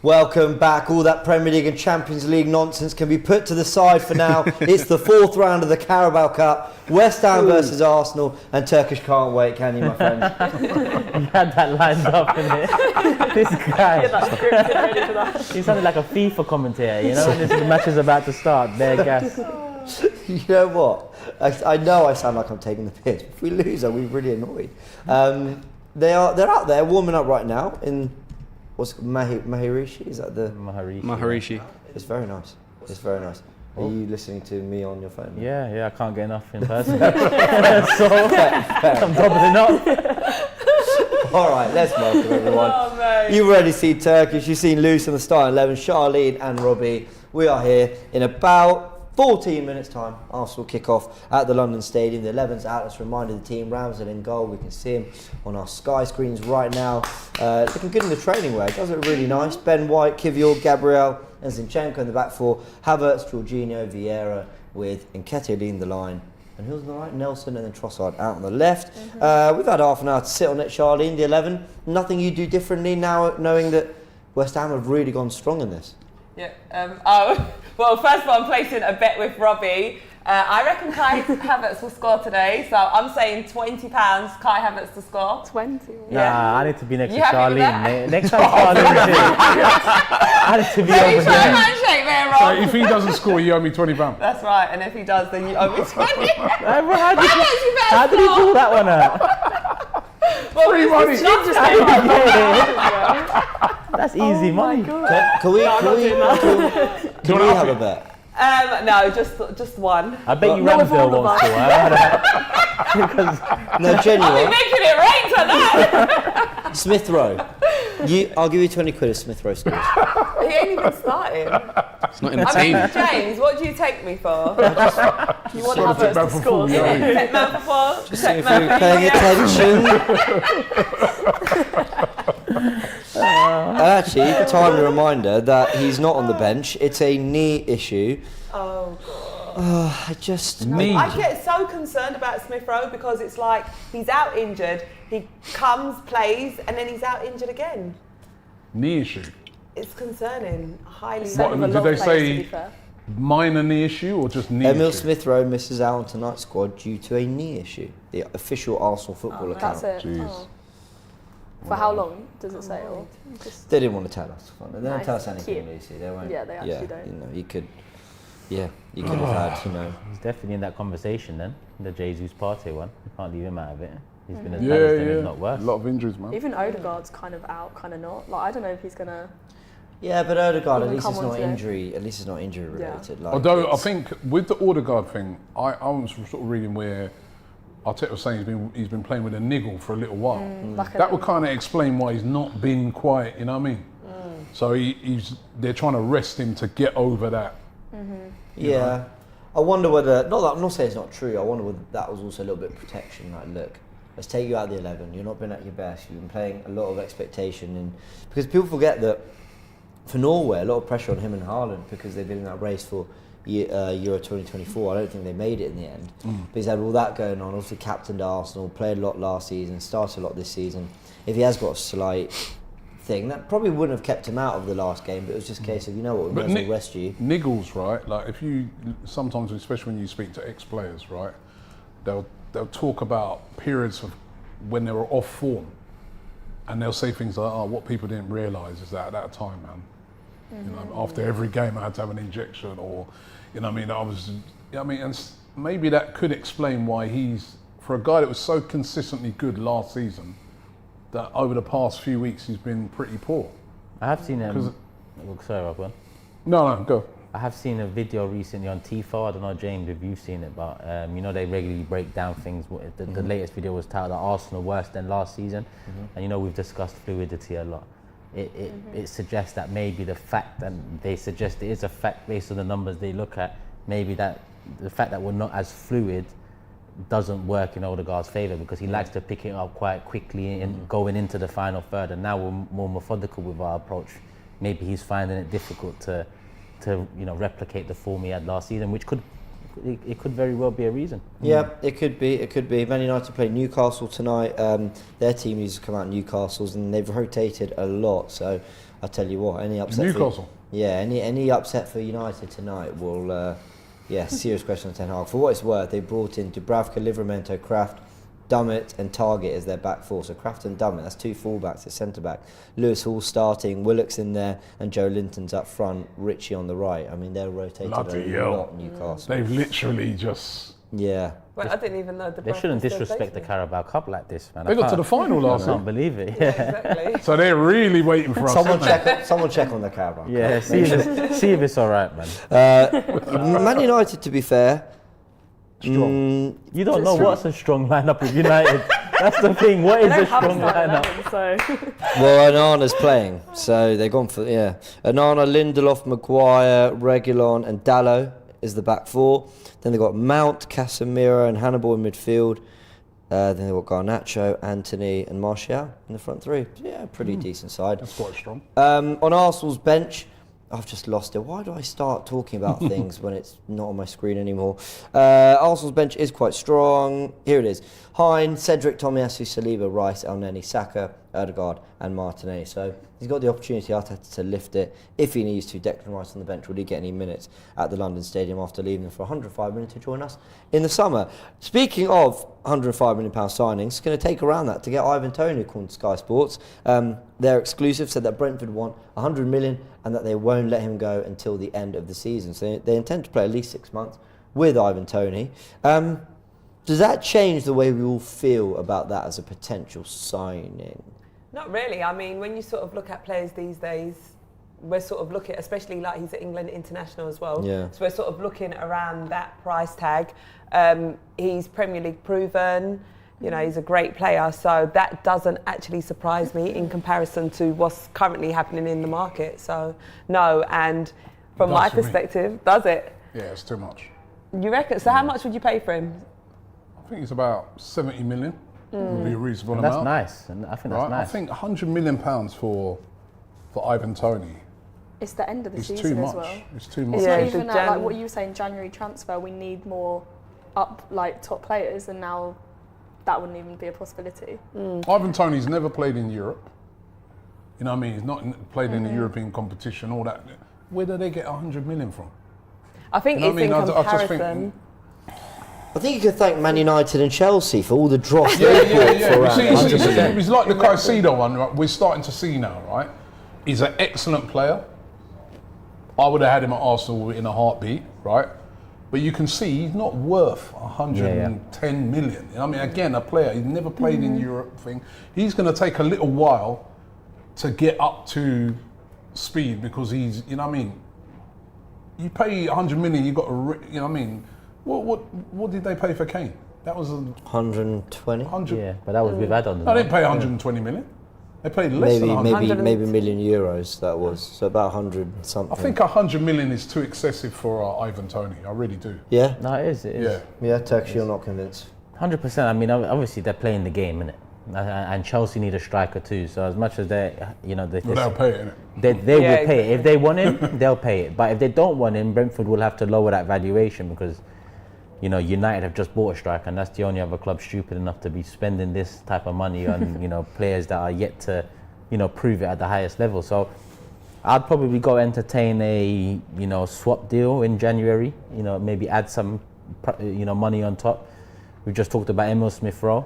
Welcome back. All that Premier League and Champions League nonsense can be put to the side for now. It's the fourth round of the Carabao Cup. West Ham versus Arsenal, and Turkish can't wait, can you, my friend? You had that lined up, innit? This guy. Yeah, that's scripted, ready for that. He sounded like a FIFA commentator, you know, when this match is about to start. Their gas. You know what? I know I sound like I'm taking the piss. If we lose, I'll be really annoyed. They're out there warming up right now in what's Maharishi? Is that the Maharishi? It's very nice. It's very nice. Are you listening to me on your phone? Yeah, I can't get enough in person. So I'm doubling up. All right, let's welcome everyone. Oh, You've already seen Turkish. You've seen Luce in the starting 11, Charlene and Robbie. We are here in about 14 minutes time. Arsenal kick off at the London Stadium. The 11's out. Let's remind the team. Ramsdale in goal. We can see him on our Sky screens right now. Looking good in the training wear. Does look really nice. Ben White, Kivior, Gabriel and Zinchenko in the back four. Havertz, Jorginho, Vieira with Nketiah leading the line. And who's on the right? Nelson and then Trossard out on the left. We've had half an hour to sit on it, Charlene, the 11. Nothing you do differently now knowing that West Ham have really gone strong in this? Yeah. Well, first of all, I'm placing a bet with Robbie. I reckon Kai Havertz will score today, so I'm saying £20 Kai Havertz to score. 20? Nah, I need to be next You to happy with Charlene, that? mate. Next time Charlene, I need to be Maybe over try a here. handshake there, So Rob. if he doesn't score, you owe me £20. That's right, and if he does, then you owe me 20. How did he pull that one out? Well, Free money. That's easy money. Can we have a bet? No, just one. I bet you Not with all Ramsdale of won't us. score. Because No, I'll be genuine. making it rain tonight. Smith Rowe. I'll give you 20 quid if Smith Rowe scores. He ain't even starting. It's not I mean, entertaining. James, what do you take me for? You want Havertz to score. Take man for four? Just Take if man you're for paying attention. Actually, timely reminder that he's not on the bench. It's a knee issue. Oh, God. I just... Knee. I get so concerned about Smith Rowe because it's like he's out injured, he comes, plays, and then he's out injured again. Knee issue. It's concerning, highly. What, With a did lot they of players, to be say fair. minor knee issue or just knee Emil issue? Smith Rowe misses out on tonight's squad due to a knee issue. The official Arsenal football account. That's it. Jeez. Oh. For how long does it say? Or just They didn't want to tell us. They don't Nice, tell us anything, cute. Lucy. They won't. Yeah, they actually don't. You know, you could have had, you know. he's definitely in that conversation then. The Jesus Partey one. You can't leave him out of it. He's been as Yeah, bad as them, yeah. if not worse. A lot of injuries, man. even Odegaard's kind of out, kind of not. Like I don't know if he's gonna. Yeah, but Odegaard, at Even least come it's on not today. injury. At least it's not injury related. Like, Although I it's- think with the Odegaard thing, I was sort of reading where Arteta was saying he's been playing with a niggle for a little while. Like a That would kind of explain why he's not been quite, you know what I mean? So they're trying to rest him to get over that. Yeah, I wonder whether I'm not saying it's not true. I wonder whether that was also a little bit of protection. Like, look, let's take you out of the 11. You've not been at your best. You've been playing a lot of expectation, and because people forget that for Norway, a lot of pressure on him and Haaland because they've been in that race for Euro 2024. I don't think they made it in the end. But he's had all that going on. Also captained Arsenal, played a lot last season, started a lot this season. If he has got a slight thing, that probably wouldn't have kept him out of the last game. But it was just a case of, you know what, we might as well rest you. Niggles, right? Like if you sometimes, especially when you speak to ex-players, right, they'll talk about periods of when they were off form, and they'll say things like, "Oh, what people didn't realise is that at that time, man, you know, after every game I had to have an injection, or, you know, and maybe that could explain why he's, for a guy that was so consistently good last season, that over the past few weeks he's been pretty poor." I have seen him. 'Cause- Sorry, Rob. Go on. No, go. I have seen a video recently on Tifo. I don't know, James, if you've seen it, but you know they regularly break down things. The latest video was titled "Arsenal worse than last season," and you know we've discussed fluidity a lot. It suggests that maybe the fact, and they suggest it is a fact based on the numbers they look at, maybe that the fact that we're not as fluid doesn't work in Odegaard's favour because he likes to pick it up quite quickly and going into the final third, and now we're more methodical with our approach. Maybe he's finding it difficult to replicate the form he had last season, which could it could very well be a reason. Yeah, it could be. It could be. Man United play Newcastle tonight. Their team used to come out Newcastle's, and they've rotated a lot. So I tell you what, any upset. Newcastle. Any upset for United tonight will, serious question on Ten Hag. For what it's worth, they brought in Dubravka, Livramento, Kraft, Dummett and Target as their back four. So Kraft and Dummett, that's two fullbacks at centre back. Lewis Hall starting, Willock's in there, and Joe Linton's up front, Richie on the right. I mean, they're rotated a lot, Newcastle. They've literally just... Yeah. Well, I didn't even know They shouldn't disrespect the Carabao Cup like this, man. They got to the final last I night. can't believe it. Yeah, exactly. So they're really waiting for us. Someone check on the Carabao. Yeah, see if it's all right, man. Man United, to be fair, Strong. You don't know what's a strong lineup with United. That's the thing. What is a strong lineup? So well, Onana's playing, so they've gone for Onana, Lindelof, Maguire, Reguilon, and Dalot is the back four. Then they've got Mount, Casemiro, and Hannibal in midfield. Then they've got Garnacho, Anthony, and Martial in the front three. Yeah, pretty decent side. That's quite strong. On Arsenal's bench, I've just lost it. Why do I start talking about things when it's not on my screen anymore? Arsenal's bench is quite strong. Here it is. Hine, Cedric, Tomiyasu, Saliba, Rice, Elneny, Saka, Odegaard and Martinelli. So he's got the opportunity, Arteta, to lift it if he needs to. Declan Rice on the bench. Will he get any minutes at the London Stadium after leaving them for 105 million to join us in the summer? Speaking of 105 million pound signings, it's going to take around that to get Ivan Toney, according to Sky Sports. Their exclusive said that Brentford want 100 million and that they won't let him go until the end of the season. So they intend to play at least 6 months with Ivan Toney. Does that change the way we all feel about that as a potential signing? Not really. I mean, when you sort of look at players these days, we're sort of looking, especially like he's at England international as well. Yeah. So we're sort of looking around that price tag. He's Premier League proven. You know, he's a great player. So that doesn't actually surprise me in comparison to what's currently happening in the market. So no, and from my perspective, does it? Yeah, it's too much. You reckon? So how much would you pay for him? I think it's about 70 million would be a reasonable And amount. that's nice. And I think that's nice. I think 100 million pounds for Ivan Toney it's the end of the is season too much. as well. It's too much. It's Yeah, not it's even a that, like what you were saying, January transfer, we need more top players, and now that wouldn't even be a possibility. Ivan Toney's never played in Europe. You know what I mean? He's not played in a European competition, all that. Where do they get 100 million from? I think You know it's what I in mean? I just think- comparison. I think you could thank Man United and Chelsea for all the dross Yeah. they bought for around You see, 100%. it's like the Caicedo one, right? We're starting to see now, right? He's an excellent player. I would have had him at Arsenal in a heartbeat, right? But you can see he's not worth 110 million. You know what I mean? Again, a player, he's never played in Europe thing. He's going to take a little while to get up to speed because he's, you know what I mean? You pay 100 million, you got to, you know what I mean? What did they pay for Kane? That was 120? 100. Yeah, but that was with add-ons. No, they didn't pay 120 million. They paid less than 100. Maybe million euros that was, so about 100 something. I think 100 million is too excessive for Ivan Toney. I really do. Yeah? No, it is. Yeah, Turkish, you're not convinced. 100%. I mean, obviously they're playing the game, innit? And Chelsea need a striker too. So as much as they'll pay it, innit? They will pay it. Exactly. If they want him, they'll pay it. But if they don't want him, Brentford will have to lower that valuation because, you know, United have just bought a striker, and that's the only other club stupid enough to be spending this type of money on, you know, players that are yet to, you know, prove it at the highest level. So I'd probably go entertain a, you know, swap deal in January. You know, maybe add some, you know, money on top. We just talked about Emil Smith-Rowe.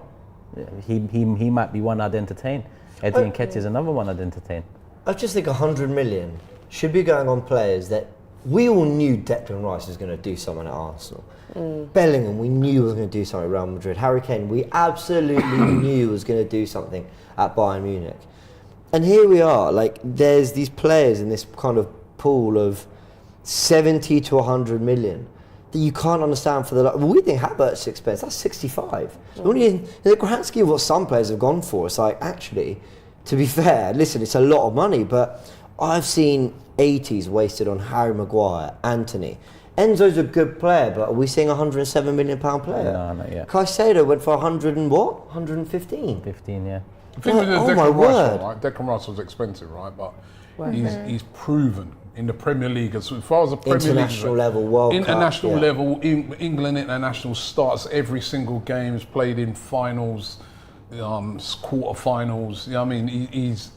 He might be one I'd entertain. Eddie Nketiah is another one I'd entertain. I just think 100 million should be going on players that we all knew Declan Rice was going to do something at Arsenal. Bellingham, we knew was going to do something at Real Madrid. Harry Kane, we absolutely knew was going to do something at Bayern Munich. And here we are, like, there's these players in this kind of pool of 70 to 100 million that you can't understand for the... Well, we think Havertz's expense, that's 65. Only in the grand scheme of what some players have gone for, it's like, actually, to be fair, listen, it's a lot of money, but I've seen 80s wasted on Harry Maguire, Anthony. Enzo's a good player, but are we seeing a £107 million player? No, not yet. Caicedo went for 100 and what? 115? 15, yeah. The thing with the Oh, my Declan Rice, word. right? Declan Rice was expensive, right? But he's proven in the Premier League. As far as the Premier International League, level, World Cup. international level, England international starts every single game. Is played in finals, quarterfinals. You know what I mean, he's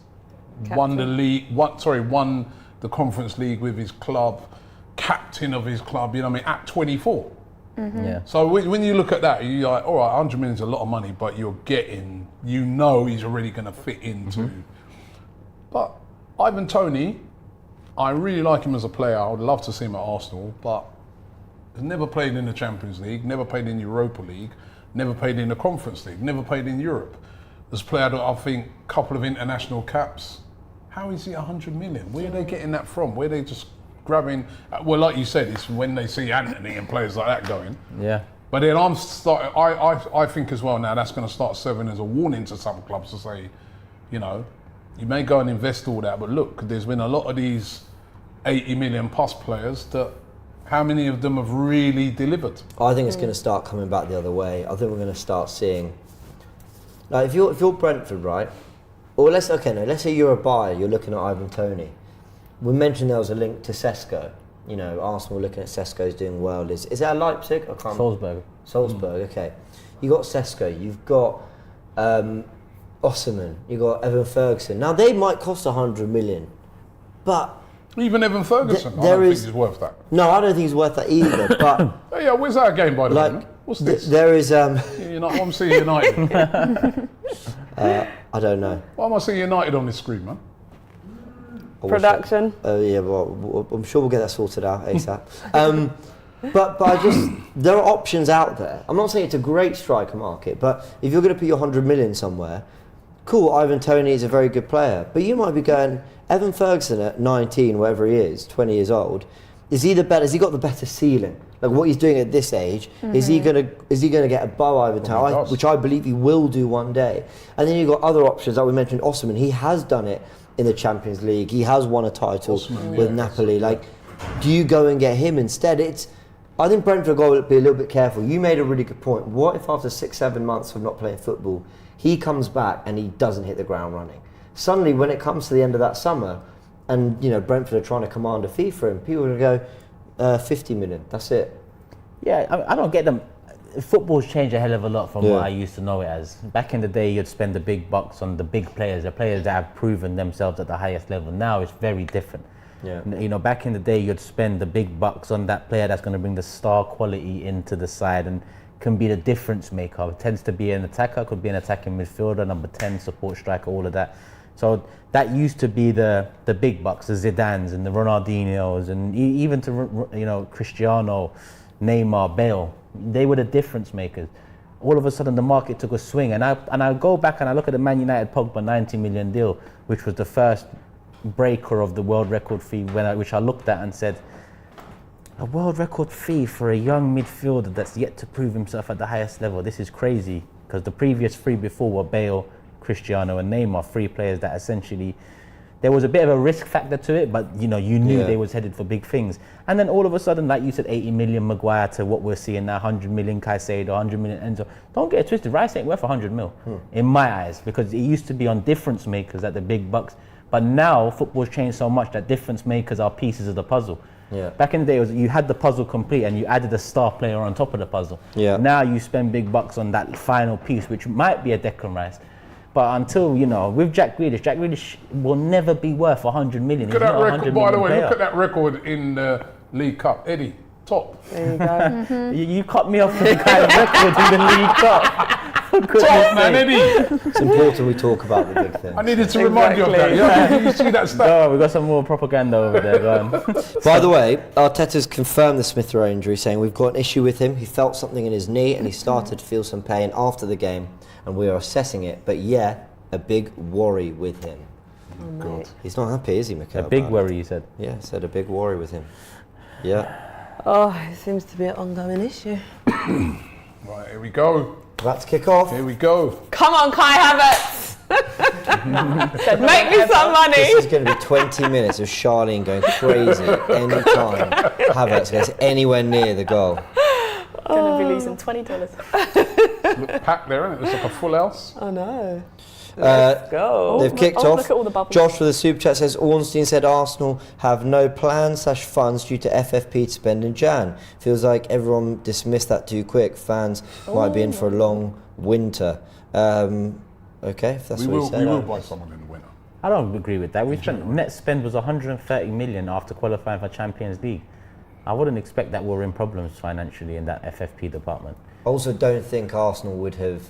won the league. Won the Conference League with his club, captain of his club. You know what I mean, at 24. Yeah. So when you look at that, you're like, all right, 100 million is a lot of money, but you're getting, you know, he's already going to fit into. But Ivan Toney, I really like him as a player. I would love to see him at Arsenal, but he's never played in the Champions League, never played in Europa League, never played in the Conference League, never played in Europe. There's a player that I think a couple of international caps. How is he 100 million? Where are they getting that from? Where are they just grabbing? Well, like you said, it's when they see Anthony and players like that going. Yeah. But then I think as well now that's going to start serving as a warning to some clubs to say, you know, you may go and invest all that, but look, there's been a lot of these 80 million plus players that, how many of them have really delivered? I think it's going to start coming back the other way. I think we're going to start seeing, like, if you're Brentford, right? Or let's say you're a buyer, you're looking at Ivan Toney. We mentioned there was a link to Sesko. You know, Arsenal looking at Sesko's doing well. Is that Leipzig? I can't. Salzburg. Okay. You got Sesko. You've got Osimhen. You got Evan Ferguson. Now they might cost 100 million, but even Evan Ferguson, I don't think he's worth that. No, I don't think he's worth that either. But hey, where's our game by the way? Man? What's this? There is. You're not. I'm seeing United. I don't know. Why am I seeing United on this screen, man? Production. Oh yeah, well, I'm sure we'll get that sorted out ASAP. But I just, there are options out there. I'm not saying it's a great striker market, but if you're going to put your 100 million somewhere, cool, Ivan Toney is a very good player, but you might be going, Evan Ferguson at 19, whatever he is, 20 years old, has he got the better ceiling? Like what he's doing at this age, is he gonna get above Ivan Toney, which I believe he will do one day. And then you've got other options, like we mentioned Osimhen, he has done it in the Champions League. He has won a title with Napoli. Like, do you go and get him instead? I think Brentford got to be a little bit careful. You made a really good point. What if after 6-7 months of not playing football, he comes back and he doesn't hit the ground running? Suddenly, when it comes to the end of that summer, and you know Brentford are trying to command a fee for him, people are going to go 50 million. That's it. Yeah, I don't get them. Football's changed a hell of a lot from what I used to know it as. Back in the day, you'd spend the big bucks on the big players, the players that have proven themselves at the highest level. Now it's very different. Yeah. You know, back in the day, you'd spend the big bucks on that player that's going to bring the star quality into the side and can be the difference maker. It tends to be an attacker, could be an attacking midfielder, number 10, support striker, all of that. So that used to be the big bucks, the Zidans and the Ronaldinhos, and even to, you know, Cristiano, Neymar, Bale. They were the difference makers. All of a sudden, the market took a swing, and I go back and I look at the Man United Pogba 90 million deal, which was the first breaker of the world record fee, which I looked at and said, a world record fee for a young midfielder that's yet to prove himself at the highest level. This is crazy, because the previous three before were Bale, Cristiano, and Neymar, three players that essentially. There was a bit of a risk factor to it, but you know, you knew they was headed for big things. And then all of a sudden, like you said, 80 million Maguire to what we're seeing now, 100 million Caicedo, 100 million Enzo. Don't get it twisted, Rice ain't worth 100 mil, in my eyes, because it used to be on difference makers at the big bucks. But now, football's changed so much that difference makers are pieces of the puzzle. Yeah. Back in the day, you had the puzzle complete and you added a star player on top of the puzzle. Yeah. Now you spend big bucks on that final piece, which might be a Declan Rice. But until, you know, with Jack Grealish will never be worth 100 million. Look at that record, by the way, look at that record in the League Cup. Eddie, top. There you go. You cut me off for the guy's record in the League Cup. Top, man, Eddie. It's important we talk about the big things. I needed to remind you of that. Yeah, you see that stat? No, we've got some more propaganda over there. Go on. By the way, Arteta's confirmed the Smith Rowe injury, saying we've got an issue with him. He felt something in his knee and he started to feel some pain after the game. And we are assessing it, but a big worry with him. Oh, God. He's not happy, is he, Mikel? A big worry, you said? Yeah, said a big worry with him. Yeah. Oh, it seems to be an ongoing issue. Right, here we go. About to kick off. Here we go. Come on, Kai Havertz. Make me some money. This is going to be 20 minutes of Charlene going crazy any time Havertz gets anywhere near the goal. Gonna be losing $20. Look packed there, isn't it? It's like a full house. I know. Let's go. They've kicked off. Look at all the bubbles. Josh for the super chat says Ornstein said Arsenal have no plans / funds due to FFP to spend in Jan. Feels like everyone dismissed that too quick. Fans might be in for a long winter. Okay, if that's We what will, you said. we will buy someone in the winter. I don't agree with that. We spent net spend was 130 million after qualifying for Champions League. I wouldn't expect that we're in problems financially in that FFP department. I also don't think Arsenal would have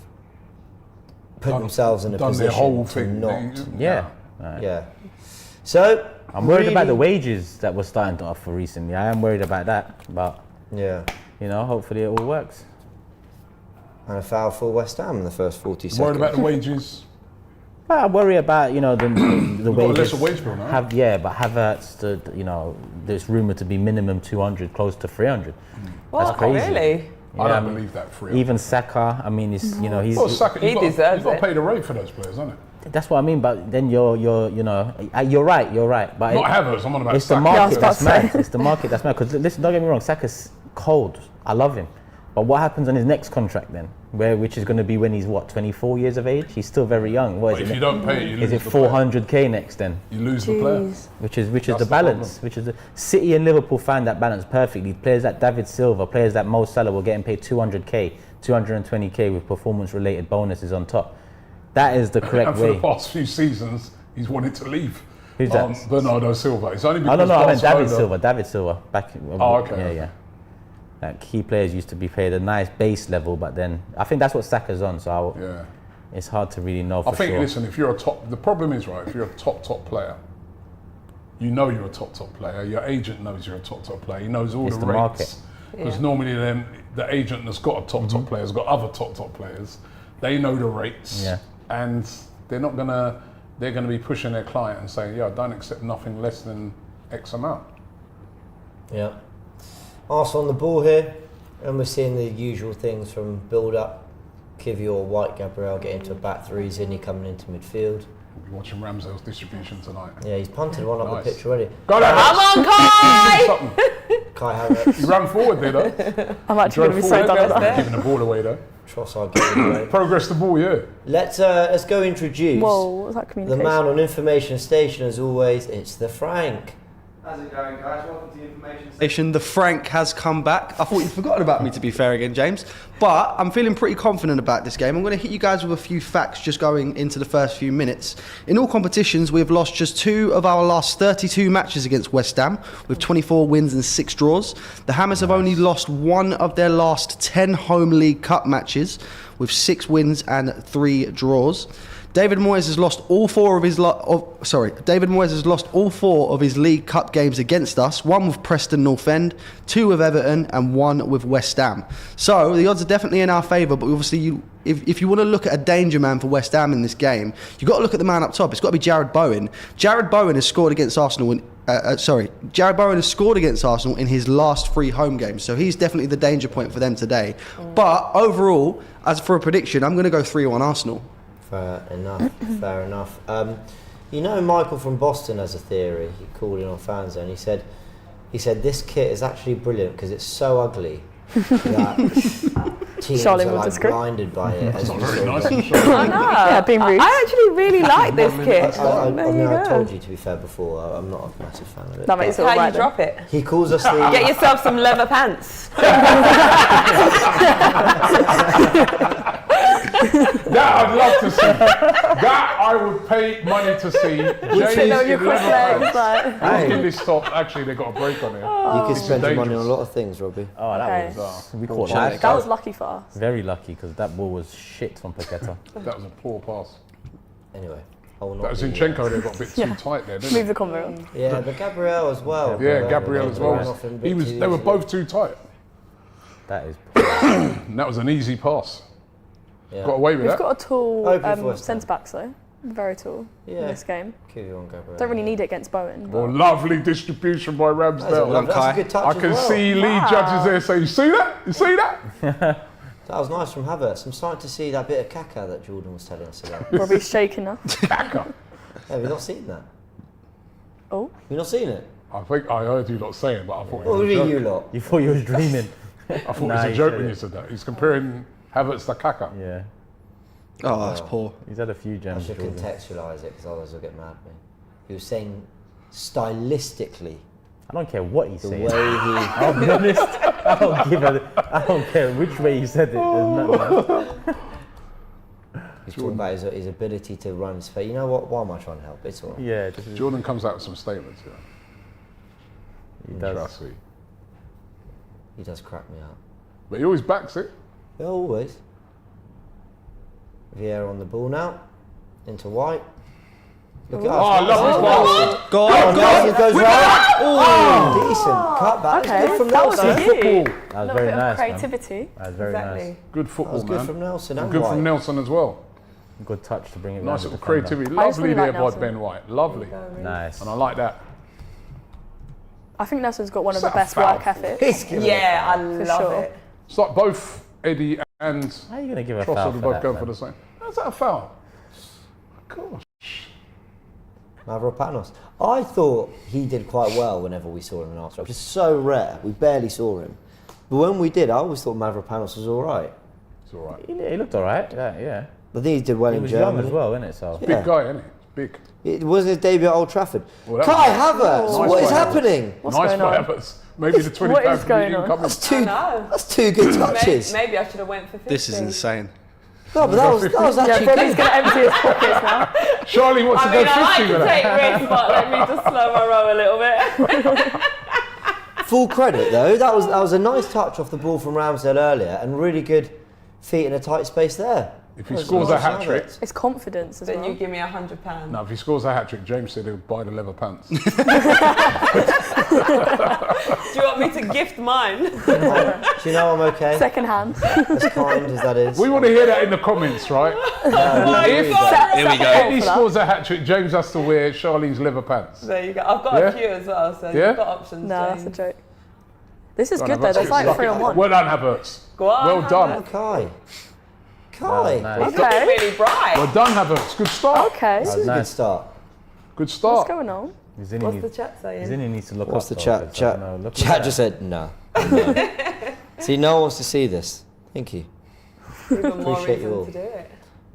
put themselves in a done position their whole to thing. not. Yeah. Yeah. So I'm worried about the really- wages that we're starting to offer recently. I am worried about that, but Yeah. you know, hopefully it all works. And a foul for West Ham in the first 40 seconds. Worried about the wages. But I worry about, you know, the We've got a wages. lesser wage bill now. But Havertz, you know, there's rumoured to be minimum 200, close to 300. What? That's crazy. Really? I Yeah, don't believe that for real. Even Saka, I mean, he's, you know, he's. Well, Saka, He deserves you've got it. to pay the rate for those players, isn't it? That's what I mean. But then you're, you know, you're right. But Not Havertz, I'm on about it's the Saka. market Yeah, I was that's about to mad. say. It's the market that's mad. Because listen, don't get me wrong, Saka's cold. I love him. But what happens on his next contract then? Which is going to be when he's what, 24 years of age? He's still very young. What But is if it? you don't pay it, you lose Is it the player. 400k next then? You lose the player. Jeez. Which is That's the the balance. problem. Which is the City and Liverpool find that balance perfectly. Players like David Silva, players like Mo Salah were getting paid 200k, 220k with performance-related bonuses on top. That is the correct And for way. the past few seasons, he's wanted to leave. Who's that? Bernardo Silva. It's only I because don't know. I meant David Barcelona- Silva. David Silva. Oh, okay, Yeah, okay. yeah. Like key players used to be paid a nice base level, but then I think that's what Saka's on. So Yeah. it's hard to really know for I think, sure. listen, if you're a top, the problem is, right, if you're a top player, you know you're a top player. Your agent knows you're a top player. He knows all It's the the rates. market. Because Yeah. normally then the agent that's got a top player has got other top players. They know the rates. Yeah. And they're gonna be pushing their client and saying, yeah, don't accept nothing less than X amount. Yeah. Arsenal on the ball here, and we're seeing the usual things from build-up. Kivior, White, Gabriel getting to a back three, Zinni coming into midfield. We'll be watching Ramsdale's distribution tonight. Yeah, he's punted one up Nice. the pitch already. Go there, Come on, Kai! Kai Havertz, He ran forward there though. I'm actually going to be so done with that. Giving the ball away though. Trossard getting away. Progress the ball, yeah. Let's go introduce Whoa, what was that the communication? man on information station as always. It's the Frank. How's it going, guys? Welcome to the information station. The Frank has come back. I thought you'd forgotten about me, to be fair again, James. But I'm feeling pretty confident about this game. I'm going to hit you guys with a few facts just going into the first few minutes. In all competitions, we've lost just 2 of our last 32 matches against West Ham, with 24 wins and 6 draws. The Hammers have only lost 1 of their last 10 home League Cup matches, with 6 wins and 3 draws. David Moyes has lost all 4 of his David Moyes has lost all 4 of his League Cup games against us. 1 with Preston North End, 2 with Everton, and 1 with West Ham. So the odds are definitely in our favour. But obviously, if you want to look at a danger man for West Ham in this game, you've got to look at the man up top. It's got to be Jared Bowen. Jared Bowen has scored against Arsenal. Jared Bowen has scored against Arsenal in his last 3 home games. So he's definitely the danger point for them today. But overall, as for a prediction, I'm going to go 3-1 Arsenal. Fair enough. Fair enough. You know, Michael from Boston has a theory. He called in on Fans and he said this kit is actually brilliant because it's so ugly that teams Charlie are will like disagree. blinded by it. That's as not we very saw nice. them. I'm sure. I know. Yeah, being rude. I actually really like this kit. I There mean, you I go. told you, to be fair, before, I'm not a massive fan of it. That makes but it How all right you then. drop it? he calls us the... Get yourself some leather pants. That I'd love to see. That I would pay money to see. James Sit on your in cross leather legs, pants. like. Look at this top. Actually, they got a break on it. You could spend your money on dangerous. a lot of things, Robbie. Oh, that Okay. was we caught That that. That was lucky for us. Very lucky because that ball was shit from Paqueta. That was a poor pass. Anyway, I will not That was be, Zinchenko. They got a bit too tight there, didn't Move it? the convo on. Yeah, but Gabriel as well. Yeah, Gabriel as ran well. off him a bit He was. too They were easily. both too tight, That is. and that was an easy pass. Yeah. Got away with We've that. got a tall Open for West Ham. centre backs though. Very tall in Yeah. this game. Kivior and Gabriel. Don't really need it against Bowen. Oh, But lovely distribution by That's a, Ramsdale. that's a good touch I as can well. see Lee judges there say, "You see that? You see that?" That was nice from Havertz. I'm starting to see that bit of caca that Jordan was telling us about. Robbie's shaking now. Backer. Have you not seen that? Oh, You not seen it? I think I heard you not say it, but I thought it What was were a joke. you lot? You thought you was dreaming. I thought it Nah, was a he joke said when it. you said that. He's comparing Havertz to Kaka. Yeah. Oh, that's poor. He's had a few I gems. should Jordan. contextualise it because others will get mad at me. He was saying stylistically I don't care what he's the saying. way he. I'll be honest. I don't care which way he said it. There's nothing. He's talking about his ability to run his face. You know what? Why am I trying to help? It's all right. Yeah, just, Jordan comes out with some statements. Yeah. he does. Trust me. He does crack me up. But he always backs it. Yeah, always. Vieira on the ball now. Into White. Look at Oh, I love his pass. Go Oh, on, go Nelson on. goes right. Oh, decent cutback. Okay, It's good from that was Nelson. good. Football. That was little very bit of nice, man. creativity. That was very Exactly. nice. Good That football, was good man. from Nelson And and good White. from Nelson as well. Good touch to bring it Nice round little the defender. creativity. I just Lovely really there like by Nelson. Ben White. Lovely. Nice. And I like that. I think Nelson's got one of the Is that a best foul? work ethics. He's giving Yeah, I For love sure. it. It's like both Eddie and How are you going to give a Trossard foul are for both that, going man? for the same. How's that a foul? Gosh. Mavropanos. I thought he did quite well whenever we saw him in Arsenal. It's so rare. We barely saw him. But when we did, I always thought Mavropanos was all right. It's all right. He looked alright. Yeah. I think he did well He in was Germany. young as well, isn't it? So Yeah. Big guy, isn't he? Big. It was his debut at Old Trafford. Well, that Kai was- Havertz, Nice what is play, Havertz. happening? What's nice going play, on? Havertz. Maybe the 20 What is pounds going you on? come That's I two. know. That's two good touches. Maybe I should have went for 50. This is insane. No, but that was Yeah, actually Bobby's good. going to empty his pockets now. Charlie wants I to mean, go I 50 like to with take that. risks, but let me just slow my roll a little bit. Full credit though. That was a nice touch off the ball from Ramsdale earlier, and really good feet in a tight space there. If he That was scores a nice hat trick, Havertz. It's confidence as Then well. you give me £100. no, if he scores a hat trick, James said he'll buy the leather pants. Do you want me to gift mine? Do you know I'm okay? Second hand. As kind as that is. We want to hear that in the comments, right? My If God. Here we go. Eddie scores a hat trick, James has to wear Charlene's leather pants. There you go. I've got Yeah? a few as well, so Yeah? you've got options. No, that's a James. joke. This is Well good done, though. That's Havertz. like Lucky. 3-on-1. Well done, Havertz. Go on, Well done. Havertz. Kai. That Kai. was nice. He's looking really bright. Well done, Havertz. Good start. Okay. This is a good Nice. start. Good What's start. going on? Zinni What's the needs, chat saying? Zinni needs to look What's the up. chat? though, 'cause, Chat. you know, look at Chat that. just said no. No. See, no one wants to see this. Thank you. Even more Appreciate you reason all. to do it.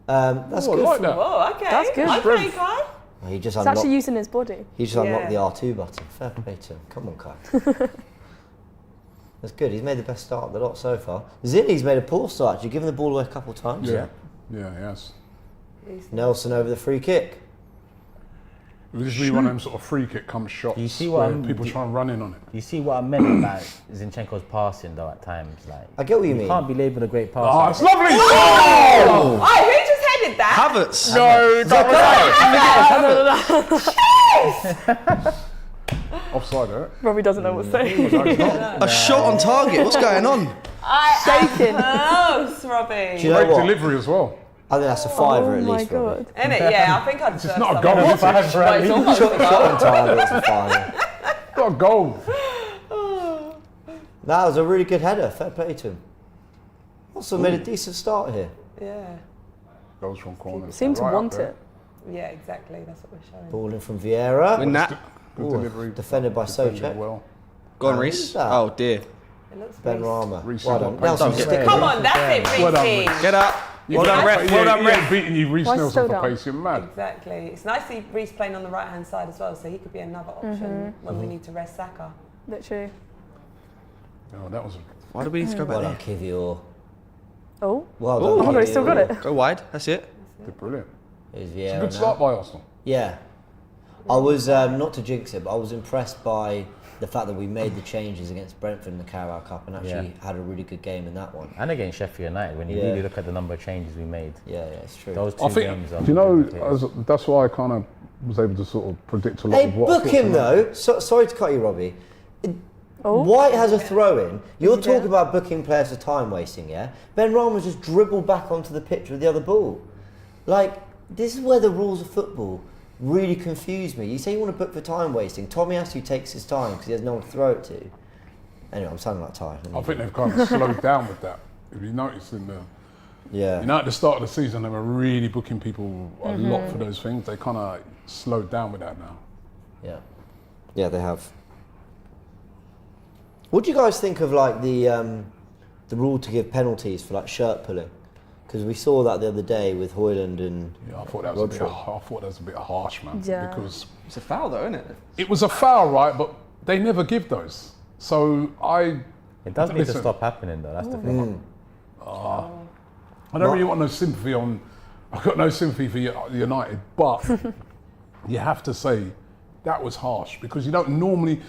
That's Oh, I good. like that. Oh, okay. That's good. Okay, Strength. Kai. He just He's unlocked. actually using his body. He just unlocked the Yeah. R2 button. Fair play to him. Come on, Kai. That's good. He's made the best start of the lot so far. Zinni's made a poor start. You've given the ball away a couple of times. Yeah. Yeah, yes. Nelson over the free kick. This is really one of them sort of free kick come shots. You see what where I'm- people try and run in on it. You see what I meant about Zinchenko's passing though at times. Like I get what you you mean. can't be labelled a great Oh, passer. it's lovely! Oh, who just headed that? Havertz. No, Zakai. offside, eh? Robbie doesn't know what to say. No, it's not. A shot on target. What's going on? Shaking. Close, Robbie. Do you know Great what? delivery as well. I think that's a fiver Oh at my least. Robbie. god. Isn't it? Yeah, I think I'd It's not a goal, is it? But it's almost a goal. Shot on target, it's a fiver. Got a goal. That was a really good header. Fair play to him. Also made a decent start here. Yeah. Goals from corners. Seem to Right up want there. it. Yeah, exactly. That's what we're showing. Ball in from Vieira. Win that. Good Ooh, delivery. defended by Defended Soucek. well. Go on, Who's Reese. that? Oh dear. It looks Ben nice. Rama. Reece Well has done. got Nelson, pace. stick it. Come on, that's it, Well done, Reece. Reece. Get up. Well done, ref. Well done, He ref. ain't beating you, Reece Why Nelson, still for down? pace. You're mad. Exactly. It's nice to see Reece playing on the right hand side as well, so he could be another option when we need to rest Saka. Literally. Oh, that was Why do we need to go Well back done, Kivior. Oh. Well Oh done. my god, he still got it. there? Go wide. That's it. brilliant. Here's It's Vieira a good now. start by Arsenal. Yeah. I was, not to jinx it, but I was impressed by the fact that we made the changes against Brentford in the Carabao Cup and actually had a really good game in that one. And against Sheffield United, when you Yeah. really look at the number of changes we made, Yeah, it's true. those two I think, games are do you know, indicators. that's why I kind of was able to sort of predict a lot Hey, of what I book thought him tonight. though. Sorry to cut you, Robbie. Oh. White has a throw in. You're he talking there? about booking players for time wasting, yeah? Ben Rama just dribbled back onto the pitch with the other ball. Like, this is where the rules of football really confuse me. You say you want to book for time wasting. Tomiyasu takes his time because he has no one to throw it to. Anyway, I'm sounding like Ty. I think they've kind of slowed down with that. If you notice in the, Yeah. you know, at the start of the season, they were really booking people a lot for those things. They kind of slowed down with that now. Yeah. Yeah, they have. What do you guys think of like the rule to give penalties for like shirt pulling? Because we saw that the other day with Højlund and Yeah, I thought that was Rodri. a bit harsh, man. Yeah. Because It's a foul, though, isn't it? it was a foul, right? But they never give those. So It does need to listen, stop happening though. That's the thing. I don't really want no sympathy on. I've got no sympathy for United, but you have to say that was harsh because you don't normally.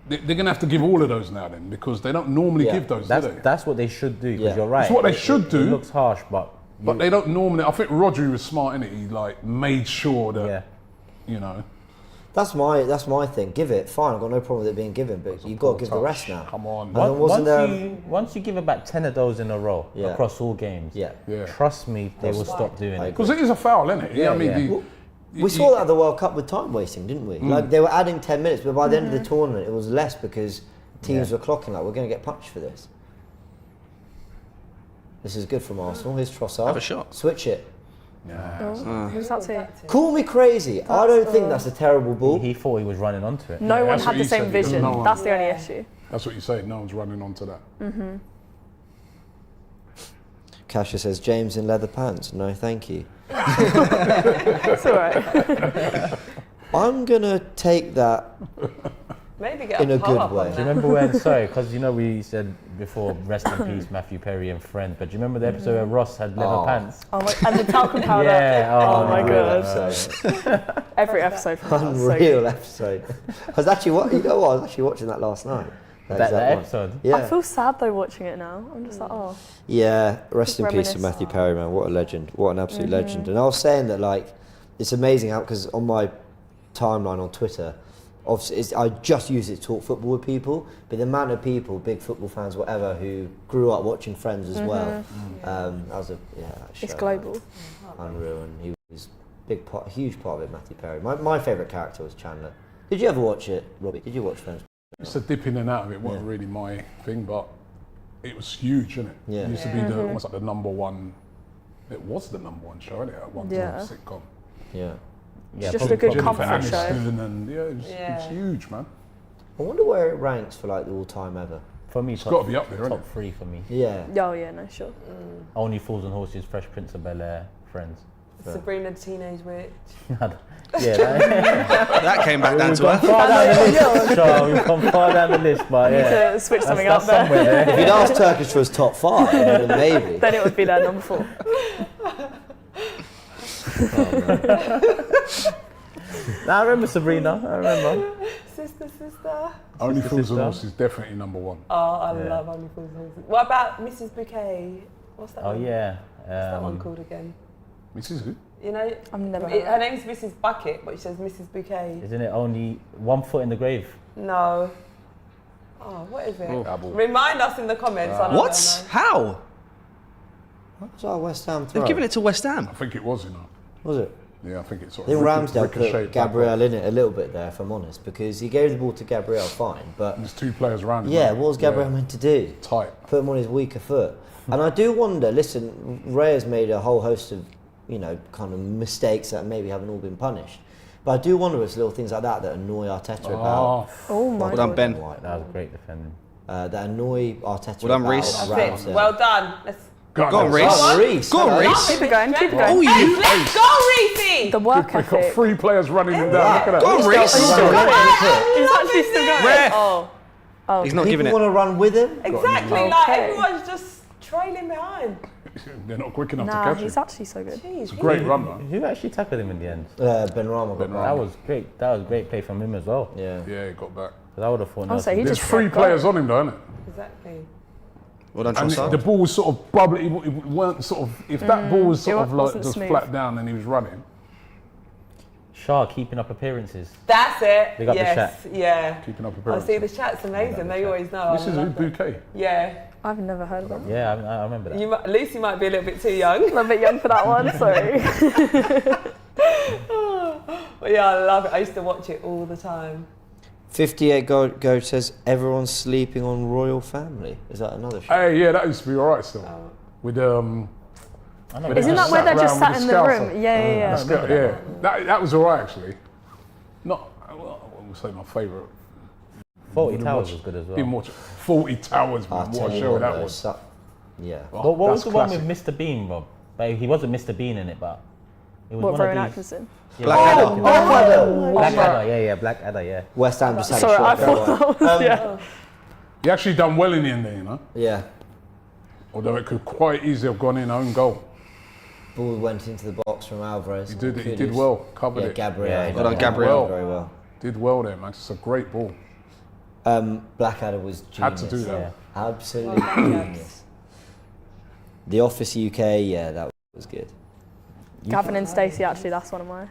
They're going to have to give all of those now then because they don't normally give those, do they? That's what they should do. Because Yeah. you're right. It's what they should do. It looks harsh, but But they don't normally. I think Rodri was smart in it. He like made sure that yeah. you know. That's my thing. Give it, fine. I've got no problem with it being given, but you've got to give the rest now. Come on. And then wasn't there? Once you give about 10 of those in a row Yeah. across all games, Yeah. Yeah. trust me, they will stop doing it. Because it is a foul, isn't it? Yeah, I mean, yeah. We saw that at the World Cup with time wasting, didn't we? Like they were adding 10 minutes, but by the end of the tournament, it was less because teams were clocking like we're going to get punched for this. This is good from Arsenal. Here's Trossard. Have a shot. Switch it. Who's that to? Call me crazy. I don't think that's a terrible ball. He thought he was running onto it. No one that's had what the he same said, vision. no one- That's the only issue. That's what you say. No one's running onto that. Kasia says, James in leather pants. No, thank you. It's all right. I'm going to take that Maybe get in a good pull-up on way. Do you that. remember when, sorry, because you know we said before, rest in peace, Matthew Perry and Friends, but do you remember the episode where Ross had leather pants? Oh my, and the talcum powder. Yeah, Oh my Unreal god. episode. Every episode from that was so Unreal good. episode. I was actually, you know what? I was actually watching that last night. That exact one. episode? Yeah. I feel sad though watching it now. I'm just like, oh. Yeah, rest in Just peace to reminisce. Matthew Perry, man. What a legend. What an absolute legend. And I was saying that, like, it's amazing how, because on my timeline on Twitter, obviously, I just use it to talk football with people, but the amount of people, big football fans, whatever, who grew up watching Friends as well, that was a It's show, global. man. Unreal, and he was a huge part of it, Matthew Perry. My favourite character was Chandler. Did you ever watch it, Robbie? Did you watch Friends? It's a dip in and out of it. Wasn't really my thing, but it was huge, isn't it? Yeah. It used to be almost like the number one. It was the number one show, isn't it? At one time, Yeah. sitcom. Yeah. Yeah, Just a good Jennifer comfort show. Aniston and it was Yeah. huge, man. I wonder where it ranks for, like, the all-time ever. For me, It's got to be up there, isn't top it? 3 for me. Yeah. Oh yeah, no, sure. Only Fools and Horses, Fresh Prince of Bel-Air, Friends. Sabrina the Teenage Witch. Yeah, that, That came back down to earth. far down the list. Sure, we've come far down the list, but yeah. To switch something That's up there. somewhere there. If you'd asked Turkish for his top 5, then maybe. Then it would be their number 4. Nah, I remember Sabrina. I remember. Sister. Only Fools and Sister. Horses definitely number one. Oh, I love Only Fools and Horses. What about Mrs. Bouquet? What's that Oh one? yeah. What's that one called again? Mrs. Who? You know, I've never heard her name's Mrs. Bucket, but she says Mrs. Bouquet. Isn't it only one foot in the grave? No. Oh, what is it? Double. Remind us in the comments. I don't What? know. How? What was our West Ham throw? They've given it to West Ham. I think it was, you know. Was it? Yeah, I think it's sort I of think Ramsdale ricocheted put back Gabriel off. in it a little bit there, if I'm honest, because he gave the ball to Gabriel fine, but There's two players around him. yeah, right? what was Gabriel meant to do? Tight. Put him on his weaker foot. And I do wonder, listen, Ray has made a whole host of, kind of mistakes that maybe haven't all been punished. But I do wonder if it's little things like that that annoy Arteta about. Oh my Well done, god. Ben. White, That was great defending. that annoy Arteta Well done, about Reece. That's Ramsdale. it. Well done. Let's Go on, Reece. Go on, Reece. Go on, hello. Reece. Keep it going, keep it Oh, going. you. Let's go, Reece! The work They've got ethic. 3 players running him down. Look at that. Go on, Reece. He's actually still going. Ref. Oh. He's not giving People it. want to run with him. Exactly, like Okay. everyone's just trailing behind. They're not quick enough to Nah, catch he's him. actually so good. Jeez. It's a great run, man. Who actually tackled him in the end? Ben Rama. Ben got Rama. That was great. That was great play from him as well. Yeah. Yeah, he got back. 'Cause I would have thought. I'll say he There's just 3 got- players on him, though, isn't it? Exactly. Well done, And Trossard. the ball was sort of bubbly. It weren't sort of. If that ball was sort it of like wasn't just smooth. flat down and he was running, Shaw keeping up appearances. That's it. They got the yes. Yeah. keeping up I appearances. see the chat's amazing. They always know. This I is a love that. bouquet. Yeah. I've never heard of him. Yeah, I remember that. Lucy might be a little bit too young. A little bit young for that one, sorry. But yeah, I love it. I used to watch it all the time. 58 Go says everyone's sleeping on Royal Family. Is that another show? Hey, yeah, that used to be alright still. With I know. But Isn't that just where sat they're just around sat with in the the scouser. room? Yeah. yeah, that was alright actually. Not, well, I would say my favourite. 40 Towers was good as well. Didn't watch it. 40 Towers, man. I'll What tell a you show what, that though, was. Yeah. But what was That's the classic. one with Mr. Bean, Rob? But he wasn't Mr. Bean in it, but it was What, one Rowan of these. Atkinson? Yeah, Blackadder. Blackadder, yeah, Blackadder, yeah. West Ham just had Sorry, a I shot. thought that was, yeah. He actually done well in the end there, you know. Yeah. Although it could quite easily have gone in own goal. Ball went into the box from Alvarez. He did well, covered Yeah, it. Gabriel. Yeah, Well done, did Gabriel. Very well. Did well there, man. It's a great ball. Blackadder was genius. Had to do that. Yeah. Absolutely genius. The Office UK, yeah, that was good. Gavin and Stacey, actually, that's one of my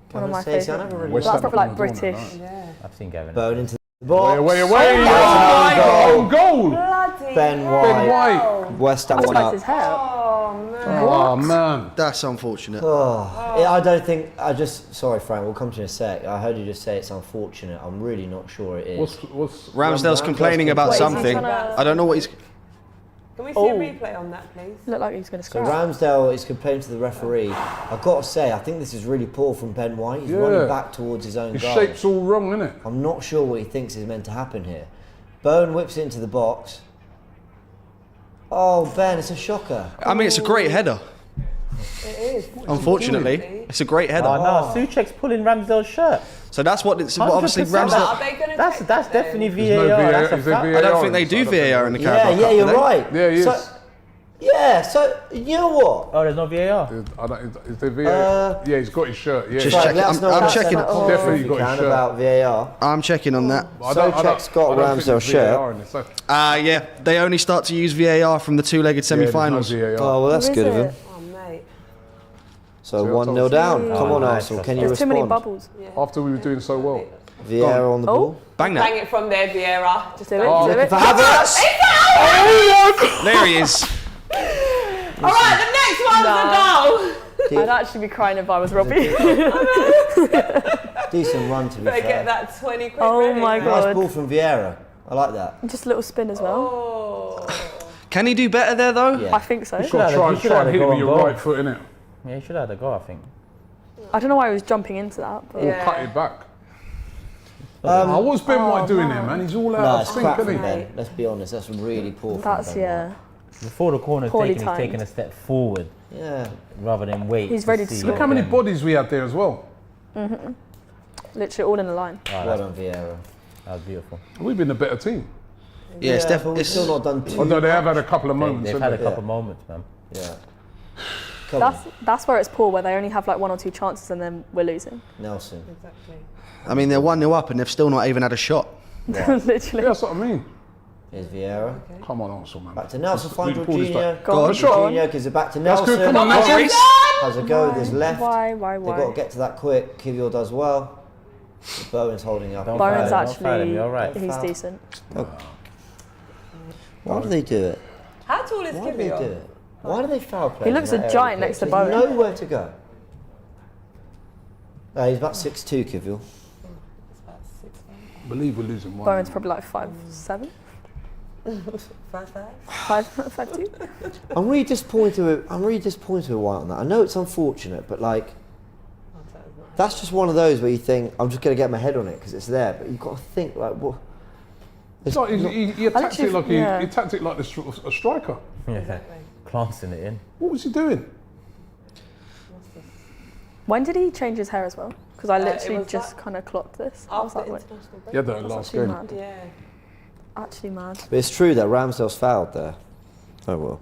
Stacey, I favourites. never really West That's Ham probably like was doing that, British. Yeah. I've seen Gavin. Bone into the box. Away! Oh, Own goal! Bloody Ben hell. White. West Ham I just won liked up. his hair. Oh, man. Oh man. That's unfortunate. Yeah, I don't think. Sorry, Frank. We'll come to you in a sec. I heard you just say it's unfortunate. I'm really not sure it is. What's Ramsdale's complaining about Wait, is he something. trying to- I don't know what he's. Can we see a replay on that, please? Looked like he was going to So score. Ramsdale is complaining to the referee. I've got to say, I think this is really poor from Ben White. He's Yeah. running back towards his own his goal. shape's all wrong, isn't it? I'm not sure what he thinks is meant to happen here. Bone whips it into the box. Oh, Ben, it's a shocker. I mean, it's a great header. It is. Unfortunately, it's a great header. Oh no, Souček's pulling Ramsdale's shirt. So that's what. It's what obviously 100%. But Ramsdale. are they going to That's check that's that then? definitely There's no VAR. VAR. That's a Is there fact. VAR? I don't think they do VAR in the Yeah, Carabao Cup, yeah, do you're they? right. Yeah, he is. So, yeah, so you know what? Oh, there's no VAR. Is there VAR? Yeah, he's got his shirt. Yeah. Just Right, check it. let us know I'm what checking. that's about. Definitely If you got his can shirt. about VAR. I'm checking on that. Souček's got Ramsdale's shirt. Yeah, they only start to use VAR from the two-legged semi-finals. Oh, well, that's Who is good of him. it? Oh, mate. So See, I 1-0 told down. you. Come on, nice. Arsenal. Can you There's too many respond? bubbles. After we were doing so well. Vieira on the Oh. ball. Bang Bang that. it from there, Vieira. Just Do it, go. do it. For Havertz! There he is. All right, the next one's a goal. I'd actually be crying if I was Robbie. Decent run, to be Better fair. get that 20 quid Oh ready, my mate. Nice God. ball from Vieira. I like that. Just a little spin as well. Oh. Can he do better there though? Yeah. I think so. should Got to have- you should try have and hit a it go with your on goal. right foot, innit? Yeah, he should have had a go, I think. I don't know why he was jumping into that. But Yeah. Cut it back. What's Ben White doing there, man? He's all out No, of it's sync, crap isn't from he? Ben. Let's be honest. That's really poor from That's, Ben yeah. White. Before the corner's Poorly taken, he's timed. taken a step forward Yeah. rather than wait. He's ready to see score. Look how many them. bodies we had there as well. Literally all in a line. Oh, Well that's- done, Vieira. that was beautiful. We've been the better team. Yeah, it's but definitely. we've still not done too. Although they have had a couple of moments. They've haven't had a they? couple moments, man. Yeah. Come on, That's where it's poor, where they only have like one or two chances and then we're losing. Nelson. Exactly. I mean, they're 1-0 up and they've still not even had a shot. Literally. Yeah, that's what I mean. Here's Vieira. Come on, Arsenal, man. Back to Nelson. Find We pulled this Jorginho. back. Go on, Shot. go on. Jorginho gives it back to That's Nelson. good. Come on, Nelson. Has a go with his left. Why? They've got to get to that quick. Kivior does well. Bowen's holding up. Don't Byron's foul him, don't foul him, actually, you're right. he's Foul. decent. Why do they do it? How tall is Why do they do Kivior? it? Why do they foul play? He looks in a that giant area? next to There's Bowen. nowhere to go. He's about 6'2", Kivior. I believe we're losing one. Bowen's probably like 5'7", 5'2". I'm really disappointed with White on that. I know it's unfortunate, but like, that's just one of those where you think I'm just going to get my head on it because it's there. But you've got to think like, what? It's like he attacked it like yeah. he attacked it like a striker. Yeah, glancing it in. What was he doing? When did he change his hair as well? Because I It literally was just that- kind of clocked this. I was After like, wait, international break. Yeah, the that's last actually game. mad. Yeah. Actually mad. But it's true that Ramsdale's fouled there. Oh well.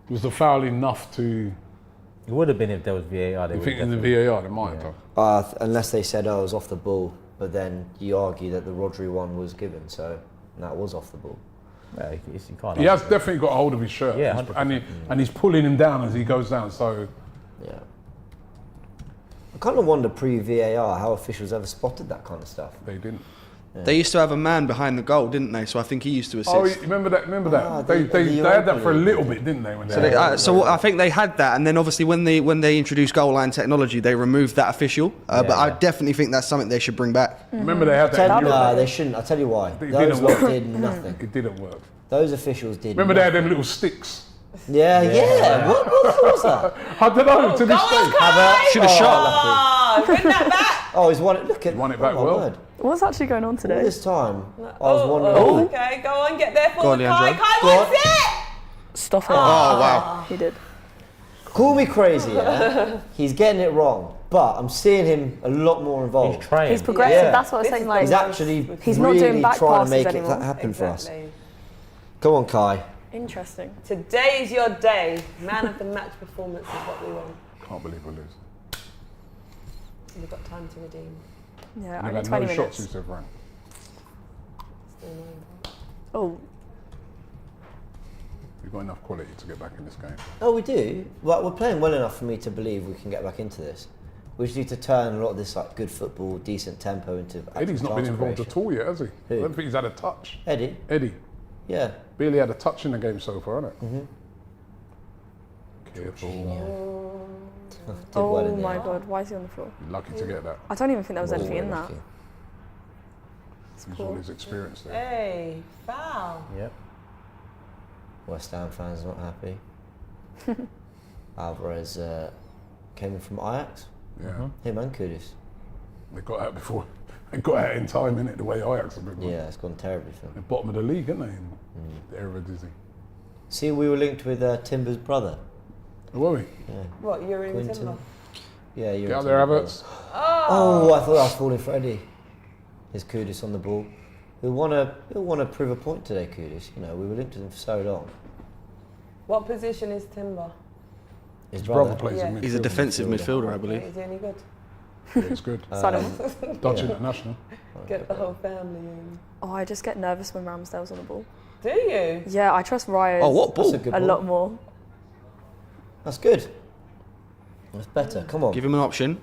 Was the foul enough to? It would have been if there was VAR. They You would think have in the definitely- VAR they might have? Unless they said, oh, it was off the ball. But then you argue that the Rodri one was given, so that was off the ball. Yeah, you can't. He has argue. definitely got a hold of his shirt. Yeah, He's- 100%. and he's pulling him down as he goes down. So Yeah. I kind of wonder pre-VAR how officials ever spotted that kind of stuff. they didn't. They used to have a man behind the goal, didn't they? So I think he used to assist. Oh, you remember that? Remember that? Ah, they the had that for a Europa little League. bit, didn't they? When So, so I think they had that, and then obviously when they introduced goal line technology, they removed that official. But I definitely think that's something they should bring back. remember they had that. in No, Europe. they shouldn't. I'll tell you why. It Those didn't lot work. did nothing. It didn't work. Those officials did Remember they nothing. had them little sticks. Yeah. What was that? I don't know. To this day, Should have shot. Oh, bring that back. Oh, he's won it. Look at Won it back my well. word. What's actually going on All today? this time, I was wondering. Oh, okay, go on, get there Go for on, Kai. Leandro. Kai Go on. wants it! Stop it. Oh, wow. He did. Call me crazy, yeah? He's getting it wrong, but I'm seeing him a lot more involved. He's trying. He's progressive. Yeah. That's what I was This saying. is Like, He's actually He's not really doing back trying to passes make anymore. it happen for us. Exactly. Go on, Kai. interesting. Today's your day. Man of the match performance is what we want. Can't believe we lose. We've got time to redeem. Yeah, You've only had 20 no shots, minutes. you said, Frank. Still 9 points. Oh, You've got enough quality to get back in this game. Oh, we do. Well, we're playing well enough for me to believe we can get back into this. We just need to turn a lot of this like good football, decent tempo into. Eddie's not been involved at all yet, has he? Who? I don't think he's had a touch. Eddie. Eddie. Yeah. Barely had a touch in the game so far, hasn't it? Mm-hmm. Careful. Did oh well in my there. God, why is he on the floor? You're lucky to get that. I don't even think there was Well, anything in we're that. lucky. He's all his experience there. Hey, foul. Yep. West Ham fans not happy. Alvarez came in from Ajax. Yeah. Him and Kudus. They got out before. They got out in time, innit? The way Ajax have been. Yeah, it's gone terribly for The them. bottom of the league, aren't they? In the Eredivisie. See, we were linked with Timber's brother. Who are we? Yeah. What, you're in Quinton. Timber? Yeah, you're Get out Timber's there, brother. Havertz. Oh, I thought I was falling for Eddie. His Kudus on the ball. He'll want to prove a point today, Kudus. You know, we were linked with him for so long. What position is Timber? His His brother brother. plays Yeah. in midfield. He's a defensive midfielder, I Okay, believe. is he any good? Yeah, it's good. Sign him. Dutch yeah. international. Get the whole family in. Oh, I just get nervous when Ramsdale's on the ball. Do you? Yeah, I trust Raya Oh, what That's ball? a good a ball. lot more. That's good. That's better. Come on. Give him an option.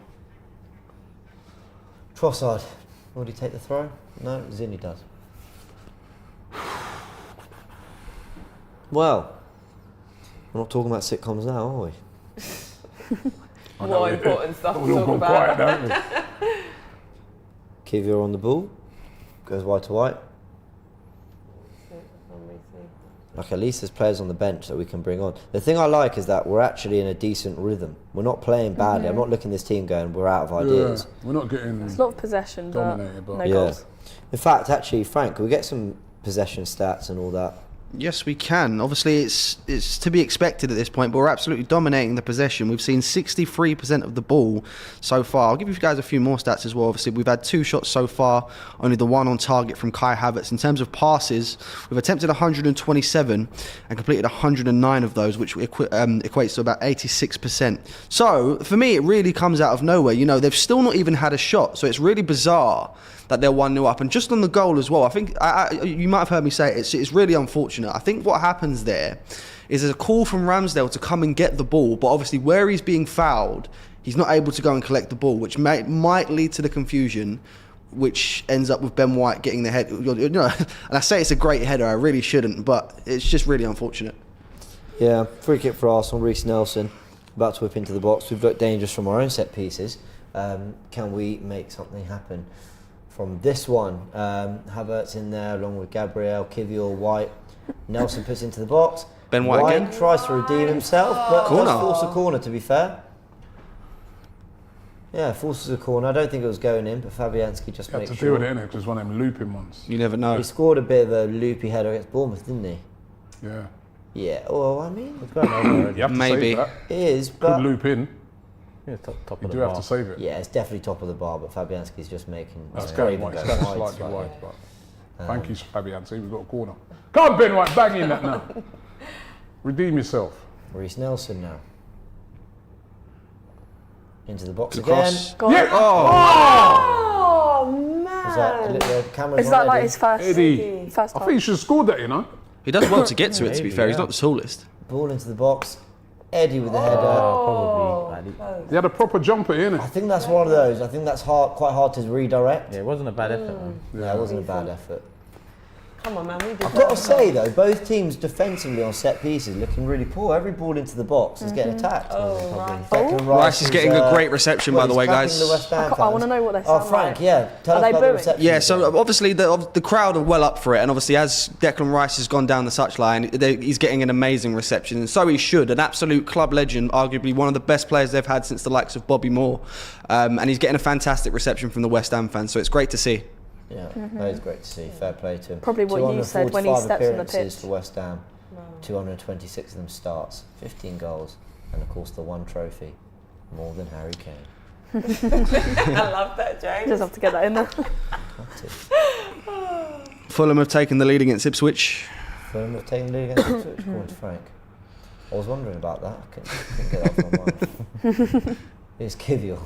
Trossard. Would he take the throw? No, Zinni does. Well, we're not talking about sitcoms now, are we? I know More it- important stuff We to all talk gone quiet, about. don't we? Kivior on the ball. Goes wide to white. Like at least there's players on the bench that we can bring on. The thing I like is that we're actually in a decent rhythm. We're not playing badly. I'm not looking at this team going, we're out of ideas. We're not getting. It's a lot of possession, but Dominated, but- no Yeah. goals. In fact, actually, Frank, can we get some possession stats and all that? Yes, we can. Obviously, it's to be expected at this point, but we're absolutely dominating the possession. We've seen 63% of the ball so far. I'll give you guys a few more stats as well. Obviously, we've had 2 shots so far, only the 1 on target from Kai Havertz. In terms of passes, we've attempted 127 and completed 109 of those, which equates to about 86%. So, for me, it really comes out of nowhere. You know, they've still not even had a shot, so it's really bizarre that they're 1-0 up. And just on the goal as well, I think you might have heard me say it, it's really unfortunate. I think what happens there is there's a call from Ramsdale to come and get the ball, but obviously where he's being fouled, he's not able to go and collect the ball, which might lead to the confusion, which ends up with Ben White getting the head. You know, and I say it's a great header, I really shouldn't, but it's just really unfortunate. Yeah, free kick for Arsenal. Reece Nelson about to whip into the box. We've looked dangerous from our own set pieces. Can we make something happen from this one? Havertz in there along with Gabriel, Kivior, White. Nelson puts into the box. Ben White again. Tries to redeem himself, but Corner. does force a corner, to be fair. Yeah, forces a corner. I don't think it was going in, but Fabianski just Had makes to sure. deal with it, innit? Because one of them looping ones. You never know. He scored a bit of a loopy header against Bournemouth, didn't he? Yeah. Yeah. Oh, I mean, It's going over already. You have to Maybe. save that. it is, Could but loop in. Yeah, top You of do the have bar. to save it. yeah, it's definitely top of the bar. But Fabianski's just making. That's Craven going wide. goes It's going wide slightly wide. slightly. But thank you, Fabian. See, we've got a corner. Come on, Ben White, bang in that now. Redeem yourself. Reece Nelson now. Into the box Good again. cross. Go on. Yeah. Oh, Was that man. the camera's Is on that like Eddie? his first Eddie. first I time? think you should have scored that, you know. He does well to get to it, to be Maybe, fair. He's yeah. not the tallest. Ball into the box. Eddie with the header. Probably. Like, He had a proper jumper, I innit? think that's one of those. I think that's quite hard to redirect. yeah, it wasn't a bad effort, man. Yeah, it wasn't a bad effort. Come on, man. We did I've got to say though, both teams defensively on set pieces looking really poor. Every ball into the box is getting attacked. Oh, right. Declan Rice is getting a great reception, by the way, guys. The West Ham I want to fans. know what they Oh, sound Frank, like. yeah. Tell Are us they about the booing? reception. Yeah, so obviously the crowd are well up for it, and obviously as Declan Rice has gone down the touchline, he's getting an amazing reception, and so he should. An absolute club legend, arguably one of the best players they've had since the likes of Bobby Moore, and he's getting a fantastic reception from the West Ham fans, so it's great to see. Yeah, that is great to see. Fair play to him. Probably what you said when he 245 steps on the appearances pitch. for West Ham, 226 of them starts, 15 goals, and of course the one trophy, more than Harry Kane. I love that, James. Just have to get that in there. Got to. Fulham have taken the lead against Ipswich. Fulham have taken the lead against Ipswich, according to Frank. I was wondering about that. Couldn't get that off my mind. It's Kivior.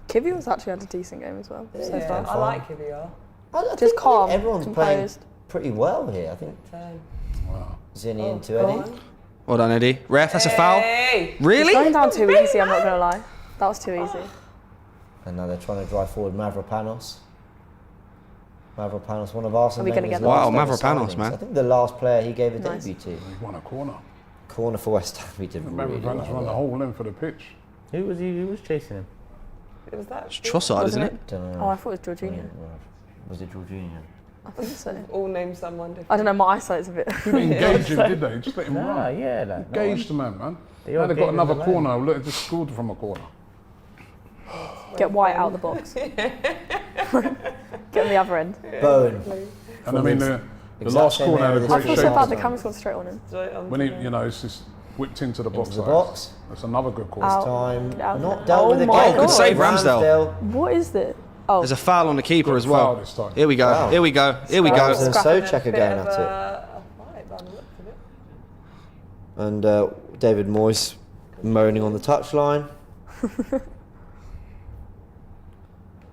Kivior's actually had a decent game as well. So Yeah, far. I like Kivior. I Just calm, everyone's composed. playing pretty well here. I think Wow. Zinni into go Eddie. on. Well done, Eddie. Ref, that's a foul. Hey! It's Really? going down too easy, I'm not going to lie. That was too easy. And now they're trying to drive forward Mavropanos. Mavropanos, one of Arsenal. Are we gonna Wenger's get last that? ever Wow, Mavropanos, signings. man. I think the last player he gave a Nice. debut to. He won a corner. Corner for West Ham. He did Remember, really run well the there. whole length of the pitch. Who was chasing him? It was that. It's Trossard, isn't it? Don't know. Oh, I thought it was Jorginho. Was it Jorginho? I think so. All name someone different. I don't know, my eyesight's a bit. Didn't engage him, did they? Just let him Nah, run. yeah, like, Engaged the man. They Now all they gave got him another the corner. Look, just scored from a corner. Get White out the box. Get on the other end. Bowen. And I mean, the exact last same corner had area a as I great feel Great so shape. bad, the camera's gone straight on him. When he, it's just whipped into the box. Into the like, box. That's another good corner. Out. Time Out. not dealt Oh with again. my Oh, good save, Ramsdale. What is this? Oh, There's a foul on the keeper as Foul well. this time. Here we go. Wow. Here we go. Here we go. Ramsdale and Scrapping Souček a are bit going of at it. a fight by the looks of it. And David Moyes moaning on the touchline.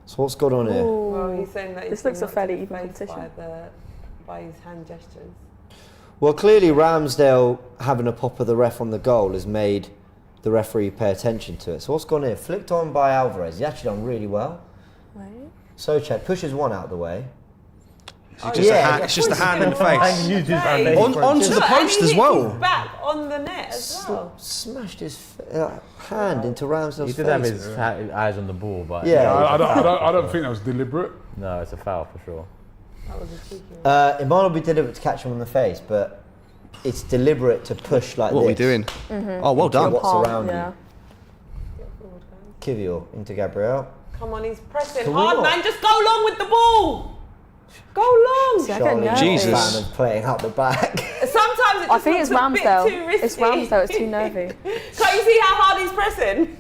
So what's going on here? Well, he's saying that This he's looks been a fairly knocked to the even face competition. by his hand gestures. Well, clearly Ramsdale having a pop of the ref on the goal has made the referee pay attention to it. So what's gone here? Flicked on by Alvarez. He's actually done really well. wait. Souček pushes one out of the way. It's just, it's just a hand in the face. Onto the post as well. His back on the net as well. Smashed his hand into Ramsdale's He face. did have his eyes on the ball, but Yeah. I don't think that was deliberate. no, it's a foul for sure. That was a cheeky one. It might not be deliberate to catch him on the face, but it's deliberate to push like What are we this. doing? Oh, well done. What's Palm, around yeah. Get forward, guys. Kivior into Gabriel. Come on, he's pressing Can we hard, not? man. Just go long with the ball. Go long. See, I get Charlie, nervous. Jesus. fan of playing out the back. Sometimes it I just think it's looks a bit too Ramsdale. risky. It's Ramsdale, it's too nervy. Can't you see how hard he's pressing?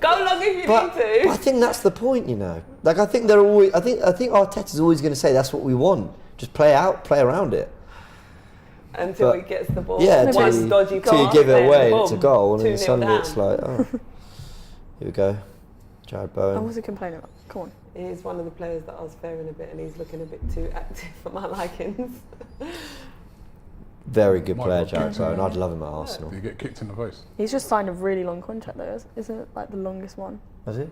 Go long if you But need to. I think that's the point, you know. Like I think they're always. I think Arteta's always going to say that's what we want. Just play out, play around it. Until but- he gets the ball. Yeah, One till dodgy you pass, give it then away, boom, it's a goal, and then 2-0 suddenly down. it's like, oh, here we go, Jared I Bowen. was he complaining about? Come on. He's one of the players that I was fearing a bit, and he's looking a bit too active for my likings. Very good Might player, got Jared kicked. Bowen. I'd love him at Arsenal. Did he get kicked in the face? He's just signed a really long contract though, isn't it? Like the longest one. Has he?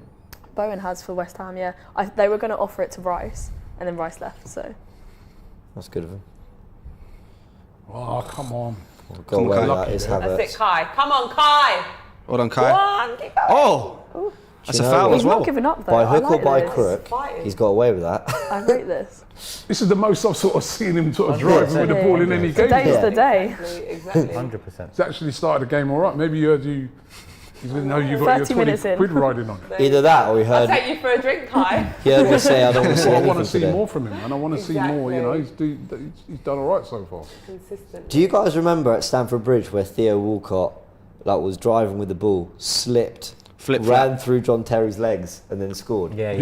Bowen has for West Ham, yeah. They were going to offer it to Rice, and then Rice left, so. That's good of him. Oh, come on. Go Come on, away, Kai. that is That's it, Havertz. Kai. Come on, Kai. Well done, Go Kai. on, keep going. Oh, that's a you know foul what? as He's well. not giving up though. By I hook or like by this. crook, Fighting. he's got away with that. I rate this. This is the most I've sort of seen him sort of driving with the ball in any game. Today's Yeah. the day. Exactly. 100%. He's actually started the game all right. Maybe you didn't know you got your 30 20 minutes in. quid riding on it. Either that or he I'll heard take you for a drink, Kai. he heard me say I don't want to see Well, I want anything to see today. more from him, and I want to see more. You know, Exactly. he's done all right so far. Consistent. Do you guys remember at Stamford Bridge where Theo Walcott was driving with the ball, slipped, ran through John Terry's legs and then scored? Yeah.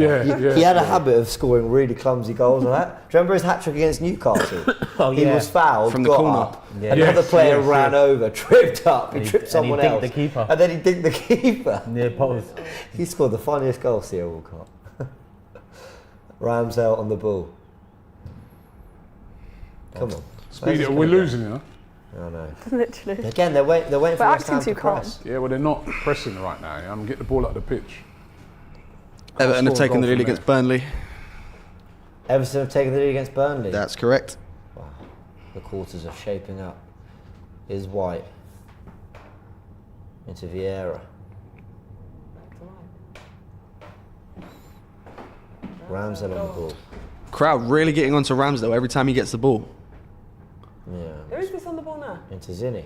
He had a habit of scoring really clumsy goals like that. Do you remember his hat-trick against Newcastle? Oh, He yeah. was fouled, From the got corner. up, Yeah. another Yes, player yes, ran yes. over, tripped up, he tripped someone and he else. dinked the keeper. And then he dinked the keeper. Near post. He scored the funniest goal, Theo Walcott. Ramsdale on the ball. Come on. Speed it, we're losing, you know. I know. Literally. Again, they're waiting for But West acting Ham to too calm. press. Yeah, well, they're not pressing right now. You know, and get the ball up the pitch. Everton have Score a taken the goal lead from against Burnley. Everton have taken the lead against Burnley. That's correct. Wow. The quarters are shaping up. Is White into Vieira. Ramsdale on the ball. Crowd really getting onto Ramsdale every time he gets the ball. Yeah. Who is this on the ball now? Into Zinni.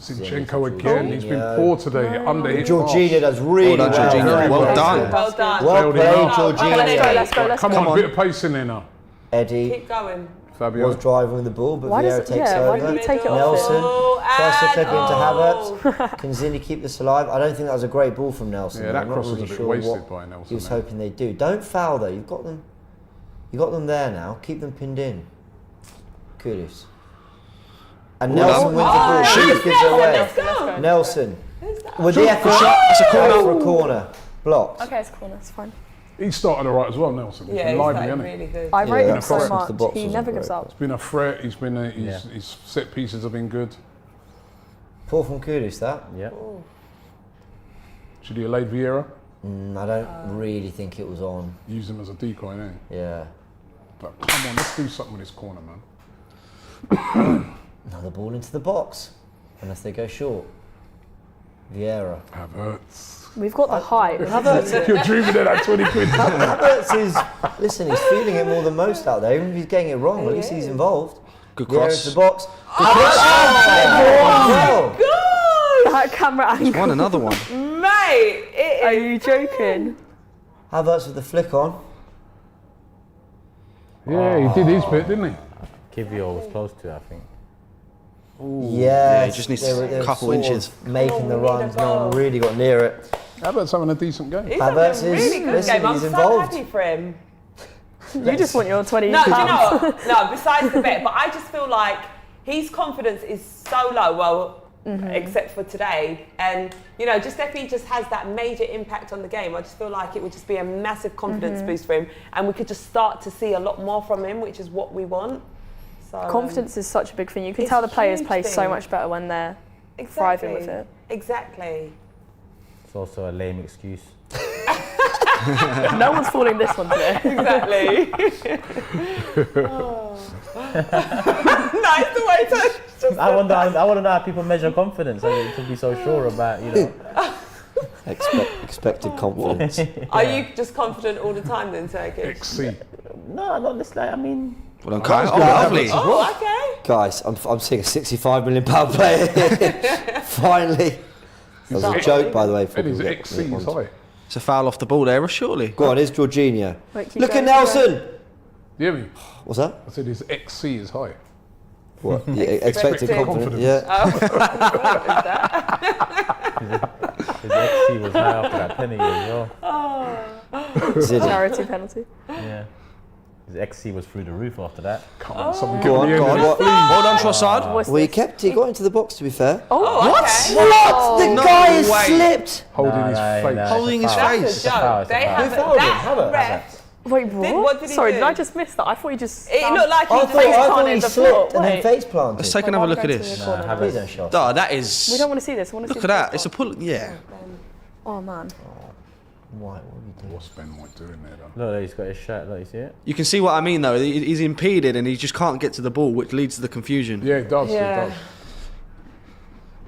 Zinchenko again. He's been poor today. Under hit. Jorginho does really Well done, Jorginho. Well done. Well done. Well played, Jorginho. Let's go. Come on, a bit of pace in there now. Eddie Keep going. Fabio. was driving the ball, but Why does Vieira it- takes yeah, why over. did he take it off Nelson tries to clip it into Oh. Havertz. Can Zinni keep this alive? I don't think that was a great ball from Nelson. Yeah, though. that I'm not cross was really a bit sure wasted what by Nelson he was there. hoping they'd do. Don't foul though. You've got them there now. Keep them pinned in. Kudus. And Nelson wins the ball. Shoot. Gives it away. Let's go. Nelson. With the effort. It's a corner. For a corner. Blocked. Okay, it's corner. It's fine. He started all right as well, Nelson. He's Yeah, been he's lively, like hasn't he? really good. I rate that him so cross into much. the box He wasn't never great, gives up. He's been a threat. His set pieces have been good. Poor from Kudus, that. Yeah. Should he have laid Vieira? I don't really think it was on. Use him as a decoy, eh? Yeah. But come on, let's do something with this corner, man. Another ball into the box. Unless they go short. Vieira. Havertz. We've got the height. You're dreaming of that 20 quid. Havertz is, listen, he's feeling it more than most out there. Even if he's getting it wrong, at least he's involved. Good Vieira cross. into the box. Oh! That camera angle. Won another one. Mate, it Are is. you joking? Havertz with the flick on. Yeah, he did his bit, didn't he? Kivio was close to it, I think. Yeah, he just needs they a were couple sort of inches. making the we need a runs. No one goal. really got near it. Havertz having a decent game. He's Havertz having a is- really good listen, game. I'm he's so involved. happy for him. You just want your 20 No, do you know pounds. what? No, besides the bet, but I just feel like his confidence is so low, well, except for today. And, you know, just if he just has that major impact on the game, I just feel like it would just be a massive confidence boost for him. And we could just start to see a lot more from him, which is what we want. So, Confidence is such a big thing. You can It's tell the players huge play so thing. much better when they're exactly. thriving with it. Exactly. It's also a lame excuse. No one's falling this one today. Exactly. Nice the way to just I want to know how people measure confidence. I mean, to be so sure about, you know. Expected confidence. Are you just confident all the time then, Turkish? XC. No, not this. Like, I mean, Well done, Kai. Oh, good. lovely. Oh, okay. Guys, I'm seeing a £65 million player here. Finally. That was a joke, by the way. for And his people to get- XC is high. It's a foul off the ball there, surely. Go on, here's Jorginho. Wait, keep Look at going, Nelson. You hear me? What's that? I said his XC is high. What? Yeah, expected Expected confidence. confidence. Yeah. his XC was high after that penalty as well. Zidane. Charity penalty. Yeah. His XC was through the roof after that. Come on, someone Go get on, me in go on. there. What? Well done, Trossard. What's Well, he this? kept. He got into the box. To be fair. Oh, What? okay. What? The No guy has way. slipped. Holding No, his no, face. no. Holding his That's a face. That's a foul, joke. it's a They foul. have Who fouled him? that Havertz. ref. Wait, what? What did he Sorry, do? did I just miss that? I thought he just. It looked like he I just thought he planted the slipped foot. and then Wait. face planted. Let's take another look at this. Please don't show. Oh, that is. We don't want to see this. We want to see Look at the that. It's a football. pull. Yeah. Oh man. White, what are you doing? What's Ben White doing there, though? Look, he's got his shirt. Look, you see it? You can see what I mean, though. He's impeded and he just can't get to the ball, which leads to the confusion. Yeah, it does. Yeah. It does.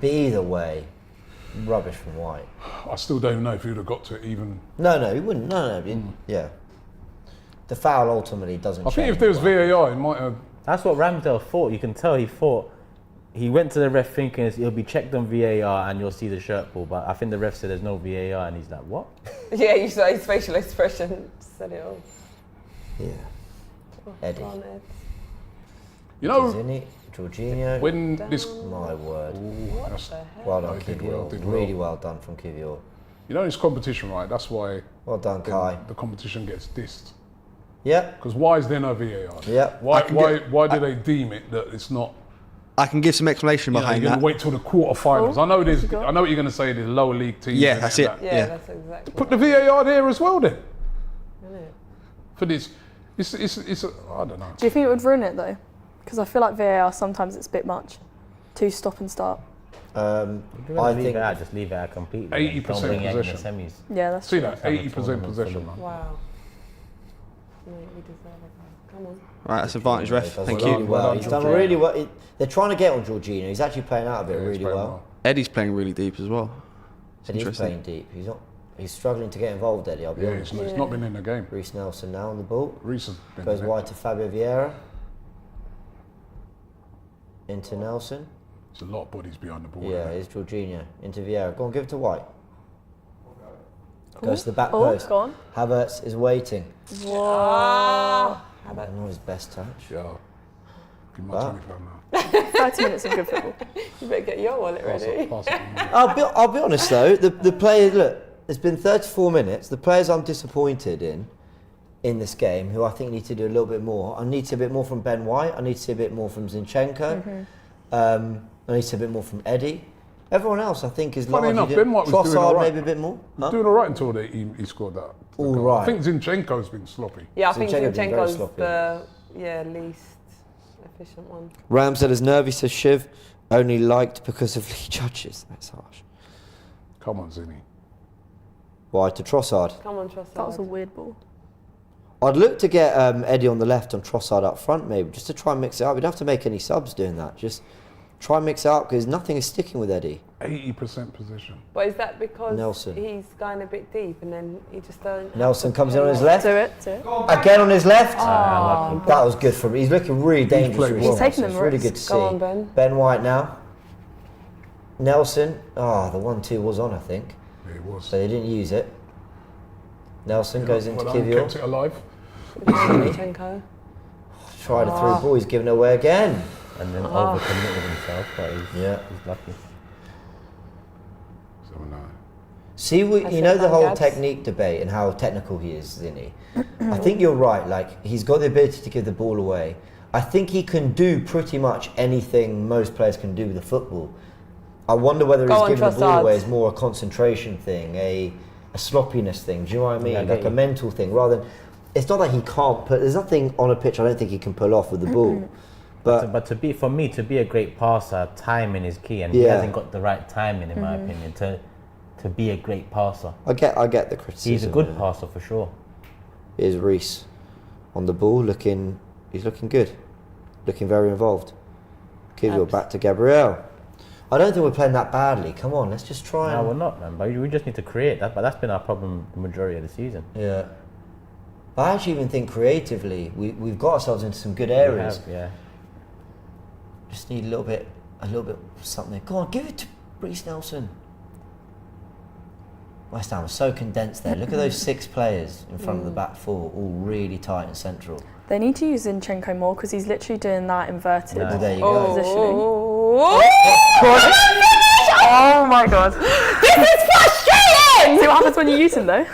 But either way, rubbish from White. I still don't know if he would have got to it even. No, he wouldn't. No. Yeah. The foul ultimately doesn't. I think if change, there was but- VAR, it might have. That's what Ramsdale thought. You can tell he thought. He went to the ref thinking he'll be checked on VAR and you'll see the shirt pull. But I think the ref said there's no VAR and he's like, what? Yeah, you saw his facial expression. Said it all. Yeah. Eddie. Darn it. You know, Zinni, Jorginho. when this. My word. That's, Well done, did Kivio. well, did well. Really well done from Kivio. you know, this competition, right? That's why Well done, Kai. the competition gets dissed. Yep. Because why is there no VAR? Yep. Why do they deem it that it's not? I can give some explanation You know, behind you're going that. to wait till the quarterfinals. Oh, I know there's. you got? I know what you're going to say. There's lower league teams. Yeah, and that's that. it. Yeah, Yeah. that's exactly. Put the VAR there as well, then. Isn't it? For this, it's I don't know. Do you think it would ruin it though? Because I feel like VAR sometimes it's a bit much. To stop and start. I leave think it out, just leave it out completely. 80% Don't bring it in the possession. semis. Yeah, that's See true. that 80% possession, man. Wow. mate. We deserve it. Come on. Right, that's advantage, ref. He does Thank really you. well. Well He's done, done really well. They're trying to get on Jorginho. He's actually playing out of it Yeah, he's really playing well. Eddie's playing really deep as well. It's And he's interesting. playing deep. He's struggling to get involved, Eddie. I'll be Yeah, honest. it's not been in the game. Reece Nelson now on the ball. Reece has been Goes in it. wide to Fabio Vieira. Into Nelson. There's a lot of bodies behind the ball. Yeah, there. it's Jorginho. Into Vieira. Go on, give it to White. Goes to the back Oh, post. go on. Havertz is waiting. Whoa. Not his best touch. Yeah. Give me But- my £20 now. 30 minutes of good football. You better get your wallet Pass ready. it, pass it. I'll be honest though, the players, look, it's been 34 minutes. The players I'm disappointed in this game, who I think need to do a little bit more. I need to see a bit more from Ben White. I need to see a bit more from Zinchenko. I need to see a bit more from Eddie. Everyone else, I think, is Funny largely enough, Ben White was doing Trossard, all right. maybe a bit more. Huh? Doing all right until he scored that. All goal. right. I think Zinchenko's been sloppy. Yeah, I think Zinchenko's been very Zinchenko's sloppy. the least efficient one. Ramsdale is nervy, says Shiv. Only liked because of Lee Judges. That's harsh. Come on, Zinny. Wide to Trossard. Come on, Trossard. That was a weird ball. I'd look to get Eddie on the left and Trossard up front, maybe, just to try and mix it up. We don't have to make any subs doing that. Just try and mix it up because nothing is sticking with Eddie. 80% position. But is that because Nelson. he's going a bit deep and then he just don't... Nelson comes in on his left. Do it. Again on his left. Oh, That was good for him. He's looking really dangerous. played for well. his He's taking Nelson. them It's really risks. good to Go see. on, Ben. Ben White now. Nelson. Oh, the 1-2 was on, I think. Yeah, it was. So they didn't use it. Nelson goes into Well done, Kivior. kept it alive. Zinchenko. Tried a through ball. He's given it away again. And then overcommitted himself, but Yeah. he's lucky. 7-9. See, That's you know it, the whole Gabs. technique debate and how technical he is, Zinni. I think you're right. Like, he's got the ability to give the ball away. I think he can do pretty much anything most players can do with the football. I wonder whether Go he's on, giving the ball Trossard. away is more a concentration thing, a sloppiness thing. Do you know what I mean? Yeah, I get Like a you. mental thing, rather than. It's not that he can't put. There's nothing on a pitch I don't think he can pull off with the ball. But To be a great passer, timing is key, and he Yeah. hasn't got the right timing, in my opinion, to be a great passer. I get the criticism. He's a good passer for sure. Here's Reece on the ball, he's looking good, looking very involved. Kivior back to Gabriel. I don't think we're playing that badly. Come on, let's just try No, and. we're not, man. But we just need to create that. But that's been our problem the majority of the season. Yeah. I actually even think creatively we've got ourselves into some good We areas. have, yeah. Just need a little bit something. Go on, give it to Reece Nelson. West Ham was so condensed there. Look at those 6 players in front of the back 4, all really tight and central. They need to use Zinchenko more because he's literally doing that inverted Nice. There you go. positioning. Oh my god. This is frustrating! See what happens when you use him though?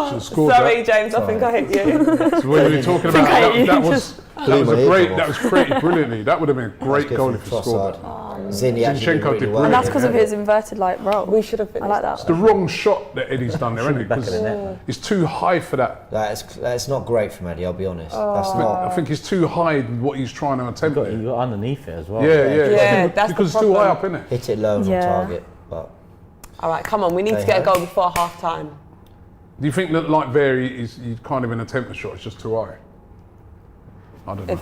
Should've scored Sorry, that. James, I think I hit you. So when we were talking about that was my a ear great. come That was created brilliantly. That would have been a great Good goal from if he scored that. Zinni actually did Zinchenko really did well. And that's brilliant. because of his inverted like role. We should have I finished. like It's that. the wrong shot that Eddie's done there, isn't it? Back of the 'Cause net, man. it's too high for that. That's not great from Eddie, I'll be honest. That's I not. think it's too high with what he's trying to attempt. You there. got underneath it as well. Yeah, yeah. Yeah, that's the because it's too high up, problem. isn't it? Hit it low and on Yeah. target. But All right, come on, we need They to get a have. goal before half time. Do you think that like Vary is you can't even attempt a shot? It's just too high. I don't know.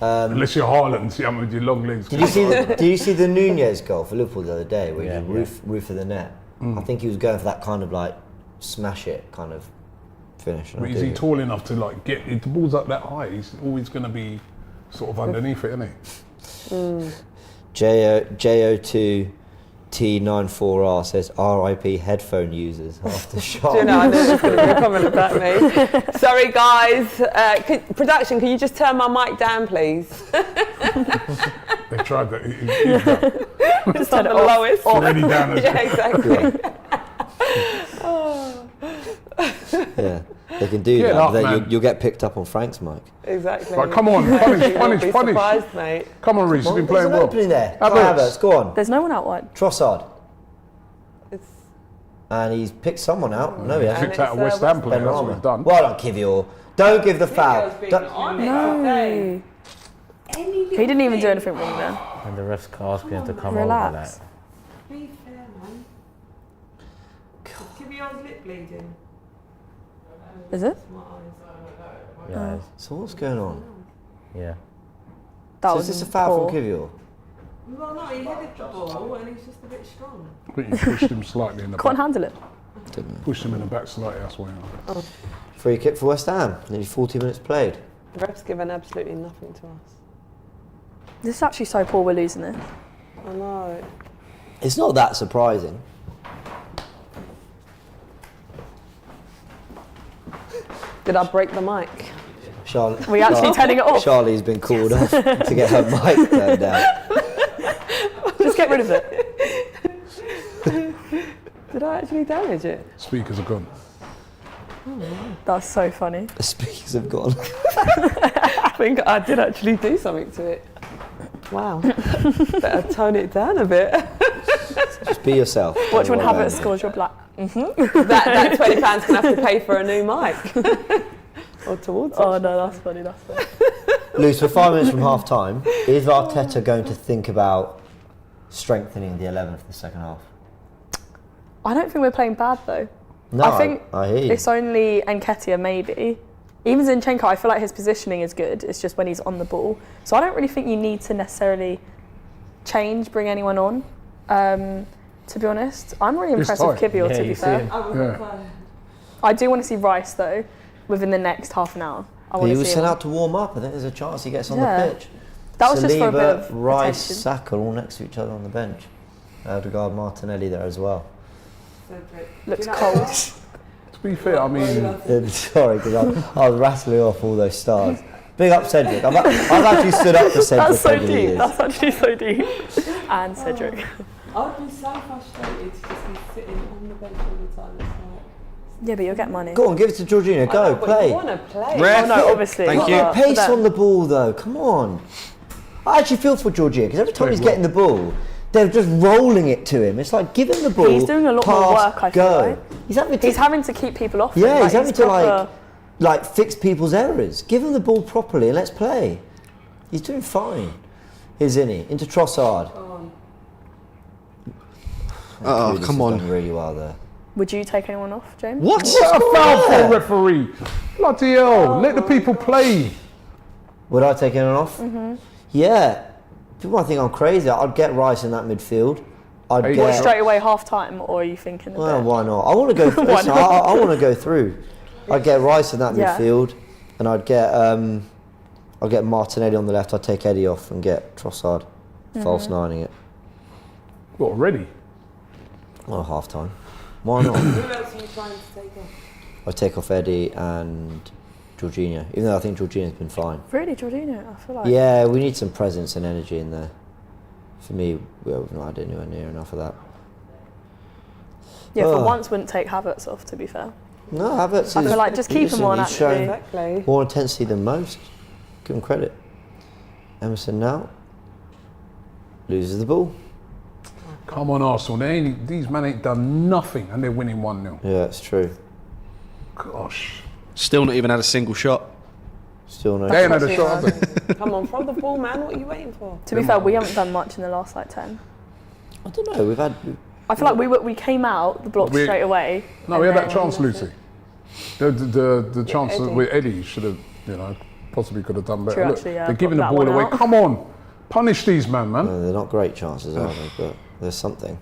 Unless you're Haaland, yeah, with your long legs. did you see the Nunez goal for Liverpool the other day where he Yeah, did roof of the net? I think he was going for that kind of like smash it kind of finish. But is he tall enough to like get if the ball's up that high? He's always going to be sort of underneath it, isn't he? JO2 T94R says RIP headphone users after shot. Do you know, I knew there was going to be a comment about me. Sorry, guys. Production, can you just turn my mic down, please? They tried that. Just on the lowest. Already down. Yeah, exactly. Yeah, they can do Get that. up, But then man. you'll get picked up on Frank's mic. Exactly. Right, come on, punish, punish, Be punish. surprised, mate. Come on, Reece, you've been There's playing an well. opening there. Havertz. Havertz, go on. There's no one out wide. Trossard. It's, And he's picked someone out. No, he And hasn't. Picked out a it's, West Ham West player, that's what Benrahma. he's done. Well done, Kivior. Don't give the foul. Don't- No. He didn't even do anything wrong then. And the ref's asking him to come Relax. over. be fair, man. Is Kivion's lip bleeding? Is it? My eyes. Yeah, So what's going on? yeah. That So was is this a foul poor. from Kivior? Well, no, he headed the ball and he's just a bit strong. I think you pushed him slightly in the Can't back. handle it. Pushed him in the back slightly, that's why. Free kick for West Ham. Nearly 40 minutes played. The ref's given absolutely nothing to us. This is actually so poor we're losing this. I know. It's not that surprising. Did I break the mic? Charlotte. We actually turning it off. Charlie's been called off to get her mic turned down. Just get rid of it. Did I actually damage it? Speakers are gone. That's so funny. The speakers have gone. I think I did actually do something to it. Wow. Better tone it down a bit. Just be yourself. Watch when Don't worry Havertz about scores, you're black. that £20 gonna have to pay for a new mic. Or towards it. Oh no, that's funny, that's funny. it. Luce, we're 5 minutes from half time. Is Arteta going to think about strengthening the 11 for the second half? I don't think we're playing bad though. No, I think I hear you. it's only Nketiah maybe. Even Zinchenko, I feel like his positioning is good. It's just when he's on the ball. So I don't really think you need to necessarily bring anyone on. To be honest, I'm really It's impressed with tight. Kivior, Yeah, to be you see fair. him. Yeah. I do want to see Rice though, within the next half an hour. I want He to was see sent him. out to warm up. I think there's a chance he gets on Yeah. the pitch. That was just for a bit Saliba, of Rice, attention. Saka all next to each other on the bench. Odegaard, Martinelli there as well. Looks cold. To be fair, I mean, Sorry, because I was rattling off all those stars. Big up Cedric. I've actually stood up for Cedric That's so over the deep. years. That's actually so deep. And Cedric. I would be so frustrated to just be sitting on the bench all the time. It's like, Yeah, but you'll get money. Go on, give it to Georgina. I Go, know, but play. You want to play. Ref. Oh no, obviously. Thank but you. for Pace them. on the ball, though. Come on. I actually feel for Georgina because every time Played he's well. getting the ball, they're just rolling it to him. It's like, give him the ball. He's doing a lot more pass, work, I feel go. like. He's having to, He's having to keep people off. him, yeah, he's having to proper- like fix people's errors. Give him the ball properly and let's play. He's doing fine. Here's Zinni into Trossard. Oh, Kudus come has on. done really well there. Would you take anyone off, James? What? what a foul for a referee. Bloody hell, let the people play. Would I take anyone off? Mm-hmm. Yeah. People might think I'm crazy. I'd get Rice in that midfield. I'd Hey, get. what, Straight away half time, or are you thinking a Well, bit? why not? I want to go. Why Listen, not? I want to go through. I'd get Rice in that Yeah. midfield, and I'd get Martinelli on the left. I'd take Eddie off and get Trossard, false Mm-hmm. nining it. What, already? Well, half time. Why not? Who else are you trying to take off? I'd take off Eddie and Jorginho, even though I think Jorginho's been fine. Really, Jorginho? I feel like. Yeah, we need some presence and energy in there. For me, we've not had anywhere near enough of that. Yeah, for Oh. once, wouldn't take Havertz off. To be fair, No, Havertz I is. feel like just keep him on. he's shown Actually, Exactly. more intensity than most. Give him credit. Emerson now loses the ball. Come on, Arsenal. These men ain't done nothing and they're winning 1-0. Yeah, it's true. Gosh. Still not even had a single shot. Still no. They ain't had a shot, have they? Come on, from the ball, man. What are you waiting for? to be fair, we haven't done much in the last like 10. I don't know. We've had. I feel like we came out the block We- straight away. No, we had that and chance, then- Lucy. The chance Eddie. with Eddie should have, possibly could have done better. True, Look, actually, yeah, they're giving the got ball that one away. out. Come on, punish these man. They're not great chances, are they? But there's something.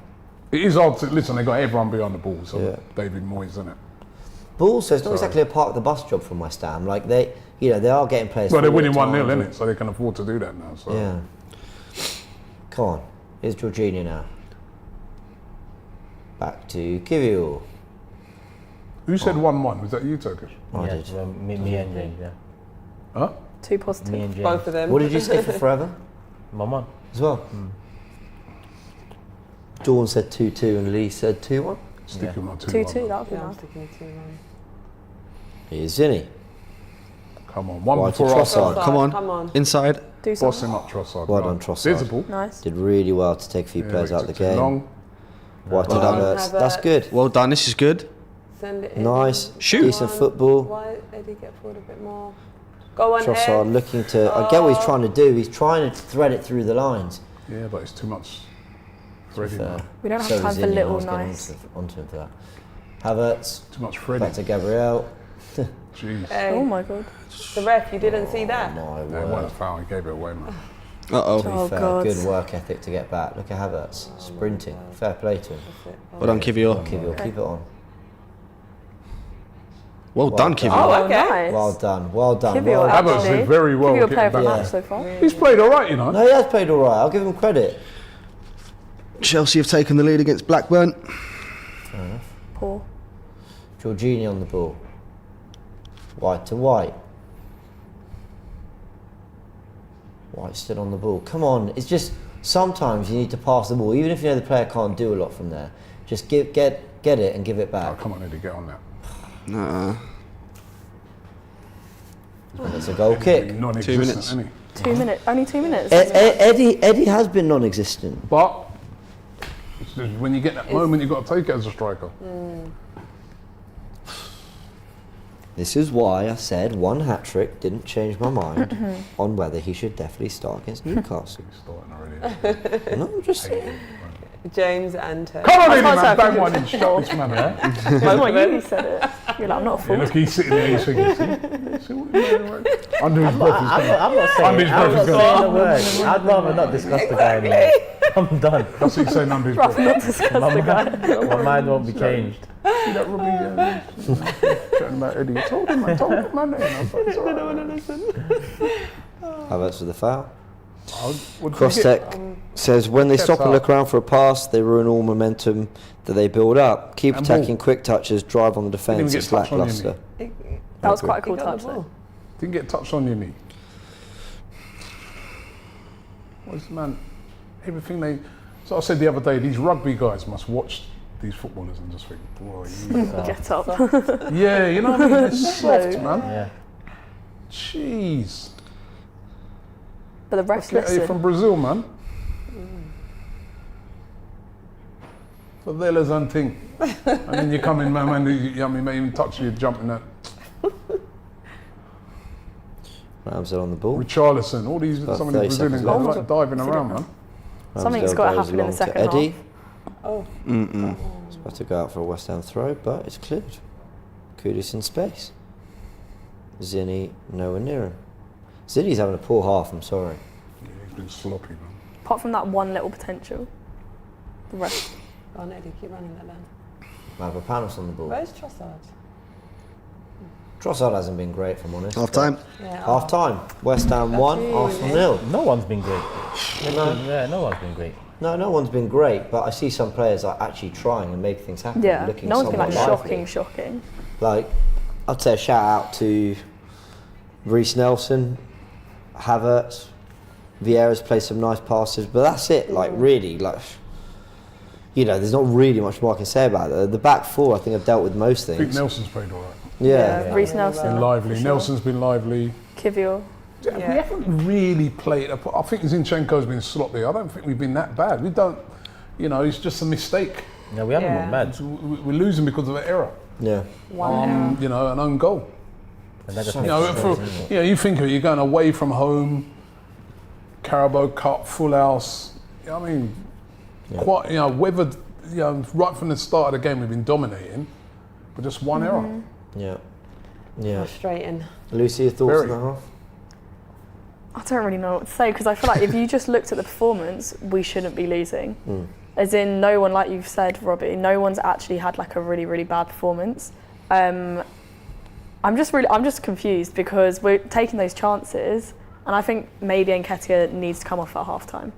It is hard to listen. They got everyone behind the ball, so Yeah. David Moyes, isn't it? But also, it's not Sorry. exactly a park the bus job from West Ham. Like they are getting players. Well, they're forward winning at 1-0, times. isn't it? So they can afford to do that now. So Yeah. Come on. Here's Jorginho now. Back to Kivior. who said 1-1? Was that you, Turkish? I Yeah, did. well, me and James, yeah. Huh? Too positive. Me and James. Both of them. What did you say for forever My mum. as well? Dawn said 2-2 and Lee said 2-1. Stick Yeah. with my 2-2. That would be Yeah, I'm nice. sticking with 2-1. Here's Zinni. Come on, one Wide to before Arsenal. Trossard. Come on. Come on. Inside. Do Boss something. him up, Trossard. Well Right. done, Trossard. Visible. Nice. Did really well to take a few Yeah, players but out it the took too game. long. White to Well done. Havertz. That's good. Well done. This is good. Send it in. Nice. Shoot. Decent football. Why Eddie get forward a bit more? Go on, Trossard Ed. looking to. I get what he's trying to do. He's trying to thread it through the lines. Yeah, but it's too much threading. Fair. We don't have So time is for Zinni, and I little was getting nice. onto him for that. Havertz. Too much Back threading. to Gabriel. Jeez. Oh my god. The ref, you didn't see that? My No, it word. wasn't a foul. He gave it away, man. Uh-oh. To be Oh, fair, God. good work ethic to get back. Look at Havertz sprinting. Fair play to him. Well done, Kivior. Keep it on. Well done, Kivior. Oh, okay. Nice. Well done. Well done. Give you Well a- done. Havertz did very well. Give you a player of the getting match back. so far. He's played all right, you know. No, he has played all right. I'll give him credit. Chelsea have taken the lead against Blackburn. Poor. Jorginho on the ball. White to White. White still on the ball. Come on. It's just sometimes you need to pass the ball, even if you know the player can't do a lot from there. Just get it and give it Oh, back. come on, Eddie, get on that. And it's a goal kick. Non-existent, minutes. isn't he? 2 minutes. Only 2 minutes. Eddie has been non-existent. But it's just when you get that moment, you've got to take it as a striker. This is why I said one hat-trick didn't change my mind on whether he should definitely start against Newcastle. He's starting already. No, I'm just saying. James and Come on, Eddie, can't say I man. Don't think mind him. it's Shut this man up. That's what you said it. You're like, I'm not a Yeah, fool. look, he's sitting there, he's thinking, see what he's doing, right? Under his breath, he's going. I'm not Under his breath, he's going. a word. I'd rather not discuss the guy anymore. I'm done. That's what he's saying under his Rough breath. not discuss the guy. My mind won't be changed. See that Robbie chatting about Eddie. Told him, man. I was like, it's all right. Havertz with the foul. What did Cross he get? tech says when they Gets stop and up. look around for a pass, they ruin all momentum that they build up. Keep And attacking, quick touches, drive on the defence. get It's touched on, lacklustre. That was quite a He cool got the touch, though. ball. Didn't get touched on your knee. What's man? Everything they. So I said the other day, these rugby guys must watch these footballers and just think, boy, Get up. yeah, you know what I mean? It's soft, man. Yeah. Jeez. But the refs Get listen. from Brazil, man. Favelas and thing. And then you come in, man, you may even touch you, jumping that. Ramsdale on the ball. Richarlison, all these, About some of 30 these seconds Brazilians, left. they're like diving around, man. Something's Ramsdale got to goes happen in the long to second Eddie. half. Oh, It's about to go out for a West Ham throw, but it's cleared. Kudus in space. Zinni nowhere near him. Zinni's having a poor half, I'm sorry. Yeah, he's been sloppy, man. Apart from that one little potential, the rest. go on, Eddie, keep running that down. Mavropanos on the ball. Where's Trossard? Trossard hasn't been great, if I'm honest. Half time. Yeah. Half time. West Ham 1, Arsenal 0. No one's been great. No. Yeah, no one's been great. No one's been great, but I see some players are actually trying and making things happen. Yeah, looking no one's been somewhat like lively. shocking. Like, I'd say a shout out to Reece Nelson, Havertz, Vieira's played some nice passes, but that's it. Like, really, like, you know, there's not really much more I can say about it. The back four, I think, have dealt with most I think things. Nelson's played all right. Yeah. Reece Been Nelson, lively. Nelson's been lively. Kivior. We haven't really played. I think Zinchenko's been sloppy. I don't think we've been that bad. We don't, you know, it's just a mistake. Yeah, we haven't Yeah. been mad. We're losing because of an error. Yeah. You know, an own goal. And that just You makes know, sense. you think of it, you're going away from home, Carabao Cup, full house. You know what I mean, quite, you know, weathered, you know, right from the start of the game we've been dominating, but just one error. Yeah. Yeah. Frustrating. Lucy, your thoughts Very. on the half? I don't really know what to say because I feel like if you just looked at the performance, we shouldn't be losing. As in, no one, like you've said, Robbie, no one's actually had like a really, really bad performance. I'm just confused because we're taking those chances, and I think maybe Nketiah needs to come off at half time.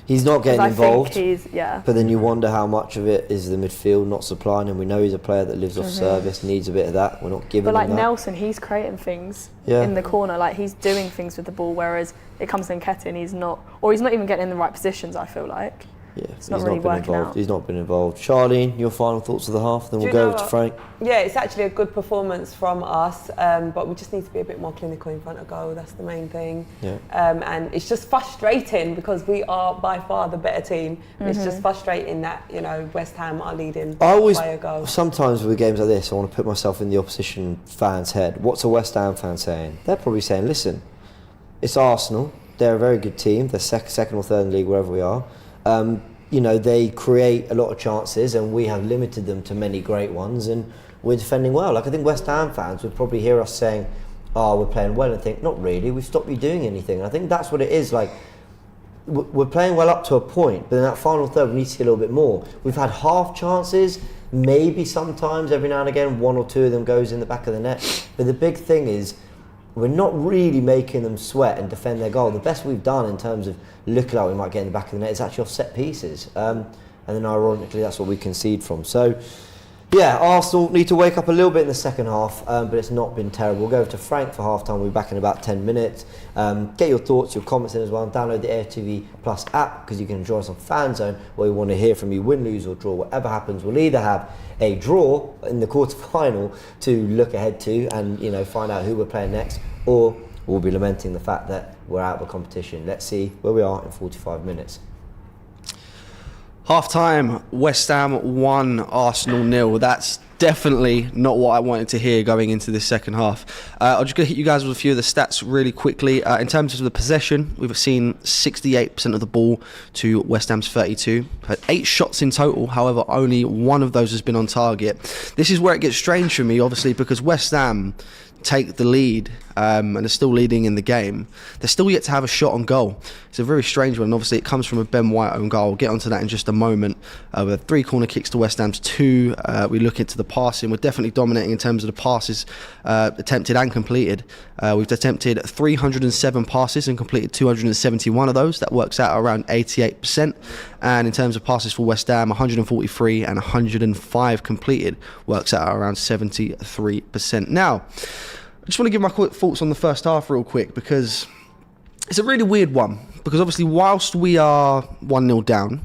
He's not getting I involved. think he's, yeah. But then you wonder how much of it is the midfield not supplying him. We know he's a player that lives off service, needs a bit of that. We're not giving But like him that. Nelson, he's creating things Yeah. in the corner. Like he's doing things with the ball, whereas it comes to Nketiah and he's not even getting in the right positions. I feel like. Yeah, It's not he's really not been working involved. out. He's not been involved. Charlene, your final thoughts of the half, then Do we'll you go know over to what? Frank. Yeah, it's actually a good performance from us, but we just need to be a bit more clinical in front of goal. That's the main thing. Yeah. And it's just frustrating because we are by far the better team. It's just frustrating that, you know, West Ham are leading I always, by a goal. sometimes with games like this, I want to put myself in the opposition fan's head. What's a West Ham fan saying? They're probably saying, listen, it's Arsenal. They're a very good team. They're second or third in the league, wherever we are. You know, they create a lot of chances and we have limited them to many great ones, and we're defending well. Like, I think West Ham fans would probably hear us saying, oh, we're playing well, and think, not really, we've stopped you doing anything. And I think that's what it is. Like, we're playing well up to a point, but in that final third we need to see a little bit more. We've had half chances, maybe sometimes every now and again 1 or 2 of them goes in the back of the net, but the big thing is we're not really making them sweat and defend their goal. The best we've done in terms of looking like we might get in the back of the net is actually off set pieces, and then ironically that's what we concede from. So yeah, Arsenal need to wake up a little bit in the second half, but it's not been terrible. We'll go over to Frank for half time. We'll be back in about 10 minutes. Get your thoughts, your comments in as well, and download the AFTV Plus app, because you can join us on Fan Zone, where we want to hear from you. Win, lose or draw, whatever happens, we'll either have a draw in the quarter-final to look ahead to and, you know, find out who we're playing next, or we'll be lamenting the fact that we're out of the competition. Let's see where we are in 45 minutes. Half time, West Ham 1, Arsenal 0. That's definitely not what I wanted to hear going into this second half. I'm just going to hit you guys with a few of the stats really quickly. In terms of the possession, we've seen 68% of the ball to West Ham's 32. Had 8 shots in total, however, only 1 of those has been on target. This is where it gets strange for me, obviously, because West Ham take the lead and are still leading in the game. They're still yet to have a shot on goal. It's a very strange one, and obviously it comes from a Ben White own goal. We'll get onto that in just a moment. We have 3 corner kicks to West Ham's 2. We look into the passing. We're definitely dominating in terms of the passes attempted and completed. We've attempted 307 passes and completed 271 of those. That works out around 88%. And in terms of passes for West Ham, 143 and 105 completed, works out around 73%. Now, I just want to give my thoughts on the first half real quick, because it's a really weird one. Because obviously, whilst we are 1-0 down,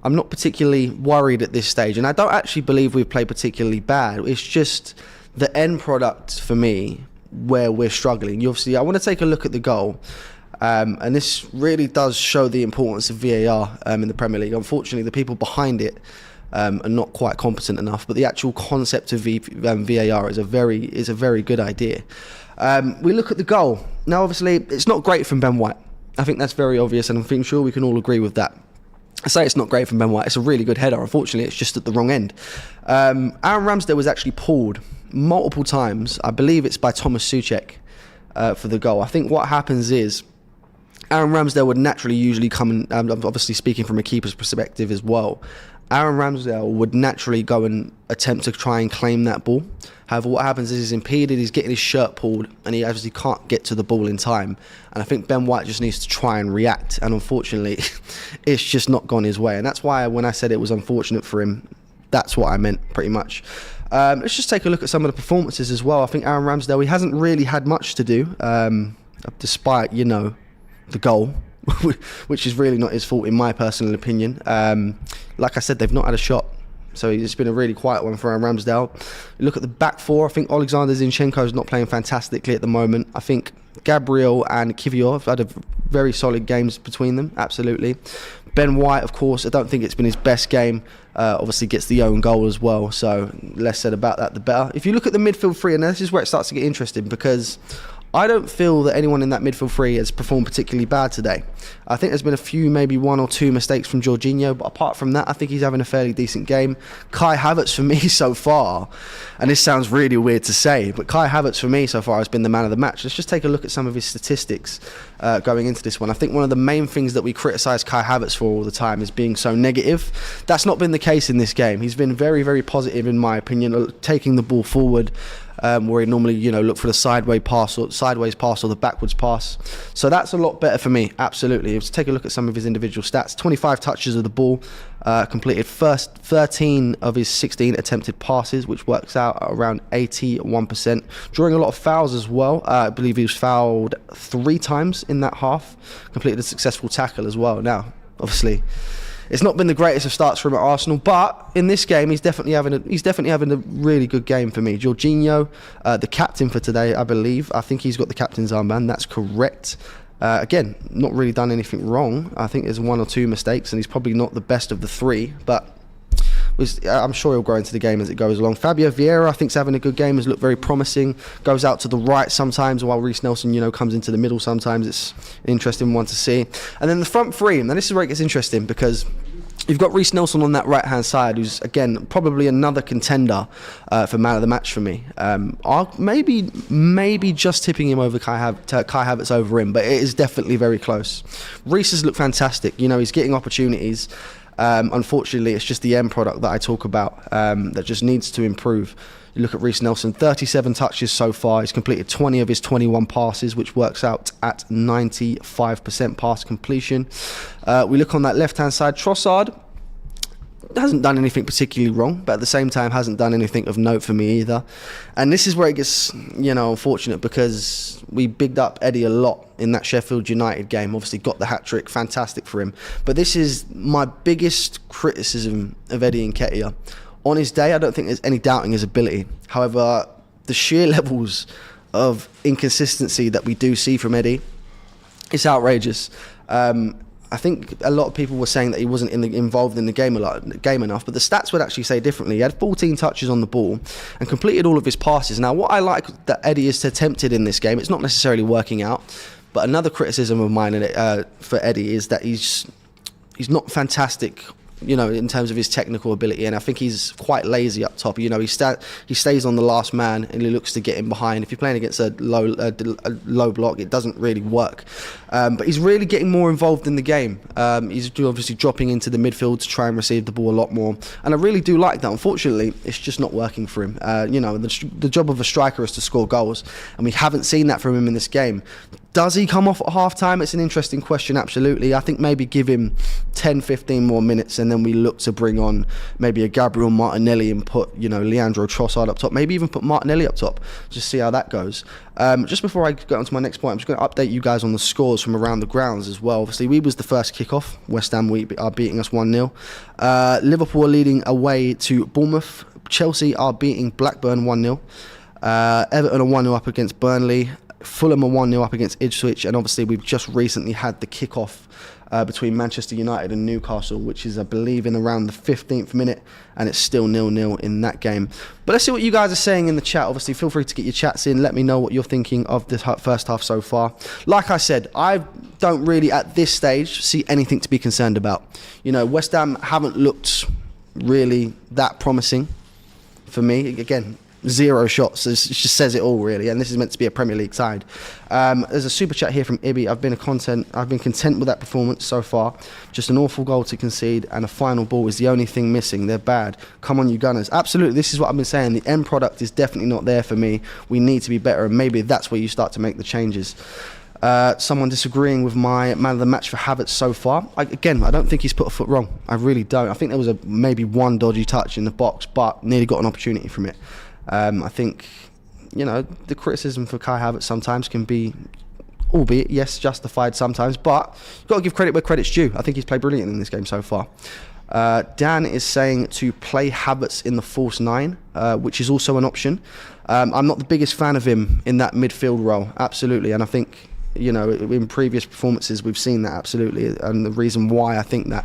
I'm not particularly worried at this stage. And I don't actually believe we've played particularly bad. It's just the end product for me where we're struggling. Obviously, I want to take a look at the goal. And this really does show the importance of VAR in the Premier League. Unfortunately, the people behind it are not quite competent enough, but the actual concept of VAR is a very good idea. We look at the goal. Now, obviously, it's not great from Ben White. I think that's very obvious, and I'm sure we can all agree with that. I say it's not great from Ben White. It's a really good header. Unfortunately, it's just at the wrong end. Aaron Ramsdale was actually pulled multiple times. I believe it's by Thomas Souček for the goal. I think what happens is Aaron Ramsdale would naturally usually come and, obviously speaking from a keeper's perspective as well, Aaron Ramsdale would naturally go and attempt to try and claim that ball. However, what happens is he's impeded, he's getting his shirt pulled, and he obviously can't get to the ball in time. And I think Ben White just needs to try and react, and unfortunately, it's just not gone his way. And that's why when I said it was unfortunate for him, that's what I meant, pretty much. Let's just take a look at some of the performances as well. I think Aaron Ramsdale, he hasn't really had much to do, despite, you know, the goal, which is really not his fault in my personal opinion. Like I said, they've not had a shot, so it's been a really quiet one for Aaron Ramsdale. You look at the back four, I think Alexander Zinchenko is not playing fantastically at the moment. I think Gabriel and Kivior have had a very solid games between them, absolutely. Ben White, of course, I don't think it's been his best game. Obviously gets the own goal as well, so less said about that the better. If you look at the midfield three, and this is where it starts to get interesting, because I don't feel that anyone in that midfield three has performed particularly bad today. I think there's been a few, maybe 1 or 2 mistakes from Jorginho, but apart from that, I think he's having a fairly decent game. Kai Havertz for me so far, and this sounds really weird to say, but Kai Havertz for me so far has been the man of the match. Let's just take a look at some of his statistics going into this one. I think one of the main things that we criticise Kai Havertz for all the time is being so negative. That's not been the case in this game. He's been very, very positive in my opinion, taking the ball forward, where he normally, you know, look for the sideways pass or the backwards pass. So that's a lot better for me, absolutely. Let's take a look at some of his individual stats. 25 touches of the ball, completed first 13 of his 16 attempted passes, which works out at around 81%. Drawing a lot of fouls as well. I believe he was fouled 3 times in that half. Completed a successful tackle as well. Now, obviously, it's not been the greatest of starts for him at Arsenal, but in this game, he's definitely having a really good game for me. Jorginho, the captain for today, I believe. I think he's got the captain's armband. That's correct. Again, not really done anything wrong. I think there's 1 or 2 mistakes, and he's probably not the best of the 3, but I'm sure he'll grow into the game as it goes along. Fabio Vieira, I think, is having a good game, has looked very promising. Goes out to the right sometimes, while Reece Nelson, you know, comes into the middle sometimes. It's an interesting one to see. And then the front three, and this is where it gets interesting, because You've got Reece Nelson on that right-hand side, who's, again, probably another contender for man of the match for me. Maybe just tipping him over Kai Havertz over him, but it is definitely very close. Reece has looked fantastic. You know, he's getting opportunities. Unfortunately, it's just the end product that I talk about that just needs to improve. You look at Reece Nelson, 37 touches so far. He's completed 20 of his 21 passes, which works out at 95% pass completion. We look on that left-hand side. Trossard hasn't done anything particularly wrong, but at the same time hasn't done anything of note for me either. And this is where it gets, you know, unfortunate, because we bigged up Eddie a lot in that Sheffield United game. Obviously got the hat-trick, fantastic for him. But this is my biggest criticism of Eddie Nketiah. On his day, I don't think there's any doubting his ability. However, the sheer levels of inconsistency that we do see from Eddie, it's outrageous. I think a lot of people were saying that he wasn't involved in the game enough, but the stats would actually say differently. He had 14 touches on the ball and completed all of his passes. Now, what I like that Eddie has attempted in this game, it's not necessarily working out, but another criticism of mine for Eddie is that he's not fantastic, you know, in terms of his technical ability, and I think he's quite lazy up top. You know, he stays on the last man and he looks to get in behind. If you're playing against a low block, it doesn't really work. But he's really getting more involved in the game. He's obviously dropping into the midfield to try and receive the ball a lot more, and I really do like that. Unfortunately, it's just not working for him. You know, the job of a striker is to score goals, and we haven't seen that from him in this game. Does he come off at half-time? It's an interesting question, absolutely. I think maybe give him 10, 15 more minutes, and then we look to bring on maybe a Gabriel Martinelli and put, you know, Leandro Trossard up top. Maybe even put Martinelli up top. Just see how that goes. Just before I get on to my next point, I'm just going to update you guys on the scores from around the grounds as well. Obviously, we was the first kickoff. West Ham are beating us 1-0. Liverpool are leading away to Bournemouth. Chelsea are beating Blackburn 1-0. Everton are 1-0 up against Burnley. Fulham are 1-0 up against Ipswich, and obviously we've just recently had the kick-off between Manchester United and Newcastle, which is, I believe, in around the 15th minute, and it's still 0-0 in that game. But let's see what you guys are saying in the chat. Obviously, feel free to get your chats in. Let me know what you're thinking of this first half so far. Like I said, I don't really, at this stage, see anything to be concerned about. You know, West Ham haven't looked really that promising for me. Again, 0 shots. It just says it all, really, and this is meant to be a Premier League side. There's a super chat here from Ibby. I've been content with that performance so far. Just an awful goal to concede, and a final ball is the only thing missing. They're bad. Come on, you Gunners. Absolutely, this is what I've been saying. The end product is definitely not there for me. We need to be better, and maybe that's where you start to make the changes. Someone disagreeing with my man of the match for Havertz so far. I don't think he's put a foot wrong. I really don't. I think there was maybe one dodgy touch in the box, but nearly got an opportunity from it. I think, you know, the criticism for Kai Havertz sometimes can be, albeit, yes, justified sometimes, but you've got to give credit where credit's due. I think he's played brilliant in this game so far. Dan is saying to play Havertz in the false 9, which is also an option. I'm not the biggest fan of him in that midfield role, absolutely, and I think, you know, in previous performances we've seen that, absolutely, and the reason why I think that.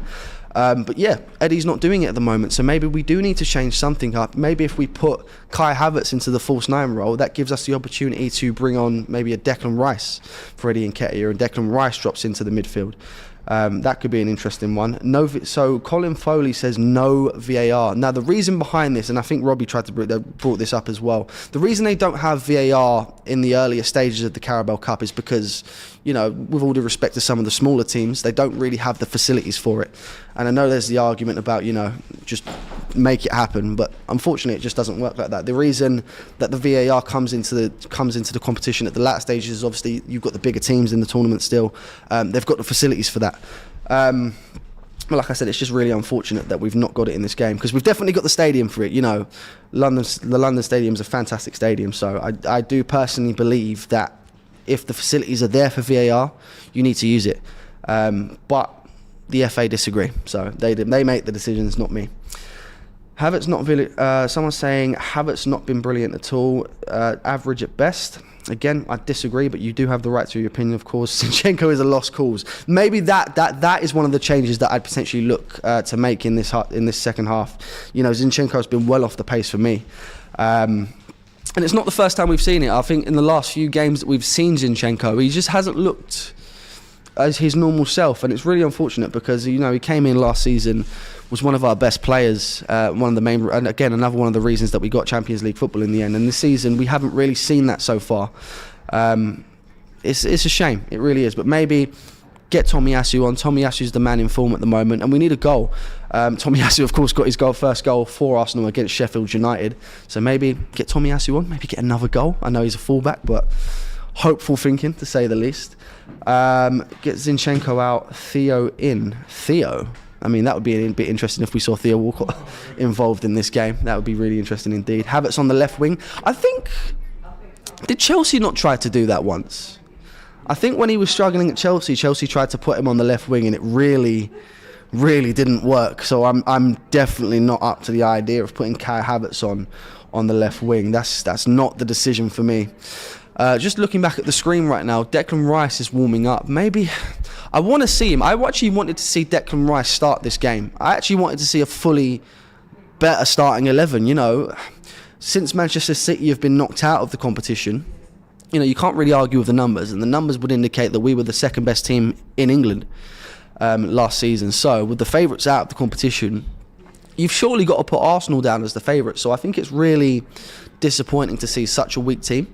But yeah, Eddie's not doing it at the moment, so maybe we do need to change something up. Maybe if we put Kai Havertz into the false 9 role, that gives us the opportunity to bring on maybe a Declan Rice for Eddie Nketiah, and Declan Rice drops into the midfield. That could be an interesting one. So Colin Foley says no VAR. Now the reason behind this, and I think Robbie brought this up as well, the reason they don't have VAR in the earlier stages of the Carabao Cup is because, you know, with all due respect to some of the smaller teams, they don't really have the facilities for it. And I know there's the argument about, you know, just make it happen, but unfortunately it just doesn't work like that. The reason that the VAR comes into the competition at the latter stages is obviously you've got the bigger teams in the tournament still. They've got the facilities for that. But like I said, it's just really unfortunate that we've not got it in this game, because we've definitely got the stadium for it. You know, the London Stadium is a fantastic stadium, so I do personally believe that if the facilities are there for VAR, you need to use it. But the FA disagree, so they make the decisions, not me. Havertz not someone's saying Havertz not been brilliant at all, average at best. Again, I disagree, but you do have the right to your opinion, of course. Zinchenko is a lost cause. Maybe that is one of the changes that I'd potentially look to make in this second half. You know, Zinchenko's been well off the pace for me. And it's not the first time we've seen it. I think in the last few games that we've seen Zinchenko, he just hasn't looked as his normal self, and it's really unfortunate because he came in last season, was one of our best players, one of the main, and again another one of the reasons that we got Champions League football in the end. And this season we haven't really seen that so far. It's a shame, it really is. But maybe get Tomiyasu on. Tomiyasu's the man in form at the moment, and we need a goal. Tomiyasu, of course, got his first goal for Arsenal against Sheffield United. So maybe get Tomiyasu on, maybe get another goal. I know he's a fullback, but hopeful thinking, to say the least. Get Zinchenko out, Theo in. Theo? I mean, that would be a bit interesting if we saw Theo Walcott involved in this game. That would be really interesting indeed. Havertz on the left wing. I think, did Chelsea not try to do that once? I think when he was struggling at Chelsea tried to put him on the left wing, and it really didn't work. So I'm definitely not up to the idea of putting Kai Havertz on the left wing. That's not the decision for me. Just looking back at the screen right now, Declan Rice is warming up. Maybe I want to see him. I actually wanted to see Declan Rice start this game. I actually wanted to see a fully better starting 11. Since Manchester City have been knocked out of the competition, you can't really argue with the numbers, and the numbers would indicate that we were the second best team in England last season. So with the favourites out of the competition, you've surely got to put Arsenal down as the favourites. So I think it's really disappointing to see such a weak team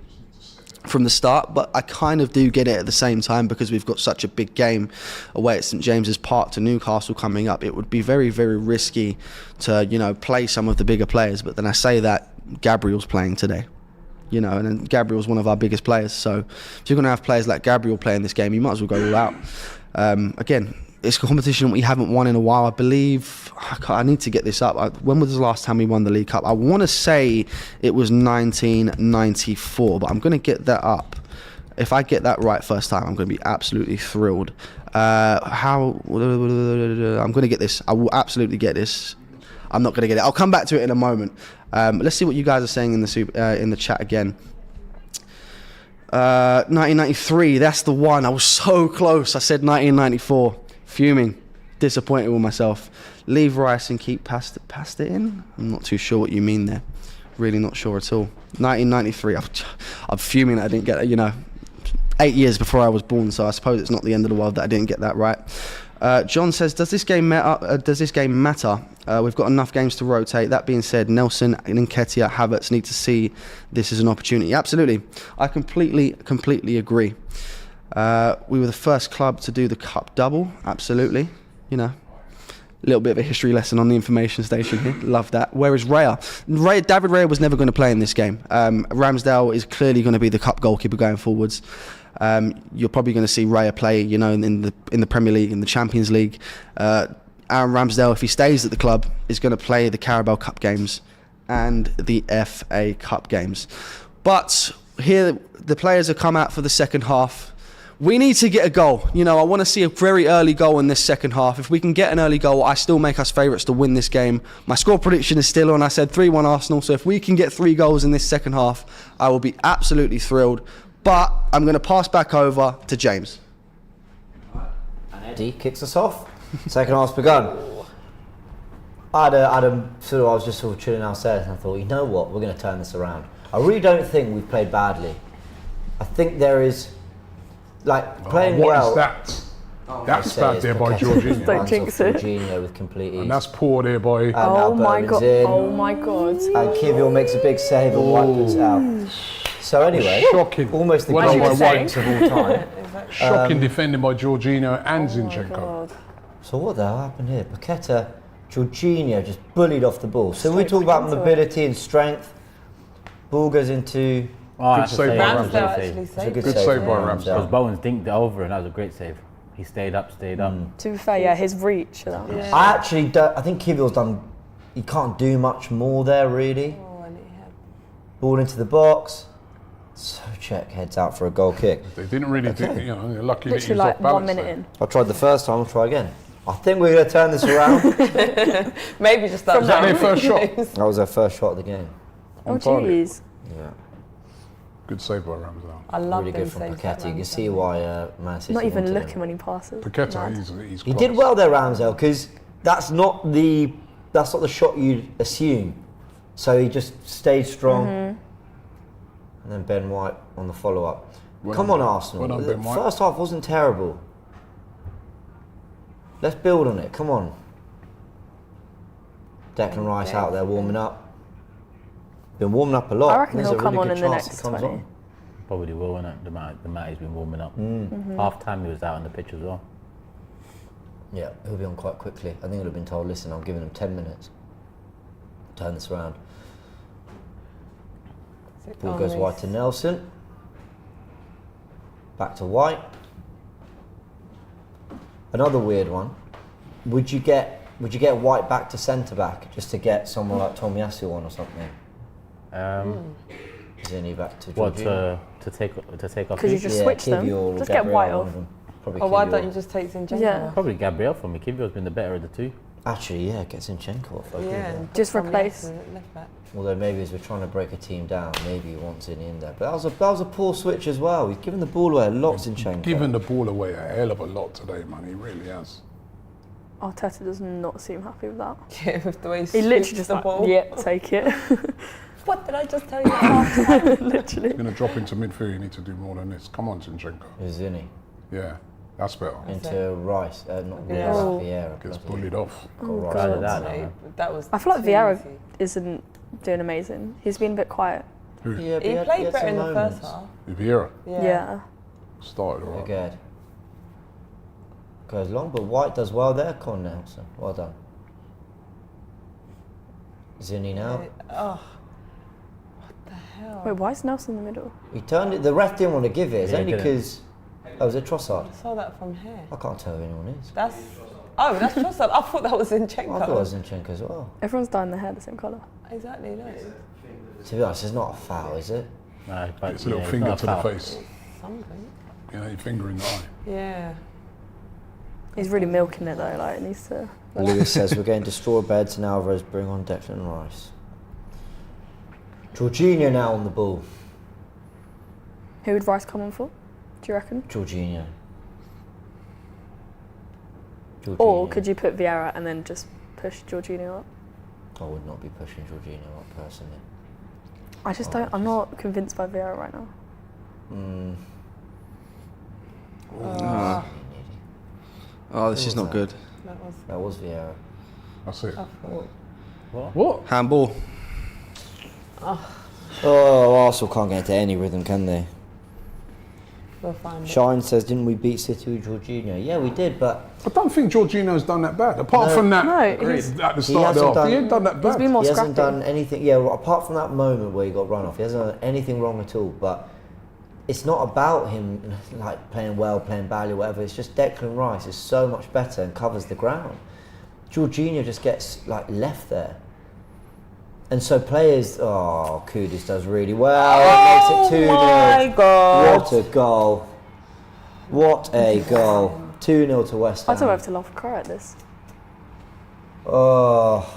from the start, but I kind of do get it at the same time because we've got such a big game away at St James's Park to Newcastle coming up. It would be very, very risky to play some of the bigger players, but then I say that Gabriel's playing today. And then Gabriel's one of our biggest players. So if you're going to have players like Gabriel playing this game, you might as well go all out. Again, it's a competition we haven't won in a while. I believe, I need to get this up. When was the last time we won the League Cup? I want to say it was 1994, but I'm going to get that up. If I get that right first time, I'm going to be absolutely thrilled. I'm going to get this. I will absolutely get this. I'm not going to get it. I'll come back to it in a moment. Let's see what you guys are saying in the chat again. 1993, that's the one. I was so close. I said 1994. Fuming. Disappointed with myself. Leave Rice and keep past it in? I'm not too sure what you mean there. Really not sure at all. 1993. I'm fuming that I didn't get it, 8 years before I was born, so I suppose it's not the end of the world that I didn't get that right. John says, does this game matter? We've got enough games to rotate. That being said, Nelson, Nketiah, Havertz need to see this as an opportunity. Absolutely. I completely agree. We were the first club to do the cup double. Absolutely. A little bit of a history lesson on the information station here. Love that. Where is Raya? David Raya was never going to play in this game. Ramsdale is clearly going to be the cup goalkeeper going forwards. You're probably going to see Raya play, in the Premier League, in the Champions League. Aaron Ramsdale, if he stays at the club, is going to play the Carabao Cup games and the FA Cup games. But here, the players have come out for the second half. We need to get a goal. I want to see a very early goal in this second half. If we can get an early goal, I still make us favourites to win this game. My score prediction is still on. I said 3-1 Arsenal. So if we can get 3 goals in this second half, I will be absolutely thrilled. But I'm going to pass back over to James. And Eddie kicks us off. Second half's begun. I was just sort of chilling downstairs and I thought, you know what, we're going to turn this around. I really don't think we've played badly. I think there is, playing well. What is that? That's bad there by Jorginho. Don't jinx it. Jorginho with complete ease. And that's poor there by... Oh my god. Oh my god. And Kivior makes a big save and wipes it out. So anyway, shocking. Almost the Well greatest done by saves of all time. Shocking defending by Jorginho and Zinchenko. So what the hell happened here? Paqueta, Jorginho just bullied off the ball. So we talk about mobility and strength. Ball goes into... Good save by Ramsdale Ramsdale. actually saved Good it. Good save by Because Ramsdale. Bowen's dinked it over and that was a great save. He stayed up. To be fair, his reach. Yeah. I actually don't... I think Kivior's done... He can't do much more there, really. Oh, and it had- Ball into the box. So check heads out for a goal kick. They didn't really do, they're lucky that he Literally was off balance 1 minute there. in. I tried the first time, I'll try again. I think we're going to turn this around. Maybe just that. Was that their first shot? That was their first shot of the game. Oh target. jeez. Yeah. Good save by Ramsdale. I love Really them good from saves Paqueta. that You can Ramsdale. see why Man City Not even wanted him. looking when he passes. Paqueta, Mad. he's He class. did well there, Ramsdale, because that's not the shot you'd assume. So he just stayed strong. And then Ben White on the follow-up. Well Come done, on, Arsenal. well done, The Ben White. first half wasn't terrible. Let's build on it. Come on. Declan Rice out there warming up. Been warming up a lot. I reckon There's he'll a come really on good in the chance he next comes 20. on. Probably will, innit? The amount he's been warming up. Mm. Half time he was out on the pitch as well. Yeah, he'll be on quite quickly. I think he'll have been told, listen, I'm giving him 10 minutes. Turn this around. Ball goes wide to Nelson. Back to White. Another weird one. Would you get White back to centre back just to get someone like Tomiyasu on or something? Zinni back to What Jorginho. to take off? Could you Kivior? just switch them? Kivior or Just get Gabriel, White one off. of them. Probably Or why Kivior. don't you just take Zinchenko? Yeah. Probably Gabriel for me. Kivio's been the better of the two. Actually, yeah, get Zinchenko off. I agree with Yeah. that. and Just put replace- Tomiyasu at left back. Although maybe as we're trying to break a team down, maybe he wants Zinni in there. But that was a poor switch as well. He's given the ball away a lot, Zinchenko. Giving the ball away a hell of a lot today, man. He really has. Arteta does not seem happy with that. Yeah, with the way He literally shoots just the like, ball. yeah, take it. What did I just tell you? Half time? Literally. Going to drop into midfield, you need to do more than this. Come on, Zinchenko. Who's Zinni? Yeah, that's better. Into Rice, not Yeah. Vieira. Vieira. Gets bloody bullied off. got Rice God. on That, there. man. That was. I feel like too Vieira easy. isn't doing amazing. He's been a bit quiet. Who? Yeah, but He had played better some in the moments. first half. Vieira Yeah. started all right. Good. Goes long, but White does well there. Con Nelson, well done. Zinni now. Oh, what the hell? Wait, why is Nelson in the middle? He turned it. The ref didn't want to give it. It's Yeah, he only didn't. because. Oh, was it Trossard? I saw that from here. I can't tell who anyone is. That's Trossard. I thought that was Zinchenko. I thought it was Zinchenko as well. Everyone's dyeing their hair the same colour. Exactly. No. To be honest, it's not a foul, is it? No, but It's a little it's finger not to a the foul. face. Something. You know, your finger in the eye. Yeah. He's really milking it though, like it needs to. Lewis says we're going to straw beds and Alvarez bring on Declan Rice. Jorginho now on the ball. Who would Rice come on for? Do you reckon? Jorginho. Or could you put Vieira and then just push Jorginho up? I would not be pushing Jorginho up personally. I just don't. I'm not convinced by Vieira right now. Oh, this is not good. That was. That was Vieira. That's it. What? What? Handball. Oh, Arsenal can't get into any rhythm, can they? We'll find it. Shine says, didn't we beat City with Jorginho? Yeah, we did, but I don't think Jorginho's done that bad. Apart from that, No, he's- at the start of the hasn't half, he done- ain't done that He's bad. been more he hasn't scrappy. done anything. Yeah, well, apart from that moment where he got run off, he hasn't done anything wrong at all. But it's not about him like playing well, playing badly, whatever. It's just Declan Rice is so much better and covers the ground. Jorginho just gets like left there. And so players, Kudus does really well. It makes it 2-0. my God. What a goal. What a goal. 2-0 to West I Ham. don't know if to laugh or cry at this. Oh,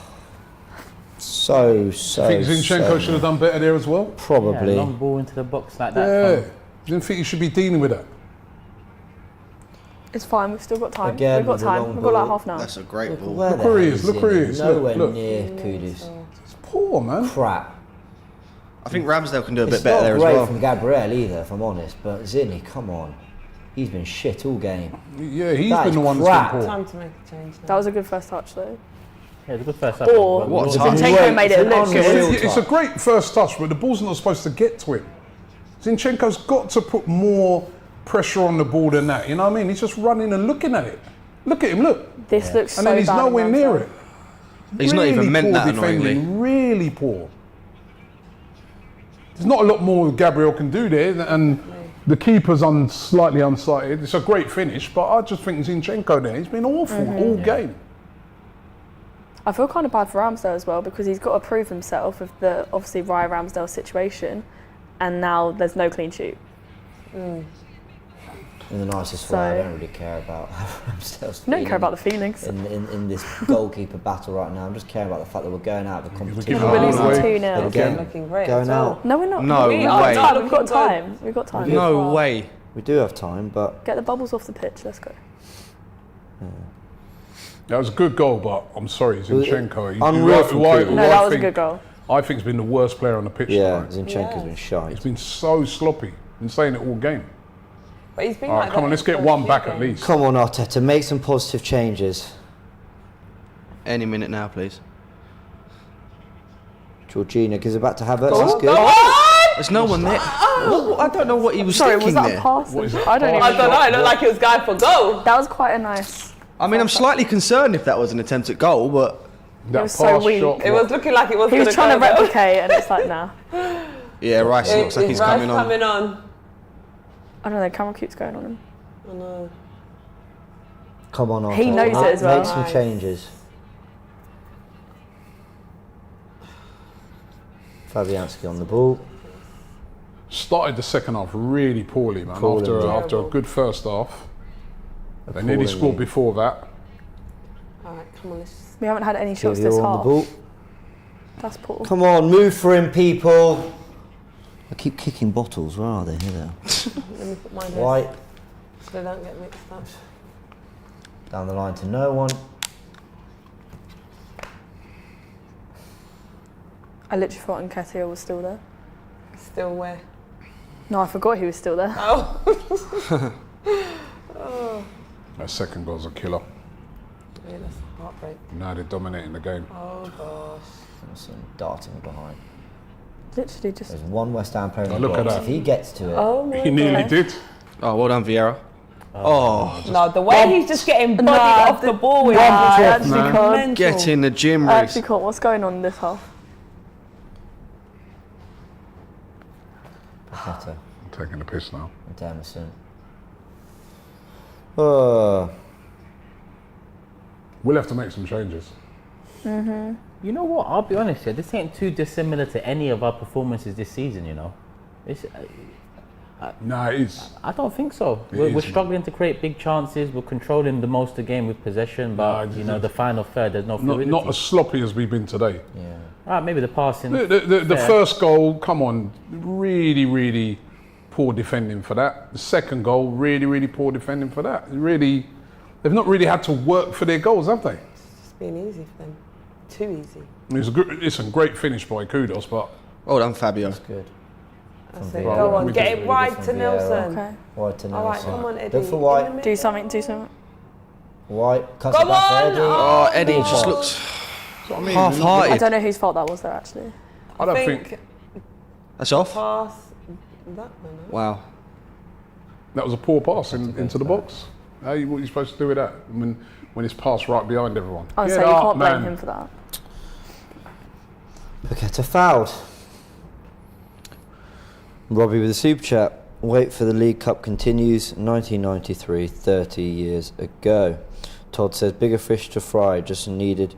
so. I think Zinchenko should have done better there as well. Probably. Yeah, long ball into the box like that. Yeah. Didn't think you should be dealing with that. It's fine. We've still got time. Again, We've got with the time. long We've got like ball. half an hour. That's a great ball. Where Look the where he hell is, look where he is, look, Nowhere look. near Kudus. It's poor, man. Crap. I think Ramsdale can do a It's bit better not there as great well. from Gabriel either, if I'm honest. But Zinni, come on. He's been shit all game. Yeah, he's That been is the one crap. that's been poor. Time to make a change now. That was a good first touch though. Yeah, it's a good first half. Or but what we a also- touch. Zinchenko made it It's an look unreal- good. It's a great first touch, but the ball's not supposed to get to him. Zinchenko's got to put more pressure on the ball than that. You know what I mean? He's just running and looking at it. Look at him, look. This looks And so then he's bad. nowhere on near Ramsdale. it. He's not even meant poor that defending, annoyingly. really poor. There's not a lot more Gabriel can do there, and the keeper's slightly unsighted. It's a great finish, but I just think Zinchenko there, he's been awful all game. I feel kind of bad for Ramsdale as well because he's got to prove himself with the obviously Ryan Ramsdale situation, and now there's no clean sheet. In the nicest way, I don't really care about Ramsdale's You don't care about the feelings. in this goalkeeper battle right now. I'm just caring about the fact that we're going out of the competition. giving We're Oh, losing wait. 2-0. Again, Looking great going as well. out. No, we're not. No We way. are We've got looking time. We've got time. No way. We do have time, but Get the bubbles off the pitch. Let's go. That was a good goal, but I'm sorry, Zinchenko. Unreal from Kudus. No, that was a good goal. I think he's been the worst player on the pitch yeah, tonight. Zinchenko's been shy. He's been so sloppy. Been saying it all game. But he's been All right, like come that on, let's get for a one few back at games. least. Come on, Arteta, make some positive changes. Any minute now, please. Georgina gives it back to Havertz. Go That's on, good. go on! There's no one there. I don't know what he was Sorry, thinking was that there. a pass? What is it? I don't even. I don't know. It looked like he was going for goal. That was quite a nice. I mean, I'm slightly concerned if that was an attempt at goal, but That was so weak. shot. It was looking like it was. He was gonna trying to go, though. replicate, and it's like, nah. yeah, Rice looks like Is he's Rice coming on. coming on. I don't know. Camera keeps going on him. I know. Come on, Arteta. He knows it as well. Make some Nice. changes. Fabianski on the ball. Started the second half really poorly, man. Appalling. After a good first half. They nearly Appallingly. scored before that. All right, come on. Let's... We haven't had any shots Give you this on the half. ball. That's poor. Come on, move for him, people. I keep kicking bottles. Where are they? Here they are. Let me put mine White so they don't get mixed up. down the line to no one. I literally thought Nketiah was still there. Still where? No, I forgot he was still there. Oh. That second goal's a killer. Yeah, that's heartbreak. Now they're dominating the game. Oh gosh. Some darting behind. Literally just. There's one West Ham player in Oh, the look at box. that. If he gets to it, Oh my He nearly God. did. Oh, well done, Vieira. Oh, No, the way he's just getting bodied Nah, off the ball with Nah, I him. actually man. can't. Mental. get in the gym, I Reece. actually can't. What's going on in this half? Paqueta I'm taking the piss now. and Emerson. Oh, We'll have to make some changes. You know what? I'll be honest here. This ain't too dissimilar to any of our performances this season. You know, it's, Nah, it is. I don't think so. It We're is, man. struggling to create big chances. We're controlling the most of the game with possession, but Nah, you know, the final third, there's no fluidity. Not as sloppy as we've been today. yeah. Maybe the passing. The fair. first goal, come on, really poor defending for that. The second goal, really poor defending for that. Really, they've not really had to work for their goals, have they? It's been easy for them. Too easy. It's a great finish by Kudos, but Well done, Fabio. That's good. That's From it. Vieira. Go on, We get did it really wide good to from Vieira. Nelson. Okay. White to All right, Nelson. come on, Eddie. Look for In the White. middle. Do something. Do something. White cuts Come it back on! for Eddie. Oh, Eddie no. just looks that's what I mean. I half-hearted. don't know whose fault that was there actually. I don't think That's off. Pass that man. Wow. that was a poor pass into the box. What are you supposed to do with that when it's passed right behind everyone? I would Get say you up, can't blame man. him for that. Paqueta fouled. Robbie with a super chat. Wait for the League Cup continues. 1993, 30 years ago. Todd says bigger fish to fry. Just needed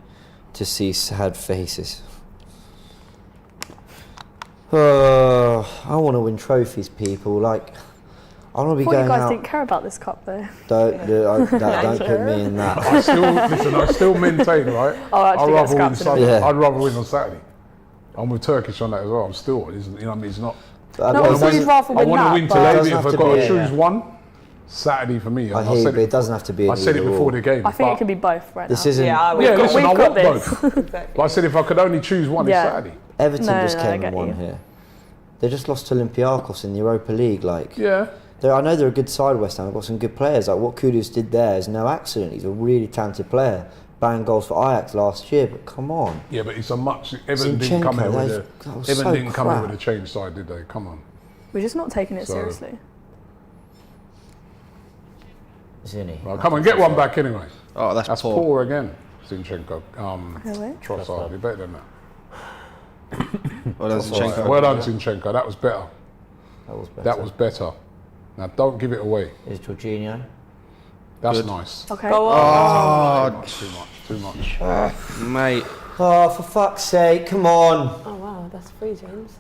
to see sad faces. I want to win trophies, people. Like, I want to I be thought you going guys out. didn't care about this cup though. Don't put me in that. I still maintain, right? I'll actually get scrapped in a minute. Yeah. I'd rather win on Saturday. I'm with Turkish on that as well. I'm still, you know what I mean? It's not. No, It obviously doesn't- you'd rather I win want to that. win but- today, doesn't but if have I've to got be to a- choose one, Saturday for me. I hear you, but it doesn't have to be. I said it either before or. the game. I think but- it could be both right This now. isn't. Yeah, I would. Yeah, listen, we've I got want this. both. Exactly. But I said if I could only choose one, Yeah. it's Saturday. Everton No, just I came get and won you. here. They just lost to Olympiacos in the Europa League. Like, Yeah. I know they're a good side, West Ham. They've got some good players. Like what Kudus did there is no accident. He's a really talented player. Banged goals for Ajax last year, but come on. Yeah, but it's a much. Everton didn't come in Zinchenko, with that was a. Everton so didn't come in crap. with a change side, did they? Come on. We're just not taking it So- seriously. Zinni. Well, come on, get one back anyway. Oh, that's That's poor. poor again. Zinchenko. Really? Trossard. You're better than that. Well done, Zinchenko. Well done, Zinchenko. That was better. That was better. That was better. Now don't give it away. Is Jorginho. That's Good. nice. Okay. Go on. Oh, Too much. mate. Oh, for fuck's sake! Come on. Oh wow, that's free, James.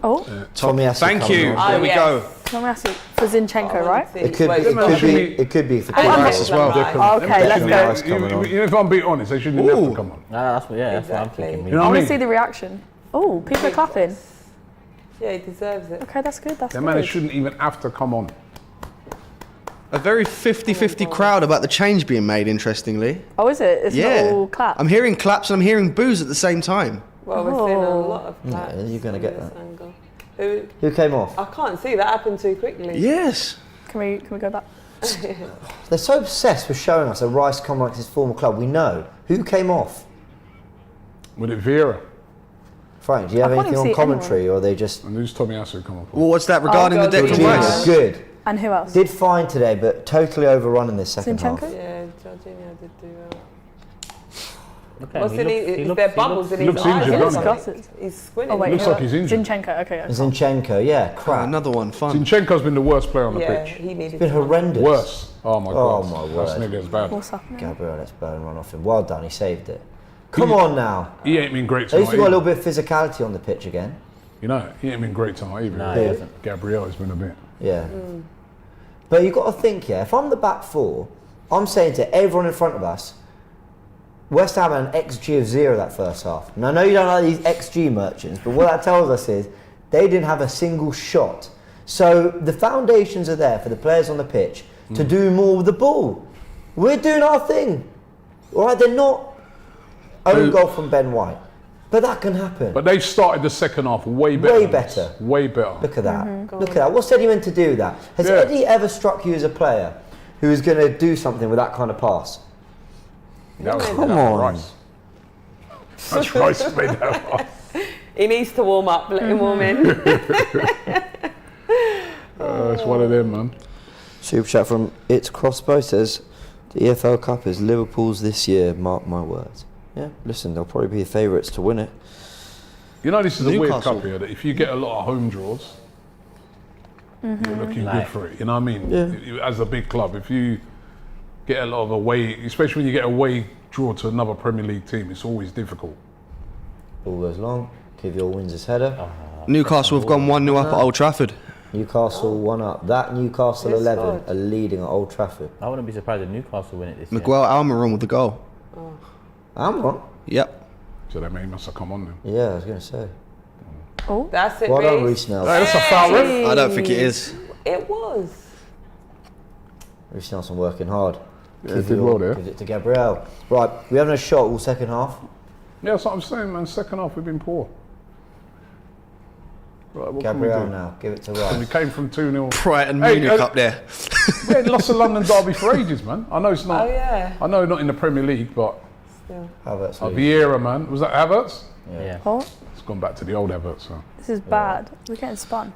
Oh, Tommy has to Thank come you. on. Oh, There we yes. go. can we ask you for Zinchenko, right? It could. Wait, It wait, could wait. be. It could be for. And Kudus. Rice as well. Declan Okay, let's Declan go. Rice coming on. If I'm being honest, they shouldn't have Ooh. to come on. That's what. Yeah, that's what I'm Exactly. thinking. You know I what I want to mean? see the reaction. Oh, people are clapping. Yeah, he deserves it. Okay, that's good. That's The man they good. shouldn't even have to come on. A very 50-50 crowd about the change being made, interestingly. Oh, is it? It's Yeah. not all clap. I'm hearing claps and I'm hearing boos at the same time. Well, we're seeing a Oh. lot of claps you're gonna from get this that. angle. Who came off? I can't see that happen too quickly. Yes. Can we go back? They're so obsessed with showing us that Rice come like his former club. We know. Who came off? Was it Vieira? Frank, do you have I can't anything on even see commentary, or are they just... And who's Tommy Asu come up? Well, what's that regarding Oh, the God, Declan Jorginho. Rice? Good. And who else? Did fine today, but totally overrun in this second half. Zinchenko? Yeah, Jorginho did do well. Look at What's him. in is there bubbles in his looks eyes? injured, or doesn't he? something? He's squinting. Oh wait, Looks who like else? he's injured. Zinchenko. Okay. Zinchenko, yeah, Oh, crap. another one, fun. Zinchenko's been the worst player on the Yeah, pitch. he needed Been to- horrendous. Worse. Oh my Oh, god. my That's word. nearly as bad. What's happening? Gabriel, let's burn run off him. Well done, he saved it. Come on now. He ain't been great At least tonight. we've got a either. little bit of physicality on the pitch again. You know, he ain't been great tonight either. No, he hasn't. Gabriel has been a bit. Yeah. But you've got to think, yeah, if I'm the back four, I'm saying to everyone in front of us, West Ham had an XG of 0 that first half. And I know you don't like these XG merchants, but what that tells us is they didn't have a single shot. So the foundations are there for the players on the pitch to do more with the ball. We're doing our thing. All right, they're not own goal from Ben White. But that can happen. But they've started the second half way better. Way than us. better. Way better. Look at that. Look at that. What's Eddie meant to do with that? Has Yeah. Eddie ever struck you as a player who is going to do something with that kind of pass? That was- Come that was on. Rice. That's Rice who made that pass. He needs to warm up. Let him warm in. It's one of them, man. Super chat from It's Crossbow says, the EFL Cup is Liverpool's this year, mark my words. Yeah, listen, they'll probably be the favourites to win it. You know, this is a weird Newcastle. cup here that if you get a lot of home draws, you're looking good Like- for it. You know what I mean? Yeah. As a big club, if you get a lot of away, especially when you get away draw to another Premier League team, it's always difficult. Ball goes long, Kivior wins his header. Newcastle have gone 1-0 up at Old Trafford. Newcastle 1 up. That Newcastle Yes, 11 God. are leading at Old Trafford. I wouldn't be surprised if Newcastle win it this year. Miguel Almiron with the goal. I'm on. Yep. So that may must have come on then. Yeah, I was going to say. That's it, Well done, Reece. Reece Hey, Nelson. that's a foul, ref. I don't think it is. It was. Reece Nelson working hard. Yeah, he did well there. Gives it to Gabriel. Right, we haven't a shot all second half. Yeah, that's what I'm saying, man. Second half, we've been poor. Right, what Gabriel can we do? now, give it to And we Rice. came from 2-0. Brighton Hey, Munich up there. We had lost the London derby for ages, man. I know it's not. Oh, yeah. I know not in the Premier League, but Still. Havertz loses. Vieira, man. Was that Havertz? Yeah. What? It's gone back to the old Havertz. So. This is bad. We're getting spun.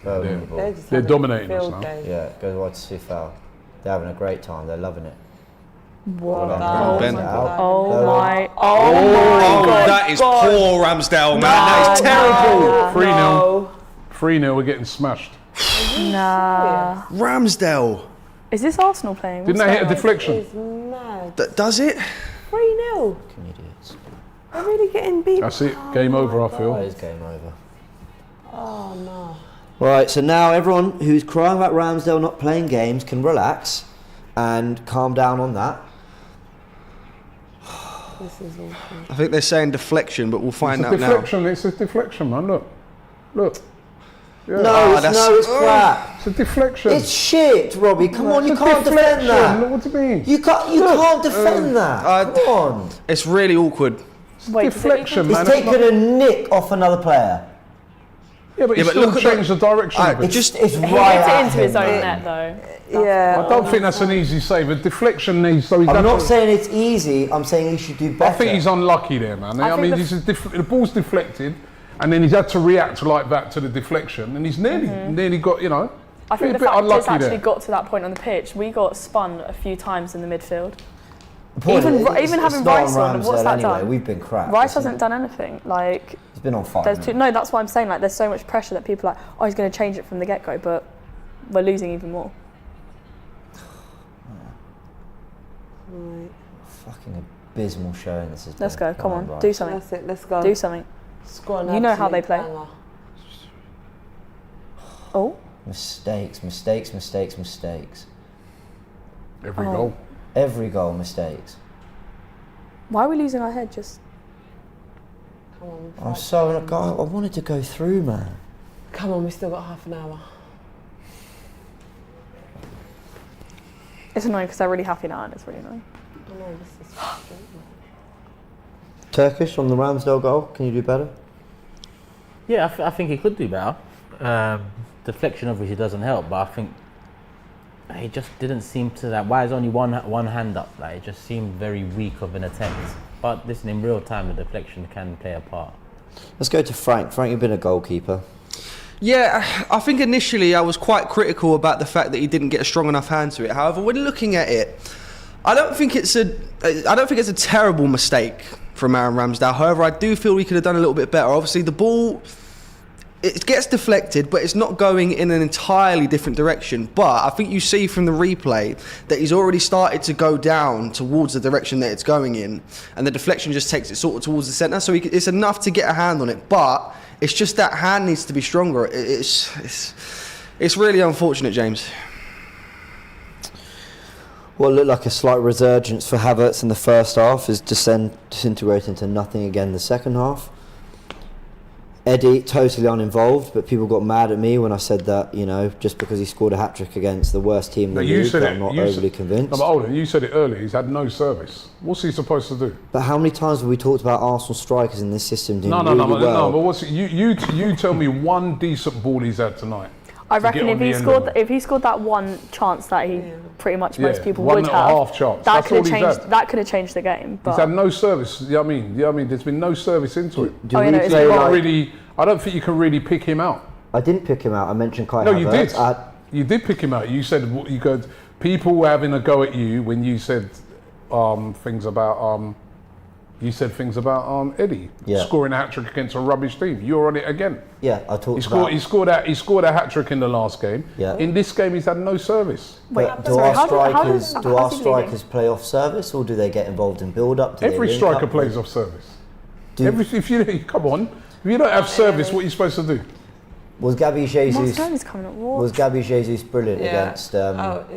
Over the ball. just They're having a dominating us field now. day. Yeah, goes wide to Sufal. They're having a great time. They're loving it. Well done. done. Ben. my Out. God. Oh Go my. Oh, that is poor Ramsdale, man. That is terrible. 3-0. 3-0, we're getting smashed. Nah. Ramsdale. Is this Arsenal playing? Didn't What's they hit a that? deflection? It's mad. Does it? 3-0. Fucking idiots. They're really getting beat. That's it. Game over, I That feel. is game over. Oh, no. Right, so now everyone who's crying about Ramsdale not playing games can relax and calm down on that. This is awful. I think they're saying deflection, but we'll find It's a out now. deflection. It's a deflection, man. Look. Look. Yeah. No, it's crap. It's a deflection. It's shit, Robbie. Come on, you It's a can't defend deflection. that. Look, what do you mean? You can't defend that. Come on. It's really awkward. Wait, Deflection, He's man. taken a nick off another player. Yeah, but Yeah, he but still look at changed the direction of it. It's just it's He right gets it at into him, his own man. net though. Yeah. I don't think that's an easy save. A deflection needs. So he's I'm had not to- saying it's easy. I'm saying he should do I better. think he's unlucky there, man. I think mean, the- this is the ball's deflected, and then he's had to react like that to the deflection, and he's nearly got, you know, I think a the bit fact this unlucky actually there. got to that point on the pitch, we got spun a few times in the midfield. The point even- is, even having it's not Rice on, what's Ramsdale that anyway. done? We've been crap. Rice isn't hasn't it? done anything. Like, He's been on fire. there's two, no, that's why I'm saying like there's so much pressure that people are like, oh, he's going to change it from the get go, but we're losing even more. Right. Fucking abysmal showing this is. Let's go. Come on, Rice. do something. That's it. Let's go. Do something. Score an You know how they absolute play. banger. Oh, Mistakes. Every Oh. goal. Every goal, mistakes. why are we losing our head? Just Come on. I'm so. I wanted to go through, man. Come on, we still got half an hour. it's annoying because they're really happy now, and it's really annoying. I know this is frustrating. Turkish on the Ramsdale goal. Can you do better? Yeah, I think he could do better. Deflection obviously doesn't help, but I think he just didn't seem to that. Why is only one hand up? Like, it just seemed very weak of an attempt. But listen, in real time, the deflection can play a part. Let's go to Frank. Frank, you've been a goalkeeper. Yeah, I think initially I was quite critical about the fact that he didn't get a strong enough hand to it. However, when looking at it, I don't think it's a terrible mistake from Aaron Ramsdale. However, I do feel he could have done a little bit better. Obviously, the ball, it gets deflected, but it's not going in an entirely different direction. But I think you see from the replay that he's already started to go down towards the direction that it's going in, and the deflection just takes it sort of towards the centre. So it's enough to get a hand on it, but it's just that hand needs to be stronger. It's really unfortunate, James. What looked like a slight resurgence for Havertz in the first half is disintegrated into nothing again in the second half. Eddie, totally uninvolved, but people got mad at me when I said that, you know, just because he scored a hat-trick against the worst team in the league, that I'm not overly convinced. No, but hold on, you said it earlier, he's had no service. What's he supposed to do? But how many times have we talked about Arsenal strikers in this system doing No, well? but you tell me one decent ball he's had tonight. I reckon if he scored that one chance that he pretty much most people one would and a have, half chance. that That's could all have he's changed. had. That could have changed the game. But He's had no service. You know what I mean? There's been no service into it. Do we it's play wrong. like, I don't think you can really pick him out. I didn't pick him out. I mentioned Kai No, Havertz. you did pick him out. You said people were having a go at you when you said things about Eddie scoring a hat trick against a rubbish team. You're on it again. Yeah, I talked He scored a hat trick in the last game. Yeah. In this game, he's had no service. But do sorry, our how's he strikers play off service, or do they get involved in build-up? Every striker plays off service. Come on, if you don't have service, what are you supposed to do? Was Gabby Jesus? coming up. What? Was Gabby Jesus brilliant against?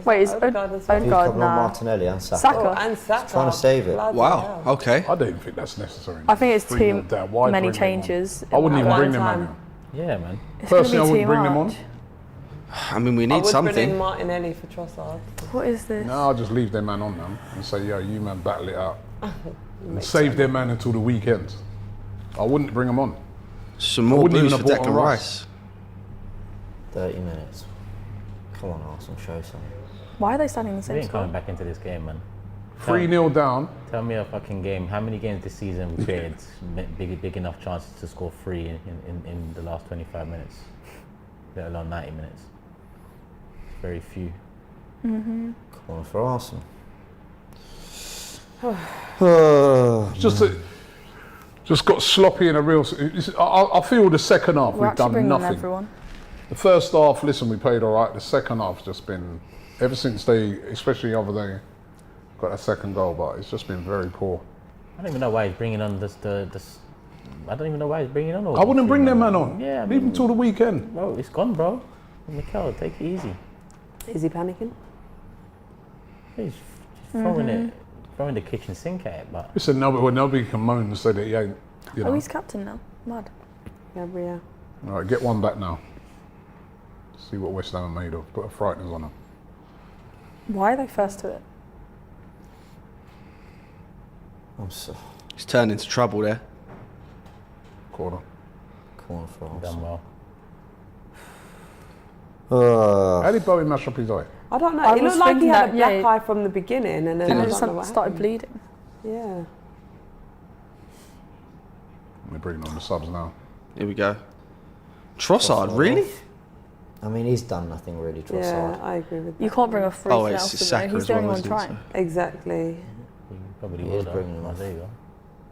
Wait, is Odegaard now? Martinelli and Saka. Oh, and Saka. Trying to save it. Bloody Wow. hell. Okay. I don't think that's necessary. I think it's 3-0 too down. Why many bring them on? changes. I wouldn't even One bring them time. on. Yeah, man. It's gonna Personally, I be wouldn't too bring them much. on. I mean, we I need would bring something. in Martinelli for Trossard. What is this? No, I'll just leave their man on them and say, yo, you man, battle it out. And save their man until the weekend. I wouldn't bring them on. Some more wouldn't boost even for have bought Declan on Rice. 30 minutes. Come on, Arsenal, show something. Why are they standing in the We same ain't coming spot? back into this game, man. 3-0 down. Tell me a fucking game. How many games this season we created big enough chances to score 3 in the last 25 minutes, let alone 90 minutes? Very few. Come on for Arsenal. Just got sloppy in a real. I feel the second half We're we've actually done bringing nothing. everyone. The first half, listen, we played all right. The second half's just been, ever since they, especially the other day, got that second goal, but it's just been very poor. I don't even know why he's bringing on this. I don't even know why he's bringing on all I wouldn't these bring three their men. man on. Yeah, I Leave mean, him till the weekend. bro, it's gone, bro. Mikel, take it easy. Is he panicking? He's throwing the kitchen sink at it, but Listen, nobody can moan and say that he ain't. You know. Oh, he's captain now. Mad. Gabriel. All right, get one back now. See what West Ham are made of. Put a frighteners on them. Why are they first to it? He's turned into trouble there. Corner. Corner for done Arsenal. well. How did Bowie mash up his eye? I don't know. I It was looked like he thinking had a that, black yeah. eye from the beginning, and then And I then don't know what started happened. bleeding. Yeah. We're bringing on the subs now. Here we go. Trossard, really? I mean, he's done nothing really, Trossard. Yeah, I agree with that. You can't bring a free Oh, now. it's to Saka He's as the well, only one isn't it? trying. Exactly. he probably He will. is though. bringing them Oh, off. there you go.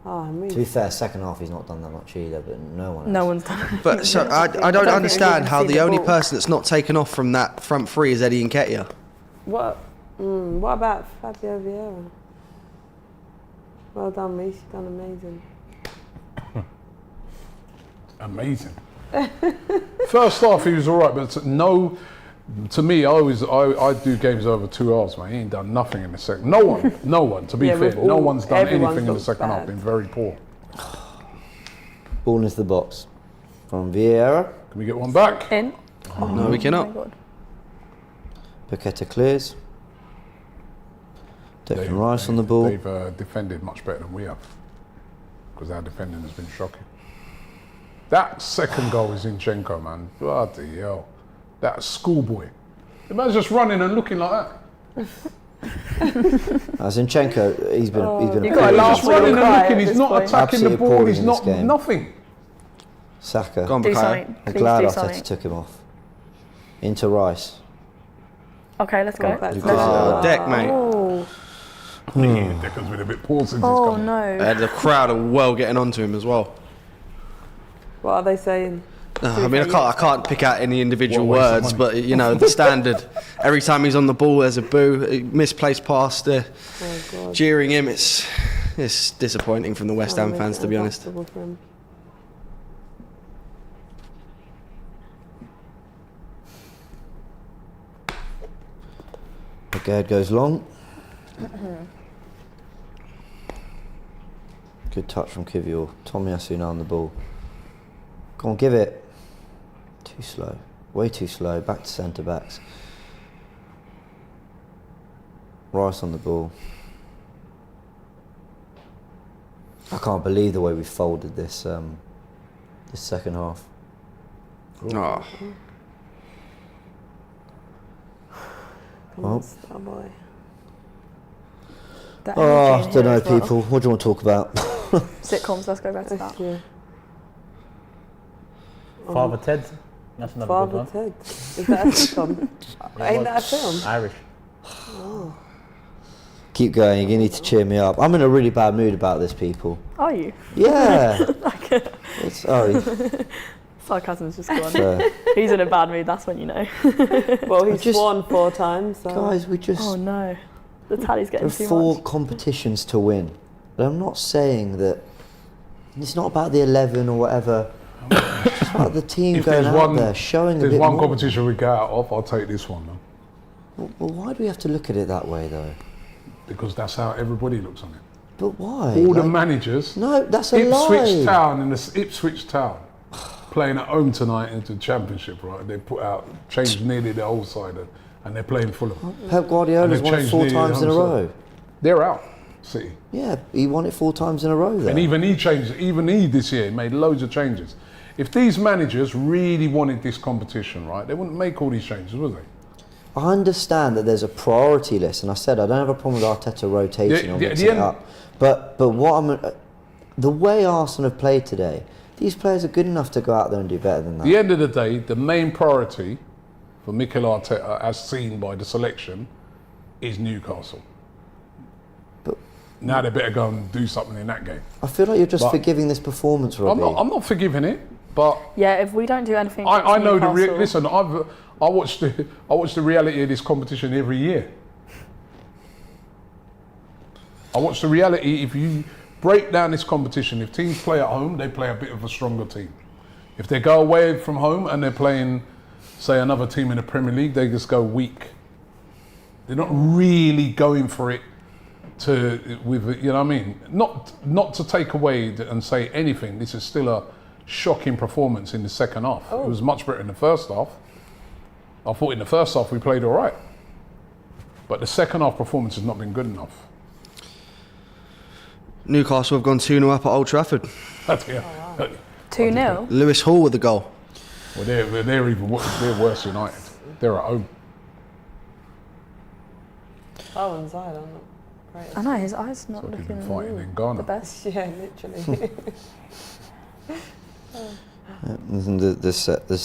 Oh, I mean, To be fair, second half he's not done that much either, but no one else. No one's done it. But so I don't don't think understand we how can see the the only ball. person that's not taken off from that front three is Eddie Nketiah. what about Fabio Vieira? Well done, Reece. You've done amazing. Amazing. First half he was all right, but no. To me, I do games over 2 hours, man. He ain't done nothing in the second. No one. To be Yeah, fair, we've no all- one's done everyone's anything in the looked second half. bad. Been very poor. Ball into the box from Vieira. Can we get one back? In? No, we Oh cannot. my God. Paqueta clears. Declan Rice on the ball. They've defended much better than we have, because our defending has been shocking. That second goal is Zinchenko, man. Bloody hell. That schoolboy. The man's just running and looking like that. Zinchenko, he's been You've got to laugh He's when running you're and quiet looking. at He's this not point. attacking the Absolutely ball. appalling He's in this not game. nothing. Saka. Go on, Do Bukayo. something. I'm Please glad do Arteta something. took him off. Into Rice. Okay, let's go. that's Oh, Deck, mate. Oh, Declan's been a bit poor since he's oh come. no. The crowd are well getting onto him as well. What are they saying? I mean, I can't pick out any individual What a waste words, of but you know the standard. Every time he's on the ball, there's a boo, misplaced pass, Oh, God. jeering him. It's disappointing from the West Ham Make fans, it to be honest. uncomfortable for him. The guard goes long. Good touch from Kivior. Tomiyasu now on the ball. Go on, give it. Too slow. Way too slow. Back to centre backs. Rice on the ball. I can't believe the way we folded this this second half. Oh. Oh. Star boy. That Oh, energy in don't here know, as well. people. What do you want to talk about? Sitcoms, let's go back to that. Thank you. Father Ted. That's another Father good one. Ted. Is that a sitcom? Ain't that a film? Irish. Keep going. You need to cheer me up. I'm in a really bad mood about this, people. Are you? Yeah. Like, sarcasm's just gone. So, He's in a bad mood, that's when you know. Well, he's Just- won 4 times. So. guys, we just Oh no. The tally's there getting are too 4 much. competitions to win. And I'm not saying that it's not about the 11 or whatever. It's just about the team If going there's out one, there, showing a there's bit one more. competition we get out of, I'll take this one, man. Well, why do we have to look at it that way, though? Because that's how everybody looks on it. But why? All the Like, managers. no, that's a Ipswich lie. Town in the Ipswich Town playing at home tonight into the Championship, right? They changed nearly the whole side, and they're playing Fulham. Pep Guardiola's And they won it changed 4 nearly times in a the whole row. They're out, City. Yeah, he won it 4 times in a row there. And even he this year made loads of changes. If these managers really wanted this competition, right, they wouldn't make all these changes, would they? I understand that there's a priority list, and I said I don't have a problem with Arteta rotating or mixing it up. But what the way Arsenal have played today, these players are good enough to go out there and do better than that. At the end of the day, the main priority for Mikel Arteta, as seen by the selection, is Newcastle. But now they better go and do something in that game. I feel like you're just But- forgiving this performance, Robbie. I'm not forgiving it, but Yeah, if we don't do anything I know the Newcastle- listen. I watch the reality of this competition every year. I watch the reality. If you break down this competition, if teams play at home, they play a bit of a stronger team. If they go away from home and they're playing, say, another team in the Premier League, they just go weak. They're not really going for it with you know what I mean. Not to take away and say anything. This is still a shocking performance in the second half. It was much better in the first half. I thought in the first half we played all right, but the second half performance has not been good enough. Newcastle have gone 2-0 up at Old Trafford. 2-0. Lewis Hall with the goal. Well, they're even they're worse United. They're at home. Owen's eye, I'm not great. I know, his eyes not It's like he's looking been fighting in the Ghana. best. Yeah, literally. The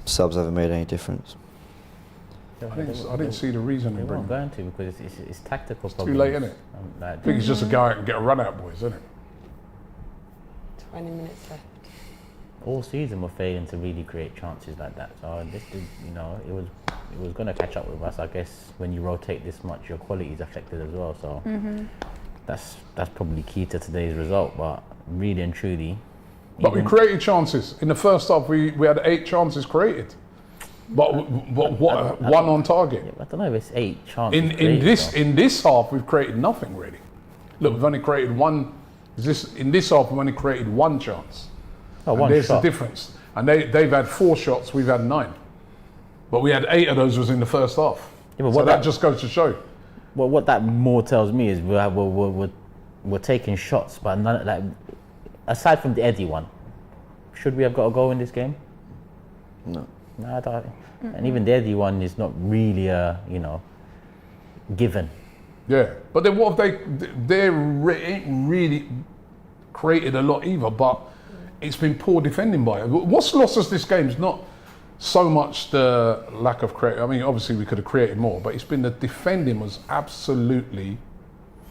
subs haven't made any difference. I didn't see the reason They in weren't bringing. going to because it's tactical Too problems. late, innit? Like, I think it's just a go out and get a run out, boys, isn't it? 20 minutes left. all season we're failing to really create chances like that. So this is, you know, it was going to catch up with us. I guess when you rotate this much, your quality is affected as well. So that's probably key to today's result. But really and truly, But we created chances. In the first half, we had 8 chances created. But what, one on target. I don't know if it's 8 chances. In this half, we've created nothing really. Look, we've only created one. In this half, we've only created 1 chance. Oh, And one there's shot. the difference. And they've had 4 shots, we've had 9. But we had 8 of those was in the first half. Yeah, but so what that that- just goes to show. Well, what that more tells me is we're taking shots, but none, like aside from the Eddie one, should we have got a goal in this game? No. No, I don't. And even their D1 is not really a, you know, given. Yeah, but then what have they ain't really created a lot either, but it's been poor defending by it. What's lost us this game is not so much the lack of creative. I mean, obviously we could have created more, but it's been the defending was absolutely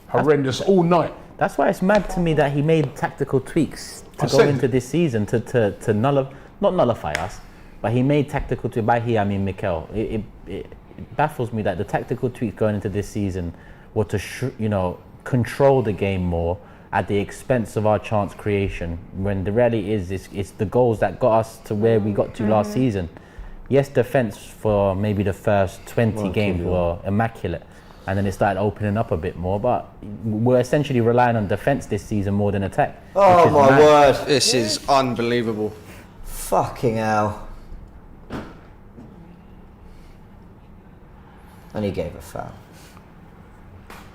horrendous all night. That's why it's mad to me that he made tactical tweaks to go into this season to not nullify us, but he made tactical tweaks. By he, I mean Mikel. It baffles me that the tactical tweaks going into this season were to control the game more at the expense of our chance creation, when the reality is it's the goals that got us to where we got to last season. Yes, defence for maybe the first 20 games were immaculate, and then it started opening up a bit more, but we're essentially relying on defence this season more than attack. Oh my word. This is unbelievable. Fucking hell. And he gave a foul.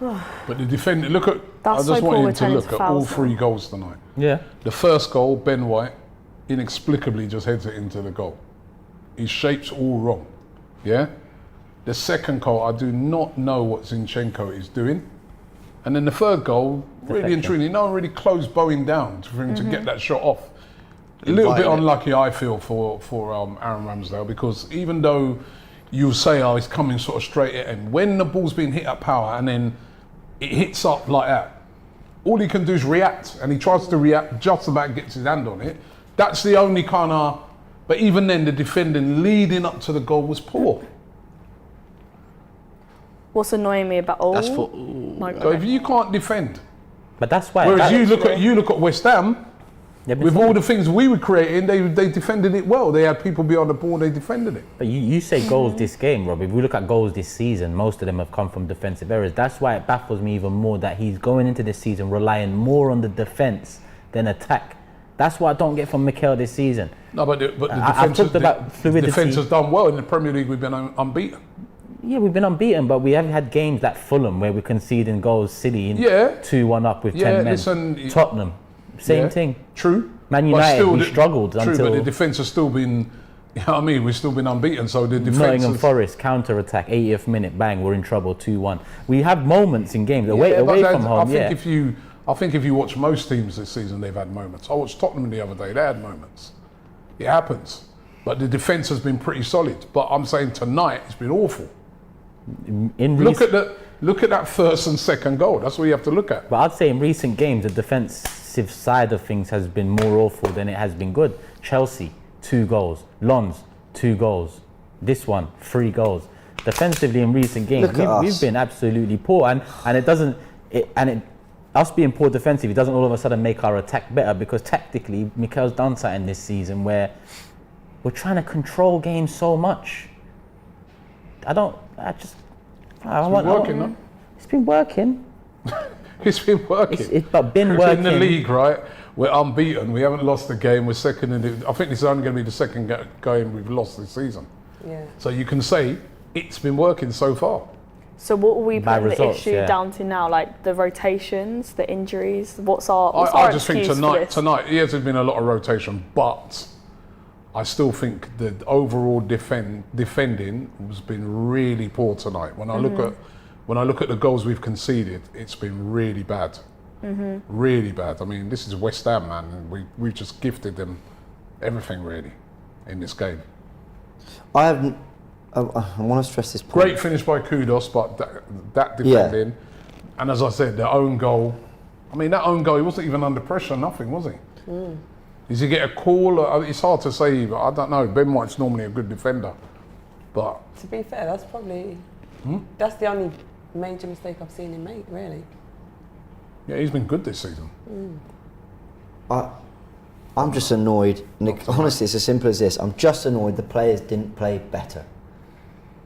But the defending, look at, That's I just so want cool you we're to turning look to at all fouls three now. goals tonight. Yeah. The first goal, Ben White, inexplicably just heads it into the goal. His shape's all wrong. Yeah? The second goal, I do not know what Zinchenko is doing. And then the third goal, really and truly, no one really closed Bowen down for him to get that shot off. A little bit unlucky, I feel, for Aaron Ramsdale, because even though you say, oh, he's coming sort of straight at him, when the ball's being hit at power and then it hits up like that, all he can do is react, and he tries to react, just about gets his hand on it. That's the only kind of, but even then the defending leading up to the goal was poor. What's annoying me about That's for. my So God. if you can't defend, But that's why. whereas you look at West Ham, They've been with solid. all the things we were creating, they defended it well. They had people beyond the ball, they defended it. But you say goals this game, Rob. If we look at goals this season, most of them have come from defensive errors. That's why it baffles me even more that he's going into this season relying more on the defence than attack. That's what I don't get from Mikel this season. No, but the I've defence talked about fluidity. defence has done well in the Premier League. We've been unbeaten. Yeah, we've been unbeaten, but we haven't had games like Fulham where we're conceding goals silly in 2-1 up with 10 men. Listen, Tottenham, same yeah, thing. True. Man But United, still we the- struggled True, until but the defence has still been. You know what I mean? We've still been unbeaten. So the defence. Nottingham Forest counter attack, 80th minute, bang, we're in trouble, 2-1. We have moments in games away from home. I think if you watch most teams this season, they've had moments. I watched Tottenham the other day; they had moments. It happens, but the defence has been pretty solid. But I'm saying tonight it's been awful. Look at that first and second goal. That's what you have to look at. But I'd say in recent games, the defensive side of things has been more awful than it has been good. Chelsea, 2 goals. Lens, 2 goals. This one, 3 goals. Defensively in recent games, we've been absolutely poor, and it doesn't. Us being poor defensive, it doesn't all of a sudden make our attack better, because tactically, Mikel's done something this season where we're trying to control games so much. It's been working. It's been working. It's been We're working. in the league, right? We're unbeaten. We haven't lost a game. We're second in the. I think this is only going to be the second game we've lost this season. Yeah. So you can say it's been working so far. So what are we By putting results, the issue yeah. down to now? Like the rotations, the injuries? What's our I just think excuse for this? tonight, yes, there's been a lot of rotation, but I still think the overall defending has been really poor tonight. When I look at the goals we've conceded, it's been really bad, really bad. I mean, this is West Ham, man, and we've just gifted them everything really in this game. I want to stress this point. Great finish by Kudos, but that defending, and as I said, the own goal. I mean, that own goal, he wasn't even under pressure, nothing, was he? Does he get a call? It's hard to say, but I don't know. Ben White's normally a good defender, but To be fair, that's probably that's the only major mistake I've seen him make, really. yeah, he's been good this season. I'm just annoyed. Nick, honestly, it's as simple as this. I'm just annoyed the players didn't play better.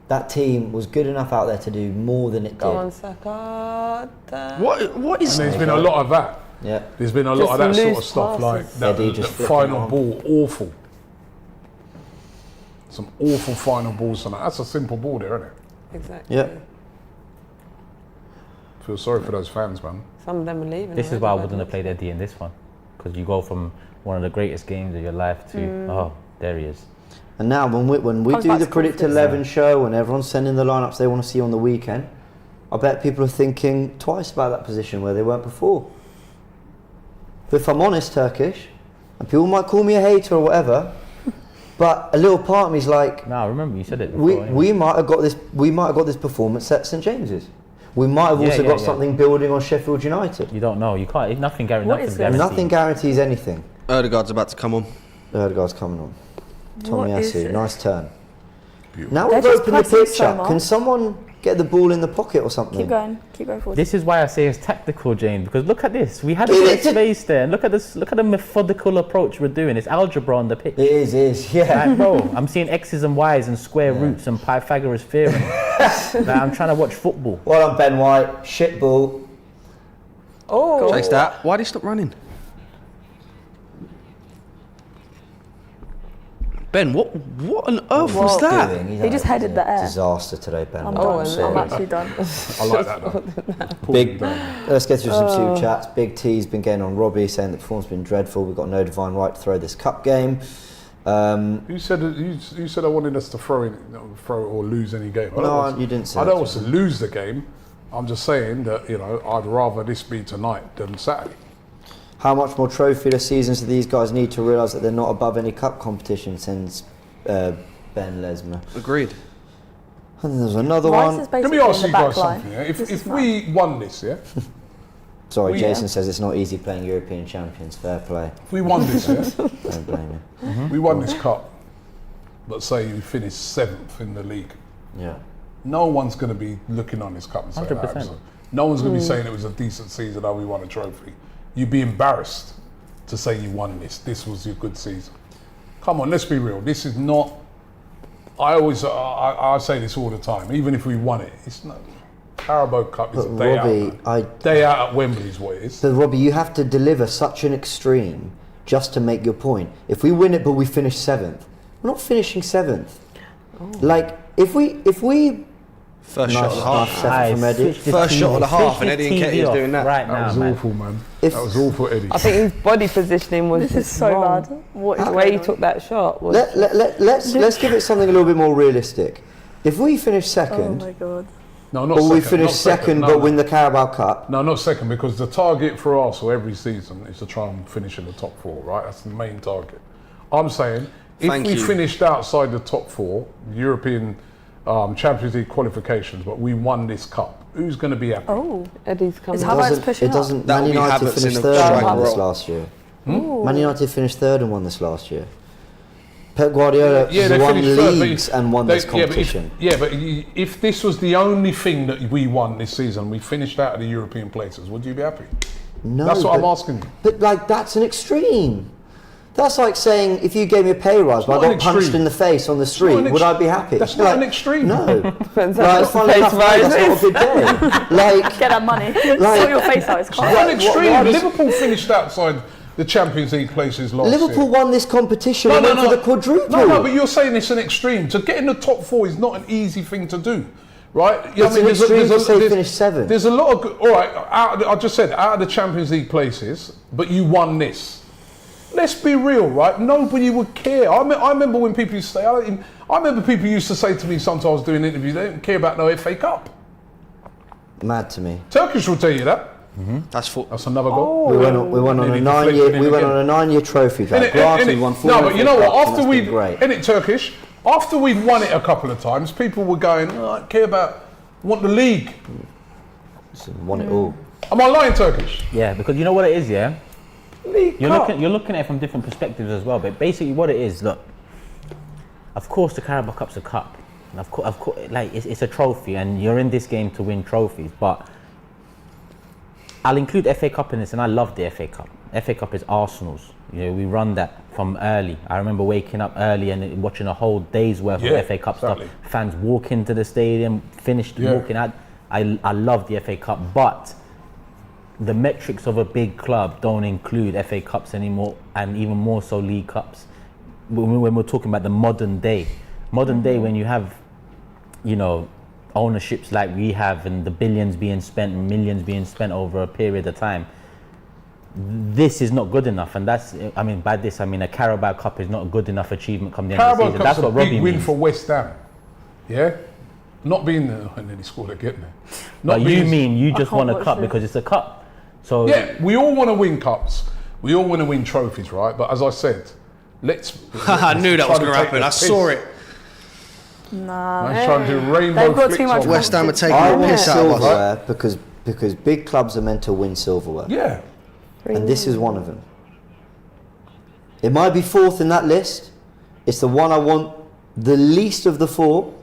That team was good enough out there to do more than it Go did. on, Saka. What is? And there's been a lot of that. Yeah. There's been a lot of that Just sort of loose stuff, like passes. that, Eddie the just flipping final on. ball, awful. Some awful final balls tonight. That's a simple ball there, isn't it? Exactly. Yeah. Feel sorry for those fans, man. Some of them are leaving. This is already, why I by wouldn't the have played Eddie in this one. because you go from one of the greatest games of your life to oh, there he is. And now when we Comes do back the to Predict confidence. 11 show and everyone's sending the lineups they want to see on the weekend, I bet people are thinking twice about that position where they weren't before. But if I'm honest, Turkish, and people might call me a hater or whatever, but a little part of me's like, No, remember you said it before. we might have got this performance at St James's. We might have also got something building on Sheffield United. You don't know. You can't. Nothing What guarantees. is this? Nothing guarantees anything. Erdegaard's about to come on. Erdegaard's coming on. What is Tomiyasu, it? nice turn. Beautiful. Now They're we've just opened the pressing pitch so up. much. Can someone get the ball in the pocket or something? Keep going forward. This is why I say it's tactical, James. Because look at this. We had a It bit of is. space there. And look at this. Look at the methodical approach we're doing. It's algebra on the pitch. It is, yeah. Like, bro, I'm seeing X's and Y's and square roots and Pythagoras theorem. Like, I'm trying to watch football. Well done, Ben White. Shit ball. Oh, Chase that. Why did he stop running? Ben, what on earth was that? He just headed the air. Disaster today, Ben. I'm White. done. I'm sorry. I'm actually done. I like that though. Big. Let's get through some super chats. Big T's been getting on Robbie, saying the performance has been dreadful. We've got no divine right to throw this cup game. You said I wanted us to throw or lose any game. No, you didn't say I don't that, want us to lose the game. I'm just saying that I'd rather this be tonight than Saturday. How much more trophyless seasons do these guys need to realise that they're not above any cup competition? Sends Ben Lesmer. Agreed. And there's another Rice one. is Let me basically ask in you the guys back line. something. Yeah? This is If mad. we won this, yeah, Sorry, Yeah. Jason says it's not easy playing European champions. Fair play. if we won this, yeah, Don't blame you. we won this cup. Let's say we finished 7th in the league. Yeah. No one's going to be looking on this cup and saying, 100%. "So." No one's going to be saying it was a decent season. Oh, we won a trophy. You'd be embarrassed to say you won this. This was your good season. Come on, let's be real. This is not. I say this all the time. Even if we won it, it's not. Carabao Cup is But a day Robbie, out. Day out at Wembley is what it is. But Robbie, you have to deliver such an extreme just to make your point. If we win it but we finish 7th, we're not finishing 7th. Like if we First shot of the half. Seven from Eddie. First shot of the half, and Eddie Nketiah's Nketiah doing that. right That now, was man. awful, man. If- That was awful, Eddie. I think his body positioning was This is so wrong. bad. What is The way he going on? took that shot was. let's give it something a little bit more realistic. If we finish Oh second, my god. No, not or second. we finish not second no, but no. win the Carabao Cup, No, not second, because the target for Arsenal every season is to try and finish in the top 4, right? That's the main target. I'm saying, if Thank we you. finished outside the top 4, European Champions League qualifications, but we won this cup, who's going to be happy? Oh. Eddie's coming. Is Havertz doesn't, pushing it doesn't. That Man will be United Havertz finished in the third and striker won this role. last year. Ooh. Man United finished third and won this last year. Pep Guardiola they won finished third, but leagues and won this competition. But if this was the only thing that we won this season, we finished out of the European places, would you be happy? No, That's what I'm but- asking you. But like that's an extreme. That's like saying if you gave me a pay rise, but not I an got punched extreme. in the face on the not street, an would I be ex- happy? that's not Like, an extreme. No. Depends how Like, much the funnily face enough, that's not a rises. good day. Like, Get that money. Sort your face out. It's It's can't. not an extreme. what does- Liverpool finished outside the Champions League places last Liverpool year. won this competition and went for the quadruple. No, but you're saying it's an extreme. To get in the top 4 is not an easy thing to do, right? It's an extreme to say finish 7th. There's a lot of good, all right. I just said out of the Champions League places, but you won this. Let's be real, right? Nobody would care. I remember when people used to say, I remember people used to say to me sometimes doing interviews, they didn't care about no FA Cup. Mad to me. Turkish will tell you that. That's That's another goal. We went on a Nearly 9-year. deflected in We went again. on a 9-year trophy track. Innit, Granted, we innit? won 4 No, but you know what? Cups, After and we, that's been great. in it Turkish, after we'd won it a couple of times, people were going, oh, I care about, want the league. Won it all. Am I lying, Turkish? Yeah, because you know what it is, yeah? League You're Cup. looking at it from different perspectives as well, but basically what it is, look, of course the Carabao Cup's a cup. Of course, like it's a trophy, and you're in this game to win trophies. But I'll include FA Cup in this, and I love the FA Cup. FA Cup is Arsenal's. You know, we run that from early. I remember waking up early and watching a whole day's worth Yeah, of FA Cup exactly. stuff. Fans walk into the stadium, finished walking out. I love the FA Cup, but the metrics of a big club don't include FA Cups anymore, and even more so League Cups. When we're talking about the modern day when you have, you know, ownerships like we have and the billions being spent and millions being spent over a period of time, this is not good enough, and that's, I mean, by this I mean a Carabao Cup is not a good enough achievement come the end of the Carabao season. Cup's That's what a big Robbie win means. for West Ham. Yeah, not being there, and then he scored again there. But you mean you just can't want a watch cup it. because it's a cup? So Yeah, we all want to win cups. We all want to win trophies, right? But as I said, let's. I knew that try was to going to take happen. the I piss. saw it. Nah. Man's trying to do rainbow They've got flicks too much on- West Ham are taking I the want piss out of us. silverware because big clubs are meant to win silverware. Yeah. And this is one of them. It might be fourth in that list. It's the one I want the least of the four,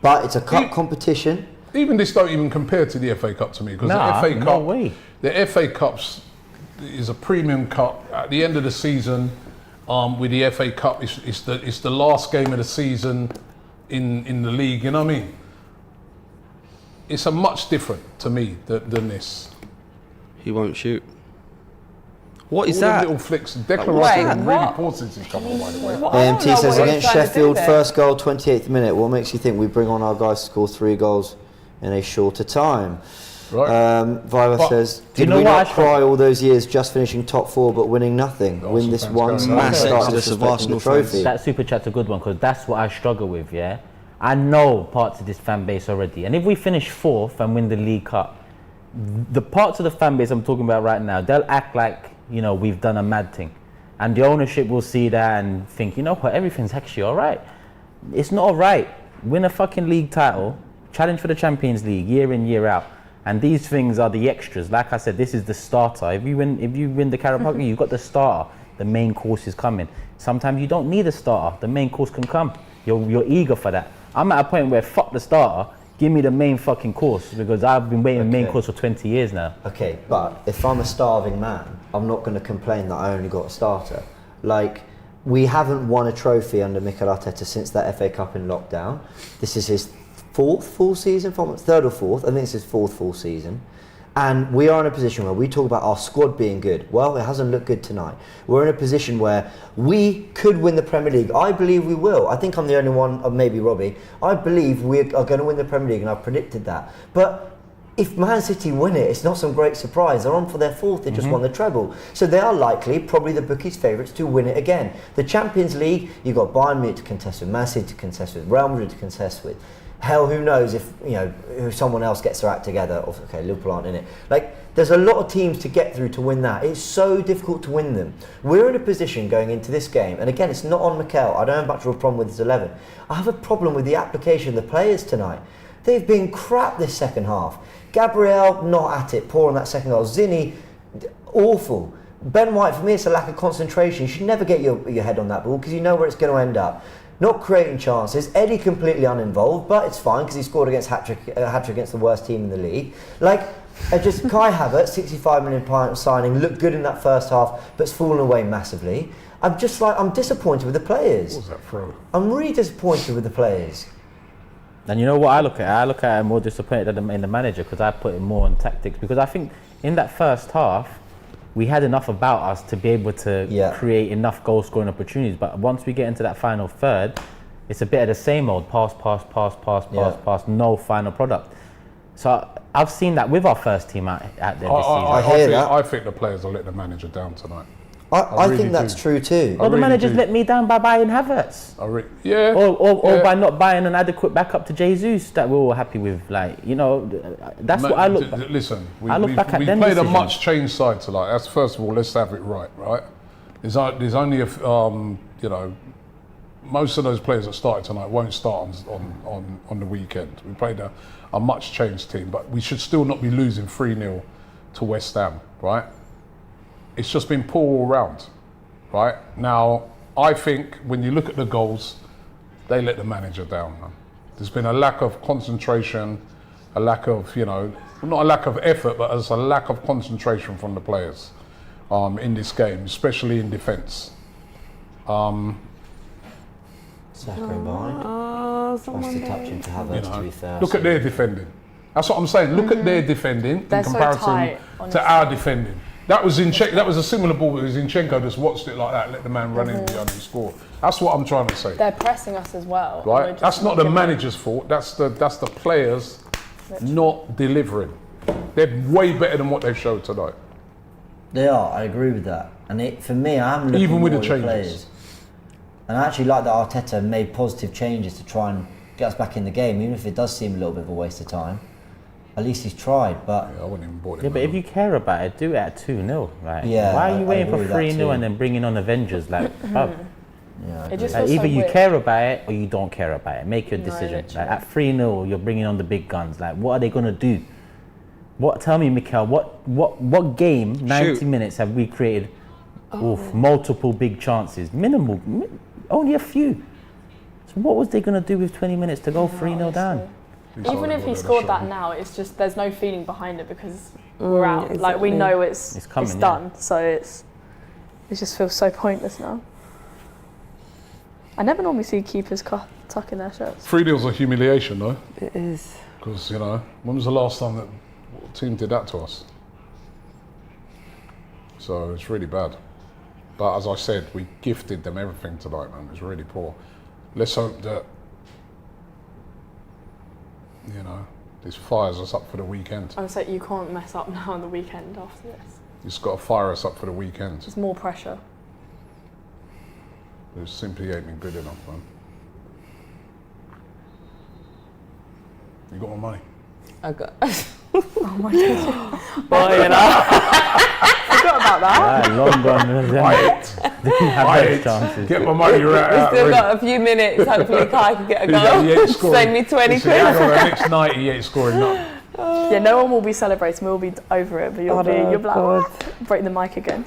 but it's a cup competition. Even this don't even compare to the FA Cup to me because Nah, the FA no Cup, way. the FA Cups is a premium cup. At the end of the season, with the FA Cup, it's the last game of the season in the league. You know what I mean? It's a much different to me than this. He won't shoot. What is All them that? little flicks. Declan Rice Wait, has been really what? poor since he's come on, by the way. Well, I don't AMT know says what he's against trying to do Sheffield, there. first goal, 28th minute. What makes you think we bring on our guys to score 3 goals in a shorter time? Right? Viva But- says, Do you did know we what not I cry all those years just finishing top 4 but winning nothing? Arsenal Win this fans once going and Mass start exodus of disrespecting Arsenal the trophy. fans. that super chat's a good one because that's what I struggle with. Yeah, I know parts of this fan base already, and if we finish 4th and win the League Cup, the parts of the fan base I'm talking about right now, they'll act like, you know, we've done a mad thing, and the ownership will see that and think, you know what, everything's actually all right. It's not all right. Win a fucking league title, challenge for the Champions League year in, year out, and these things are the extras. Like I said, this is the starter. If you win the Carabao Cup, you've got the starter. The main course is coming. Sometimes you don't need a starter. The main course can come. You're eager for that. I'm at a point where fuck the starter. Give me the main fucking course because I've been waiting main Okay. course for 20 years now. Okay, but if I'm a starving man, I'm not going to complain that I only got a starter. Like, we haven't won a trophy under Mikel Arteta since that FA Cup in lockdown. This is his 4th full season, 3rd or 4th. I think it's his 4th full season. And we are in a position where we talk about our squad being good. Well, it hasn't looked good tonight. We're in a position where we could win the Premier League. I believe we will. I think I'm the only one, or maybe Robbie. I believe we are going to win the Premier League, and I've predicted that. But if Man City win it, it's not some great surprise. They're on for their 4th. They just won the treble. So they are likely, probably the bookies' favourites to win it again. The Champions League, you've got Bayern Munich to contest with, Man City to contest with, Real Madrid to contest with. Hell, who knows if, you know, if someone else gets their act together. Okay, Liverpool aren't in it. Like, there's a lot of teams to get through to win that. It's so difficult to win them. We're in a position going into this game, and again, it's not on Mikel. I don't have much of a problem with his 11. I have a problem with the application of the players tonight. They've been crap this second half. Gabriel, not at it, poor on that second goal. Zinni, awful. Ben White, for me, it's a lack of concentration. You should never get your head on that ball because you know where it's going to end up. Not creating chances. Eddie completely uninvolved, but it's fine because he scored against hat-trick against the worst team in the league. Like, just Kai Havertz, 65 million pound signing, looked good in that first half, but's fallen away massively. I'm disappointed with the players. What was that throw? I'm really disappointed with the players. And you know what I look at? I look at it more disappointed in the manager because I put him more on tactics. Because I think in that first half, we had enough about us to be able to create enough goal scoring opportunities. But once we get into that final third, it's a bit of the same old pass, no final product. So I've seen that with our first team out there this season. I think the players will let the manager down tonight. I really think that's do. true too. Well, the really manager's do. let me down by buying Havertz. Or by not buying an adequate backup to Jesus that we're all happy with. Like, you know, that's what I look back. Listen, we back at played them a decisions. much changed side tonight. That's first of all. Let's have it right. There's only a you know, most of those players that started tonight won't start on the weekend. We played a much changed team, but we should still not be losing 3-0 to West Ham, right? It's just been poor all round, right? Now, I think when you look at the goals, they let the manager down, man. There's been a lack of concentration, a lack of, you know, not a lack of effort, but there's a lack of concentration from the players in this game, especially in defence. Saka in behind. Wants to touch him to Havertz, to be fair. Look at their defending. That's what I'm saying. Look at their defending They're in so comparison tight, to honestly. our defending. That was that was a similar ball, but Zinchenko just watched it like that, let the man run in behind and score. That's what I'm trying to say. They're pressing us as well. Right? We're just That's not the giving- manager's fault. That's the players not delivering. They're way better than what they've showed tonight. They are. I agree with that. And for me, I am looking Even with more the at changes. players. And I actually like that Arteta made positive changes to try and get us back in the game, even if it does seem a little bit of a waste of time. At least he's tried, but Yeah, I wouldn't even bought it. Yeah, but if you care about it, do it at 2-0. Like, Yeah, why are you I waiting agree for with that 3-0 too. and then bringing on Avengers? Like, bruv, yeah, It just like, feels either so you weird. care about it or you don't care about it. Make your No, decision. literally. Like, at 3-0, you're bringing on the big guns. Like, what are they gonna do? Tell me, Mikel, what game, 90 minutes have we created? Oof, multiple big chances, minimal, only a few. So what was they gonna do with 20 minutes to go 3-0 down? Even if he scored that now, it's just there's no feeling behind it because we're out. Like we exactly. know it's coming, yeah. done. So it just feels so pointless now. I never normally see keepers tucking their shirts. 3-0's a humiliation, though. It is. Because, you know, when was the last time that a team did that to us? So it's really bad. But as I said, we gifted them everything tonight, man. It was really poor. Let's hope that, you know, this fires us up for the weekend. I would say you can't mess up now on the weekend after this. It's got to fire us up for the weekend. There's more pressure. It simply ain't been good enough, man. You got my money. I got. Oh my god. Well, you know. Forgot about that. Right, long gone. Didn't have those chances. Get my money right We've out. still ready. got a few minutes. Hopefully, Kai can get a Yeah, he ain't goal. scoring. Save me 20 He said, hang quid. on, the next night he ain't scoring nothing. Yeah, no one will be celebrating. We'll be over it, but you'll be like, God. break the mic again.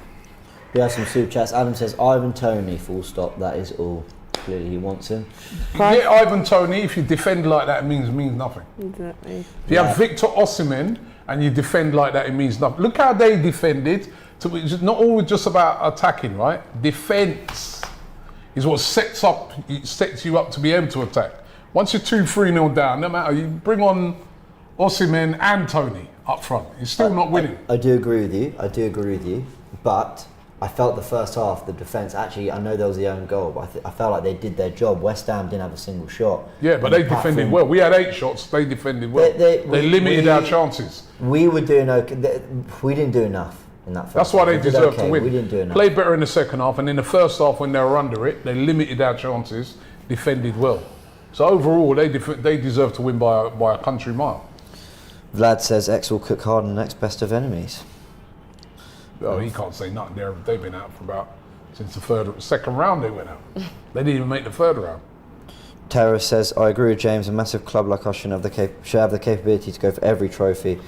we have some super chats. Adam says, Ivan Toney, full stop, that is all. Clearly he wants him. You get Ivan Toney, if you defend like that, it means nothing. Exactly. If you have Victor Osimhen and you defend like that, it means nothing. Look how they defended. It's not always just about attacking, right? Defense is what sets you up to be able to attack. Once you're 2-3-0 down, no matter, you bring on Osimhen and Toney up front. You're still not winning. I do agree with you. But I felt the first half, the defence, actually, I know there was the own goal, but I felt like they did their job. West Ham didn't have a single shot. Yeah, but they defended well. We had 8 shots, they defended well. They limited our chances. We were doing okay. We didn't do enough in that first That's why half. they We did deserve to okay, win. We didn't do enough. Played better in the second half, and in the first half, when they were under it, they limited our chances, defended well. So overall, they deserve to win by a country mile. Vlad says X will cook hard in the next best of enemies. Oh, he can't say nothing there. They've been out for since the second round they went out. They didn't even make the third round. Terrace says, I agree with James, a massive club like us should have the capability to go for every trophy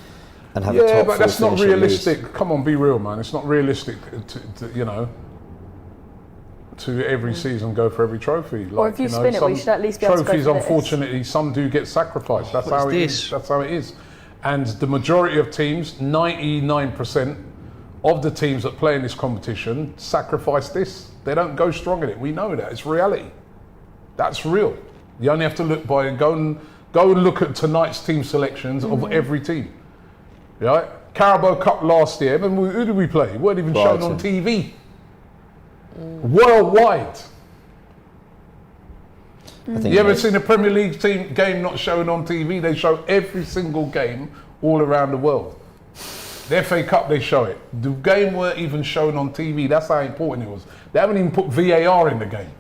and have a top Yeah, but four that's not finish at realistic. least. Come on, be real, man. It's not realistic to every season go for every trophy. Like, Or if you spin it, we should at least be able to go trophies, for this. unfortunately, some do get sacrificed. That's What how is it this? is. That's how it is. And the majority of teams, 99% of the teams that play in this competition, sacrifice this. They don't go strong in it. We know that. It's reality. That's real. You only have to go and look at tonight's team selections of every team. Right? Carabao Cup last year, and who did we play? We weren't even shown on TV. Worldwide. I think You ever they- seen a Premier League game not shown on TV? They show every single game all around the world. The FA Cup, they show it. The game weren't even shown on TV. That's how important it was. They haven't even put VAR in the game.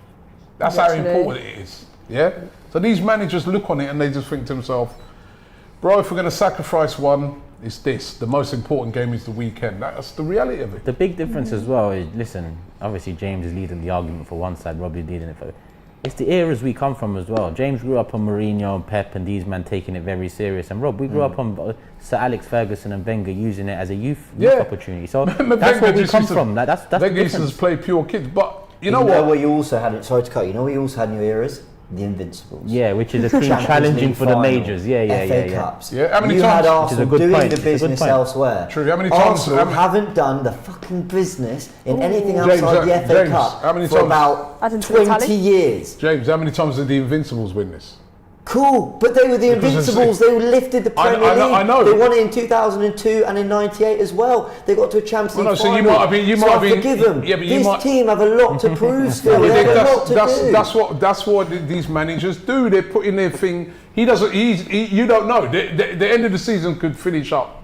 That's how Literally. important it is. Yeah? So these managers look on it and they just think to themselves, bro, if we're going to sacrifice one, it's this. The most important game is the weekend. That's the reality of it. The big difference as well is, listen, obviously James is leading the argument for one side, Robbie's leading it for. It's the eras we come from as well. James grew up on Mourinho and Pep and these men taking it very serious. And Rob, we grew up on Sir Alex Ferguson and Wenger using it as a youth opportunity. So that's Wenger where we just come used to- from. Like, that's the Wenger used to difference. just play pure kids. But you know You know what? what you also had, sorry to cut you, know what you also had in your eras? The Invincibles. Yeah, which is a team Champions challenging League for the final, majors. Yeah. FA Cups. Yeah, how many you times- had Which is a Arsenal good doing point, the it's a good business point. elsewhere. True, how many times- Arsenal how many- haven't done the fucking business in anything James, outside the FA James, Cup how many for times- about Add into the 20 tally? years. James, how many times did the Invincibles win this? Cool, but they were the Because it's- Invincibles. They lifted the I- Premier I know- League. I know. They won it in 2002 and in '98 as well. They got to a Champions League Well, no, so final. you might have been- you so might I have been- forgive them. yeah, but you this might- team have a lot to prove still. Yeah, They have a lot to do. that's what these managers do. They're putting their thing. He doesn't. You don't know. The end of the season could finish up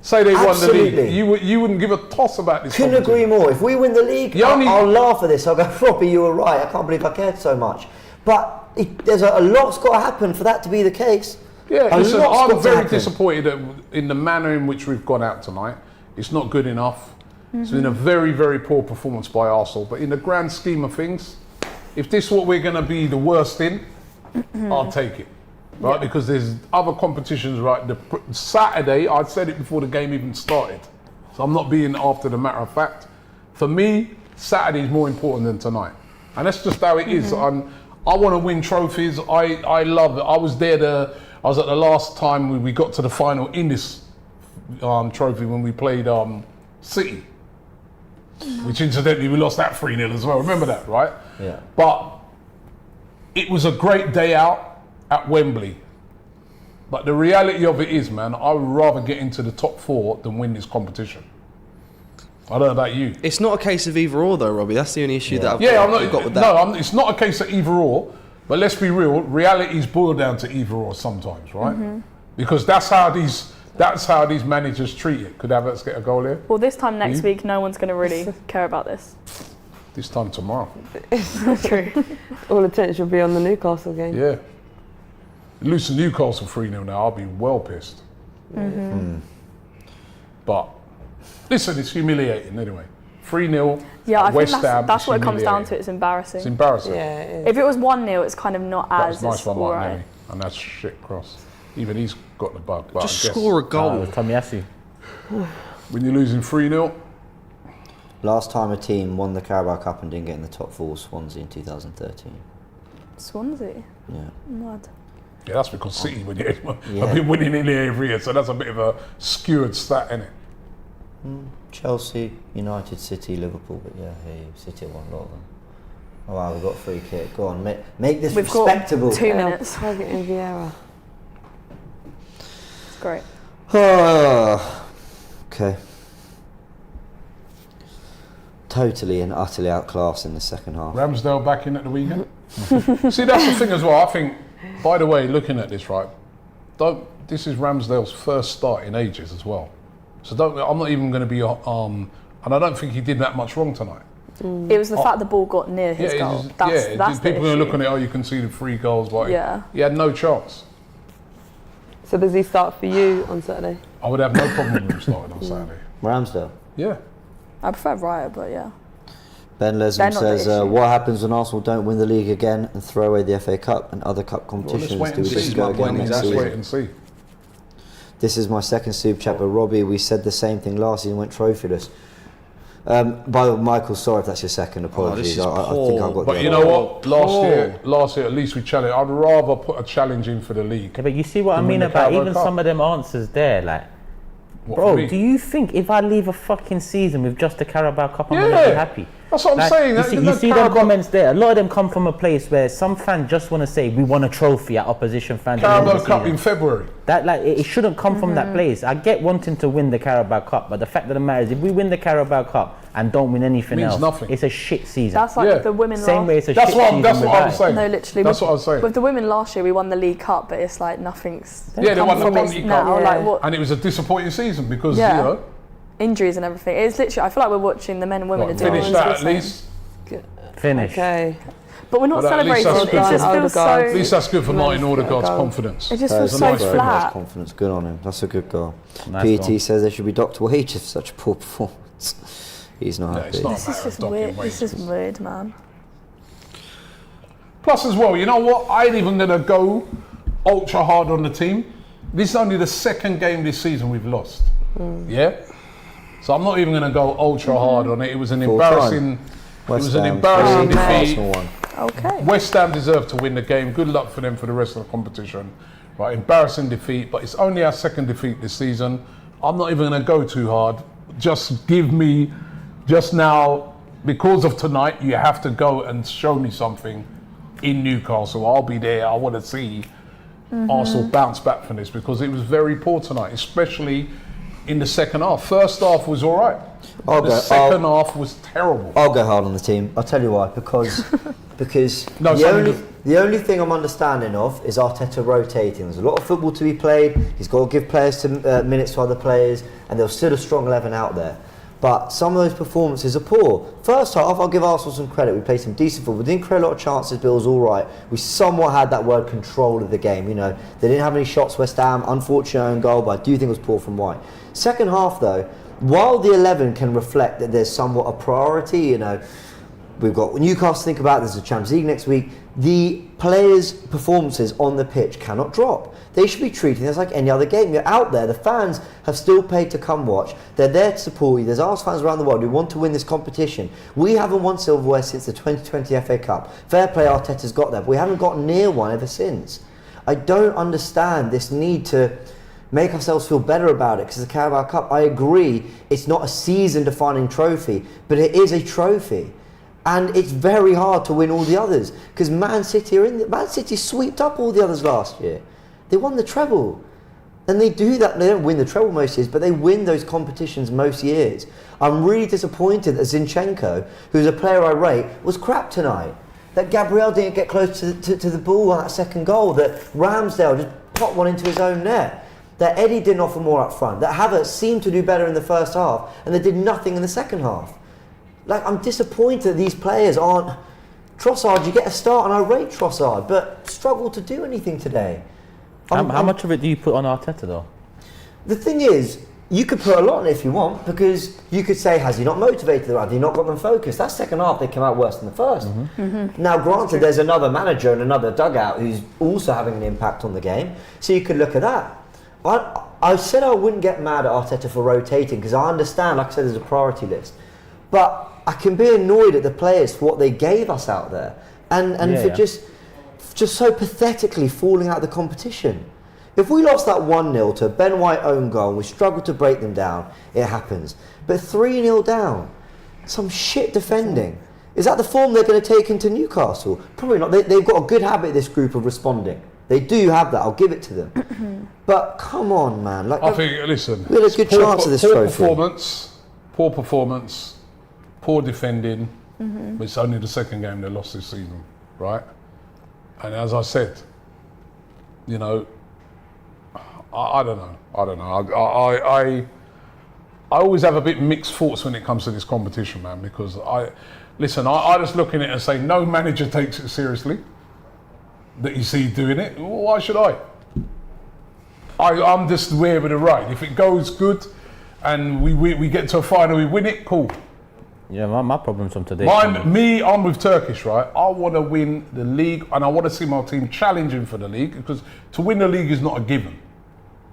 Say they won the Absolutely. league. You wouldn't give a toss about this. Couldn't agree more. If we win the league, I'll laugh at this. I'll go, Robbie, you were right. I can't believe I cared so much. But there's a lot's got to happen for that to be the case. Yeah, listen, I'm very disappointed in the manner in which we've gone out tonight. It's not good enough. It's been a very, very poor performance by Arsenal. But in the grand scheme of things, if this is what we're going to be the worst in, I'll take it. Right, because there's other competitions, right? Saturday, I said it before the game even started. So I'm not being after the matter of fact. For me, Saturday is more important than tonight. And that's just how it is. I want to win trophies. I love it. I was at the last time we got to the final in this trophy when we played City. Which incidentally, we lost that 3-0 as well. Remember that, right? Yeah. But it was a great day out at Wembley. But the reality of it is, man, I would rather get into the top 4 than win this competition. I don't know about you. It's not a case of either or, though, Robbie. That's the only issue that I've got with that. No, it's not a case of either or. But let's be real. Realities boil down to either or sometimes, right? Because that's how these managers treat it. Could Havertz get a goal here? Well, this time next week, no one's going to really care about this. This time tomorrow. True. All attention will be on the Newcastle game. Yeah. Lose to Newcastle 3-0 now, I'll be well pissed. But listen, it's humiliating anyway. 3-0. Yeah, I think West Ham. that's what it comes down to. It's embarrassing. It's embarrassing. Yeah, it is. If it was 1-0, it's kind of not That's as a nice one, all like right. Nelly. And that's shit cross. Even he's got the bug. But Just I guess score a goal. It was Tomiyasu. when you're losing 3-0, Last time a team won the Carabao Cup and didn't get in the top 4 was Swansea in 2013. Swansea? Yeah. Mad. yeah, that's because City have been winning in there every year. So that's a bit of a skewed stat, isn't it? Chelsea, United, City, Liverpool, but yeah, City won a lot of them. Oh wow, we've got a free kick. Go on, make this We've respectable. got 2 minutes. Targeting Vieira. It's great. Okay. Totally and utterly outclassed in the second half. Ramsdale back in at the weekend. See, that's the thing as well. I think, by the way, looking at this, right, this is Ramsdale's first start in ages as well. So I'm not even going to be, and I don't think he did that much wrong tonight. It was the fact the ball got near his goal. That's the people issue. are looking at, you conceded 3 goals, but he had no chance. So does he start for you on Saturday? I would have no problem with him starting on Saturday. Ramsdale. Yeah. I prefer Riot, but yeah. Ben They're Leslie not the says, issue. what happens when Arsenal don't win the league again and throw away the FA Cup and other cup Well, let's competitions? wait Do and we see. just go again next Let's season? wait and see. This is my second super chat, but Robbie, we said the same thing last season, went trophyless. By the way, Michael, sorry if that's your second. Apologies. this is I think I've got. But you know what? Last year, at least we challenged. I'd rather put a challenge in for the league. Yeah, but you see what I Win mean the about Carabao even Cup. some of them answers there, like, What, bro, for me? do you think if I leave a fucking season with just the Carabao Cup, I'm gonna be happy? That's what I'm saying. You see them comments there. A lot of them come from a place where some fans just want to say we won a trophy at opposition fans. Carabao Cup in February. That it shouldn't come from that place. I get wanting to win the Carabao Cup, but the fact of the matter is, if we win the Carabao Cup and don't win anything Means else, nothing. it's a shit season. That's like Yeah. the women Same way it's a That's shit what season. I'm without saying. No, literally. That's what I was saying. With the women last year, we won the League Cup, but it's like nothing's Yeah, they come won the from Conti it Cup. now. Yeah. Like what And it was a disappointing season because, Yeah. you know, injuries and everything. It's literally. I feel like we're watching the men and women are doing finish exactly that the at same. least. Finish. Okay. But we're not Well, at least celebrating. that's It good. just feels Odegaard. At least so. that's good for Martin Odegaard's goal. confidence. It just That feels was so nice very much flat. confidence. Good on him. That's a good goal. Nice PET goal. says they should be docked wages for such a poor performance. He's not Yeah, happy. it's not. This is just Docking weird. wages. This is weird, man. Plus, as well, you know what? I ain't even going to go ultra hard on the team. This is only the second game this season we've lost. Yeah? So I'm not even going to go ultra hard on it. It was an Full embarrassing. It West was an Ham, embarrassing defeat. Arsenal won. Okay. West Ham deserved to win the game. Good luck for them for the rest of the competition. Right, embarrassing defeat, but it's only our second defeat this season. I'm not even going to go too hard. Just give me, just now, because of tonight, you have to go and show me something in Newcastle. I'll be there. I want to see Arsenal bounce back from this because it was very poor tonight, especially in the second half. First half was all right. The second half was terrible. I'll go hard on the team. I'll tell you why. Because No, the something only good. The only thing I'm understanding of is Arteta rotating. There's a lot of football to be played. He's got to give players some minutes to other players, and there's still a strong 11 out there. But some of those performances are poor. First half, I'll give Arsenal some credit. We played some decent football. We didn't create a lot of chances, but it was all right. We somewhat had that word control of the game. You know, they didn't have any shots. West Ham, unfortunate own goal, but I do think it was poor from White. Second half, though, while the 11 can reflect that there's somewhat a priority, you know, we've got Newcastle to think about. There's the Champions League next week. The players' performances on the pitch cannot drop. They should be treated as like any other game. You're out there. The fans have still paid to come watch. They're there to support you. There's Arsenal fans around the world who want to win this competition. We haven't won silverware since the 2020 FA Cup. Fair play, Arteta's got there, but we haven't gotten near one ever since. I don't understand this need to make ourselves feel better about it because the Carabao Cup, I agree, it's not a season-defining trophy, but it is a trophy. And it's very hard to win all the others because Man City sweeped up all the others last year. They won the treble. And they do that. They don't win the treble most years, but they win those competitions most years. I'm really disappointed that Zinchenko, who's a player I rate, was crap tonight. That Gabriel didn't get close to the ball on that second goal. That Ramsdale just popped one into his own net. That Eddie didn't offer more up front. That Havertz seemed to do better in the first half, and they did nothing in the second half. Like, I'm disappointed that these players aren't... Trossard, you get a start, and I rate Trossard, but struggled to do anything today. How much of it do you put on Arteta, though? The thing is, you could put a lot on it if you want, because you could say, has he not motivated them? Have he not got them focused? That second half, they came out worse than the first. Now, granted, there's another manager and another dugout who's also having an impact on the game, so you could look at that. I said I wouldn't get mad at Arteta for rotating, because I understand, like I said, there's a priority list. But I can be annoyed at the players for what they gave us out there, and for just so pathetically falling out of the competition. If we lost that 1-0 to a Ben White own goal and we struggled to break them down, it happens. But 3-0 down, some shit defending. Is that the form they're going to take into Newcastle? Probably not. They've got a good habit, this group, of responding. They do have that, I'll give it to them. But come on, man. Like, I think, listen, we had a good chance of this trophy. Poor performance, poor defending. But it's only the second game they lost this season, right? And as I said, you know, I don't know. I always have a bit mixed thoughts when it comes to this competition, man, because I just look at it and say no manager takes it seriously that you see doing it. Well, why should I? I'm just there with the ride. If it goes good and we get to a final, we win it, cool. Yeah, my problem's from today. I'm with Turkish, right? I want to win the league and I want to see my team challenging for the league, because to win the league is not a given.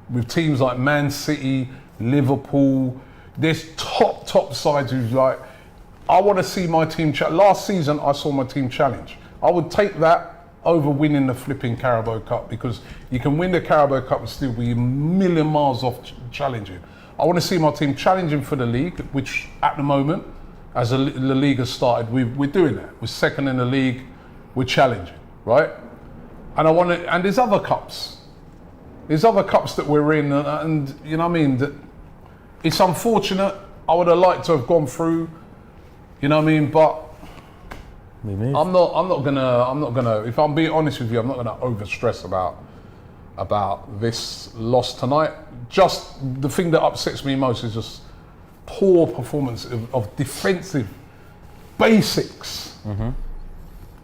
With teams like Man City, Liverpool, there's top sides who's like, I want to see my team last season I saw my team challenge. I would take that over winning the flipping Carabao Cup, because you can win the Carabao Cup and still be a million miles off challenging. I want to see my team challenging for the league, which at the moment, as the league has started, we're doing that. We're second in the league, we're challenging, right? And there's other cups. There's other cups that we're in, and you know what I mean? That it's unfortunate. I would have liked to have gone through, you know what I mean? But I'm not gonna. If I'm being honest with you, I'm not gonna over stress about this loss tonight. Just the thing that upsets me most is just poor performance of defensive basics,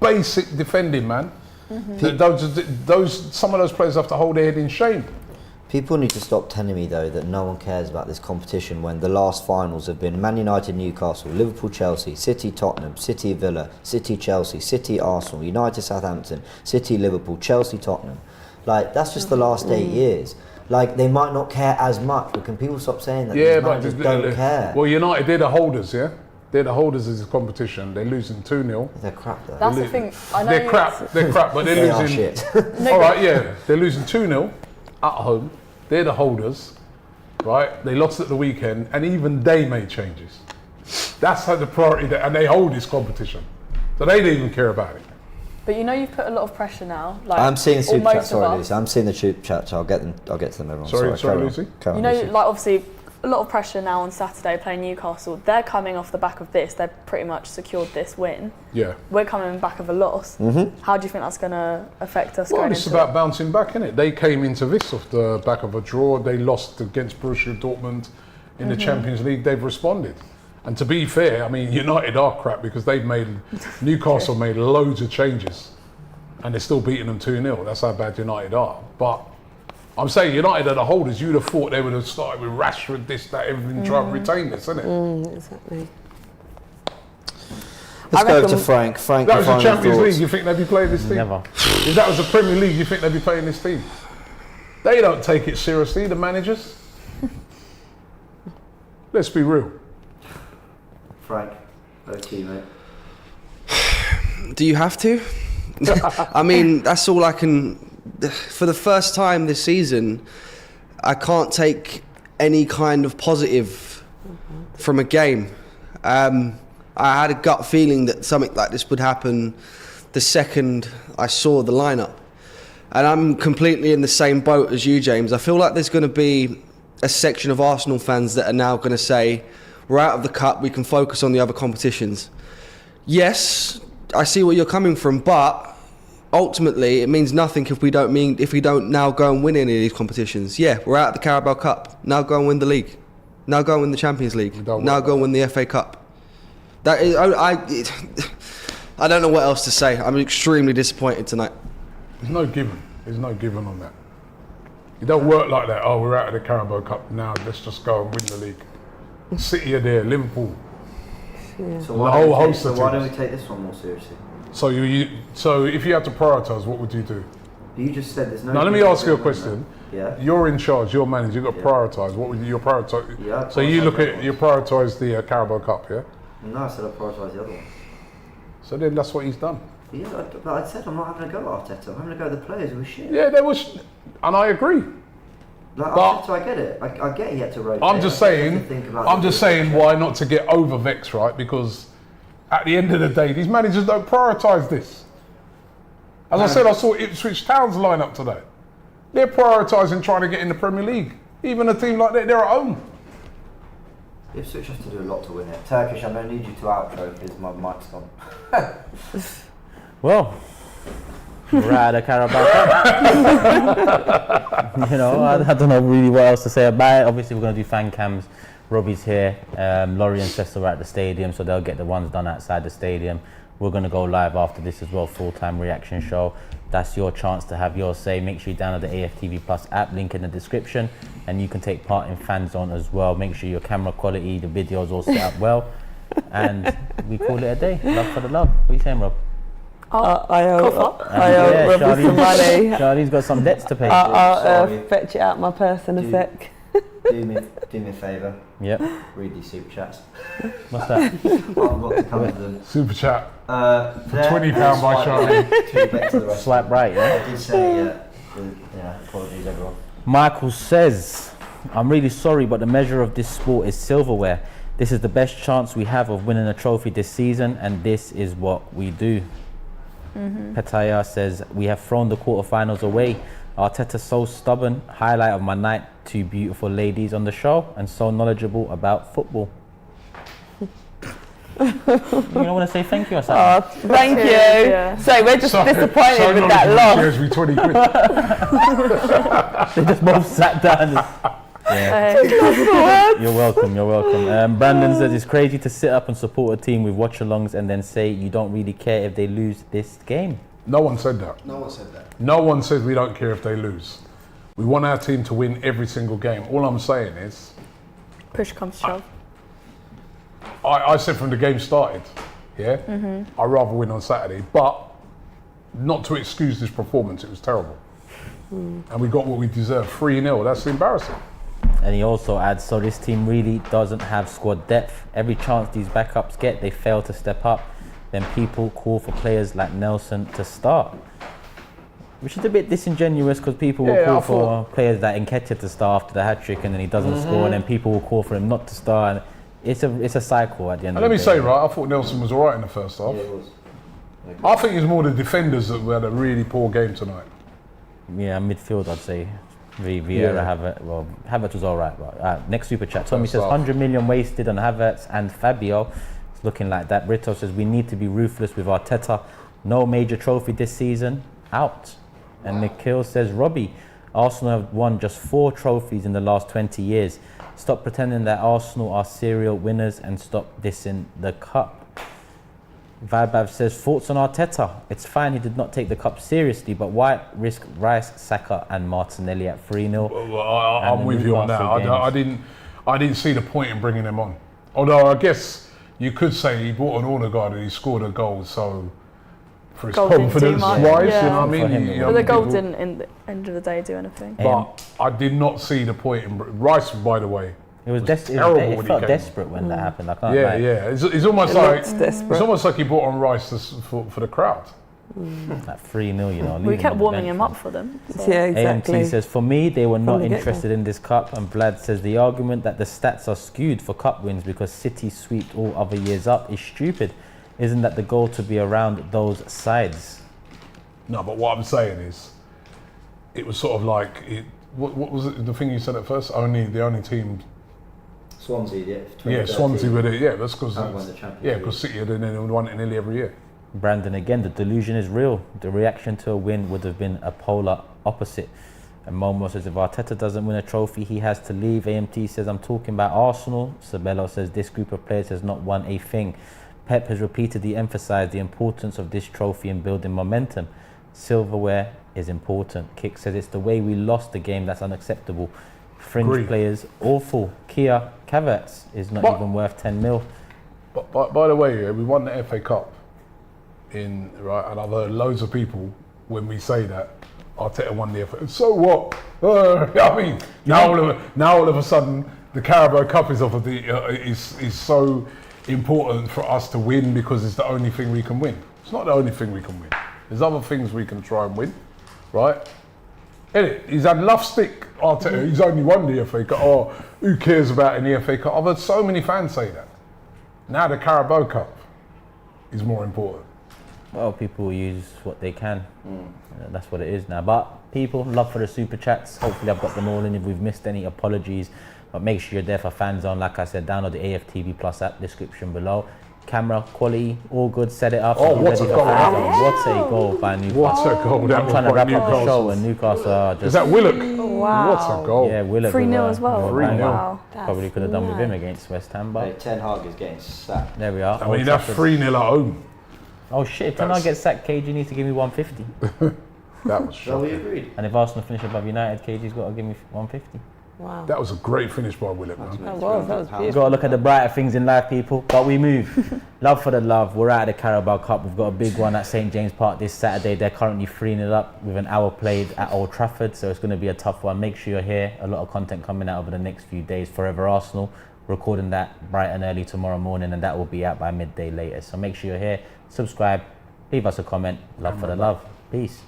basic defending, man. Some of those players have to hold their head in shame. People need to stop telling me, though, that no one cares about this competition when the last finals have been Man United, Newcastle, Liverpool, Chelsea, City, Tottenham, City, Villa, City, Chelsea, City, Arsenal, United, Southampton, City, Liverpool, Chelsea, Tottenham. Like, that's just the last 8 years. Like, they might not care as much, but can people stop saying that? Yeah, but just don't care. Well, United, they're the holders, yeah? They're the holders of this competition. They're losing 2-0. They're crap, though. That's the thing. I know they're crap, but they're they losing. Are shit. All right, yeah, they're losing 2-0 at home. They're the holders, right? They lost at the weekend, and even they made changes. That's how the priority, and they hold this competition, so they don't even care about it. But you know, you've put a lot of pressure now. Like, I'm seeing the super chat. most of Sorry, us. Lucy. I'm seeing the super chat. So I'll get to them. Everyone. Sorry, carry on. Lucy. Carry on, You know, Lucy. like obviously, a lot of pressure now on Saturday playing Newcastle. They're coming off the back of this. They've pretty much secured this win. Yeah. We're coming back of a loss. How do you think that's going to affect us Well, going it's into about bouncing back, isn't it? They came into this off the back of a draw. They lost against Borussia Dortmund in the Champions League. They've responded. And to be fair, I mean, United are crap because Newcastle made loads of changes and they're still beating them 2-0. That's how bad United are. But I'm saying United are the holders. You'd have thought they would have started with Rashford, this, that, everything, trying to retain this, isn't it? Exactly. Let's I go reckon- to Frank. Frank, That was the your final Champions thoughts. League. You think they'd be playing this team? Never. If that was the Premier League, you think they'd be playing this team? They don't take it seriously, the managers. Let's be real. Frank, over to you, mate. Do you have to? I mean, that's all I can. For the first time this season, I can't take any kind of positive from a game. I had a gut feeling that something like this would happen the second I saw the lineup. And I'm completely in the same boat as you, James. I feel like there's going to be a section of Arsenal fans that are now going to say, we're out of the cup, we can focus on the other competitions. Yes, I see where you're coming from, but ultimately it means nothing if we don't now go and win any of these competitions. Yeah, we're out of the Carabao Cup. Now go and win the league. Now go and win the Champions League. Now go and win the FA Cup. That is, I don't know what else to say. I'm extremely disappointed tonight. There's no given. There's no given on that. You don't work like that. Oh, we're out of the Carabao Cup now. Let's just go and win the league. City are there, Liverpool. So why don't we take- so why don't we take this one more seriously? So so if you had to prioritise, what would you do? You just said there's no. Now let me ask you a question. Yeah. You're in charge. You're manager. You've got to prioritise. What would you prioritise? Yeah, So you prioritise you prioritise the Carabao Cup, yeah? No, I said I prioritise the other one. So then that's what he's done. Yeah, but I said I'm not having a go at Arteta. I'm having a go at the players who were shit. Yeah, there was, and I agree. Like, But- Arteta, I get it. I get he had to rotate. I'm just I get he had saying. to think about I'm the just big saying picture. why not to get over vexed, right? Because at the end of the day, these managers don't prioritise this. As I said, I saw Ipswich Town's lineup today. They're prioritising trying to get in the Premier League. Even a team like that, they're at home. Ipswich has to do a lot to win it. Turkish, I'm going to need you to outro because my mic's gone. Well, we're out of the Carabao Cup. I don't know really what else to say about it. Obviously, we're going to do fan cams. Robbie's here. Laurie and Cecil are at the stadium, so they'll get the ones done outside the stadium. We're going to go live after this as well, full-time reaction show. That's your chance to have your say. Make sure you download the AFTV Plus app, link in the description, and you can take part in Fan Zone as well. Make sure your camera quality, the video's all set up well, and we call it a day. Love for the love. What are you saying, Rob? I owe Yeah, Robbie some money. Charlie's got some debts to pay. I'll Sorry. fetch it out my purse in a Do- sec. do me a favour. Yep. Read these super chats. What's that? I've got to come to them. Super chat. For £20 by Charlie. Swipe right, yeah? I did say yeah. Apologies, everyone. Michael says, I'm really sorry, but the measure of this sport is silverware. This is the best chance we have of winning a trophy this season, and this is what we do. Petaya says, we have thrown the quarterfinals away. Arteta's so stubborn. Highlight of my night, 2 beautiful ladies on the show and so knowledgeable about football. You don't want to say thank you or something? Oh, thank you. Yeah. So we're just disappointed so with that loss. Shares me 20 quid. They just both sat down. Yeah. You're welcome. Brandon says it's crazy to sit up and support a team with watch-alongs and then say you don't really care if they lose this game. No one said that. No one said that. No one says we don't care if they lose. We want our team to win every single game. All I'm saying is, Push comes to shove. I said from the game started, yeah, I'd rather win on Saturday, but not to excuse this performance, it was terrible. And we got what we deserved, 3-0, that's embarrassing. And he also adds, so this team really doesn't have squad depth. Every chance these backups get, they fail to step up. Then people call for players like Nelson to start. Which is a bit disingenuous because people will call for players like Nketiah to start after the hat-trick and then he doesn't score, and then people will call for him not to start. It's a cycle at the end And of let me the day. say, right, I thought Nelson was all right in the first half. Yeah, it was. I think it's more the defenders that had a really poor game tonight. Yeah, midfield I'd say. Vieira, Havertz was all right. But, next super chat. Tommy First says half. 100 million wasted on Havertz and Fabio. It's looking like that. Brito says we need to be ruthless with Arteta. No major trophy this season. Out. And Nikhil says, Robbie, Arsenal have won just 4 trophies in the last 20 years. Stop pretending that Arsenal are serial winners and stop dissing the cup. Vibav says, thoughts on Arteta? It's fine he did not take the cup seriously, but why risk Rice, Saka and Martinelli at 3-0? Well, I'm with you on that. I didn't see the point in bringing them on. Although I guess you could say he brought an Odegaard and he scored a goal, so for his Goal didn't do confidence much. wise, Yeah. you know what I mean? For him, You know, But the goal people- didn't, in the end of the day, do anything. But I did not see the point in Rice, by the way. It was terrible it when he felt came. desperate when that happened. I can't Yeah, lie. yeah. It's almost It like looks desperate. it's almost like he brought on Rice for the crowd. At 3-0, you know. We leaving kept on the warming bench. him up for them. So. Yeah, exactly. AMT says, for me, they were not the get-go. interested in this cup. And Vlad says, the argument that the stats are skewed for cup wins because City swept all other years up is stupid. Isn't that the goal to be around those sides? No, but what I'm saying is, it was sort of like what was it? The thing you said at first? The only team. Swansea, yeah. Yeah, 2013. Swansea with it. Yeah, that's because Haven't won the Champions yeah, League. because City had won it nearly every year. Brandon, again, the delusion is real. The reaction to a win would have been a polar opposite. And Momo says, if Arteta doesn't win a trophy, he has to leave. AMT says, I'm talking about Arsenal. Sabello says, this group of players has not won a thing. Pep has repeatedly emphasised the importance of this trophy in building momentum. Silverware is important. Kick says, it's the way we lost the game that's unacceptable. Fringe Agreed. players, awful. Kia Havertz is not But- even worth 10 mil. But by the way, yeah, we won the FA Cup and I've heard loads of people when we say that Arteta won the FA. So what? I mean, now all of a sudden the Carabao Cup is is so important for us to win because it's the only thing we can win. It's not the only thing we can win. There's other things we can try and win, right? He's had love stick. Arteta, he's only won the FA Cup. Oh, who cares about any FA Cup? I've heard so many fans say that. Now the Carabao Cup is more important. Well, people use what they can. That's what it is now. But people, love for the super chats. Hopefully I've got them all in. If we've missed any, apologies. But make sure you're there for Fan Zone. Like I said, download the AFTV Plus app, description below. Camera quality, all good. Set it up. Oh, Be what ready a for goal. Fan Zone. What a goal by Newcastle. What a goal that I'm was trying to by wrap up the Newcastle. show and Newcastle are just... Is that Willock? Wow. What a goal. Yeah, Willock. 3-0 as well. 3-0. Wow. Probably could have done with him against West Ham, Hey, but Ten Hag is getting sacked. there we are. I mean, Old that's Trafford. 3-0 at home. Oh shit, if Ten Hag gets sacked, KG needs to give me 150. That was So we shocking. agreed. And if Arsenal finish above United, KG's got to give me 150. Wow. That was a great finish by Willock, man. That was You've beautiful. got to look at the brighter things in life, people. But we move. Love for the love. We're out of the Carabao Cup. We've got a big one at St James Park this Saturday. They're currently 3-0 up with an hour played at Old Trafford. So it's going to be a tough one. Make sure you're here. A lot of content coming out over the next few days. Forever Arsenal. Recording that bright and early tomorrow morning. And that will be out by midday latest. So make sure you're here. Subscribe. Leave us a comment. Love for the love. Peace.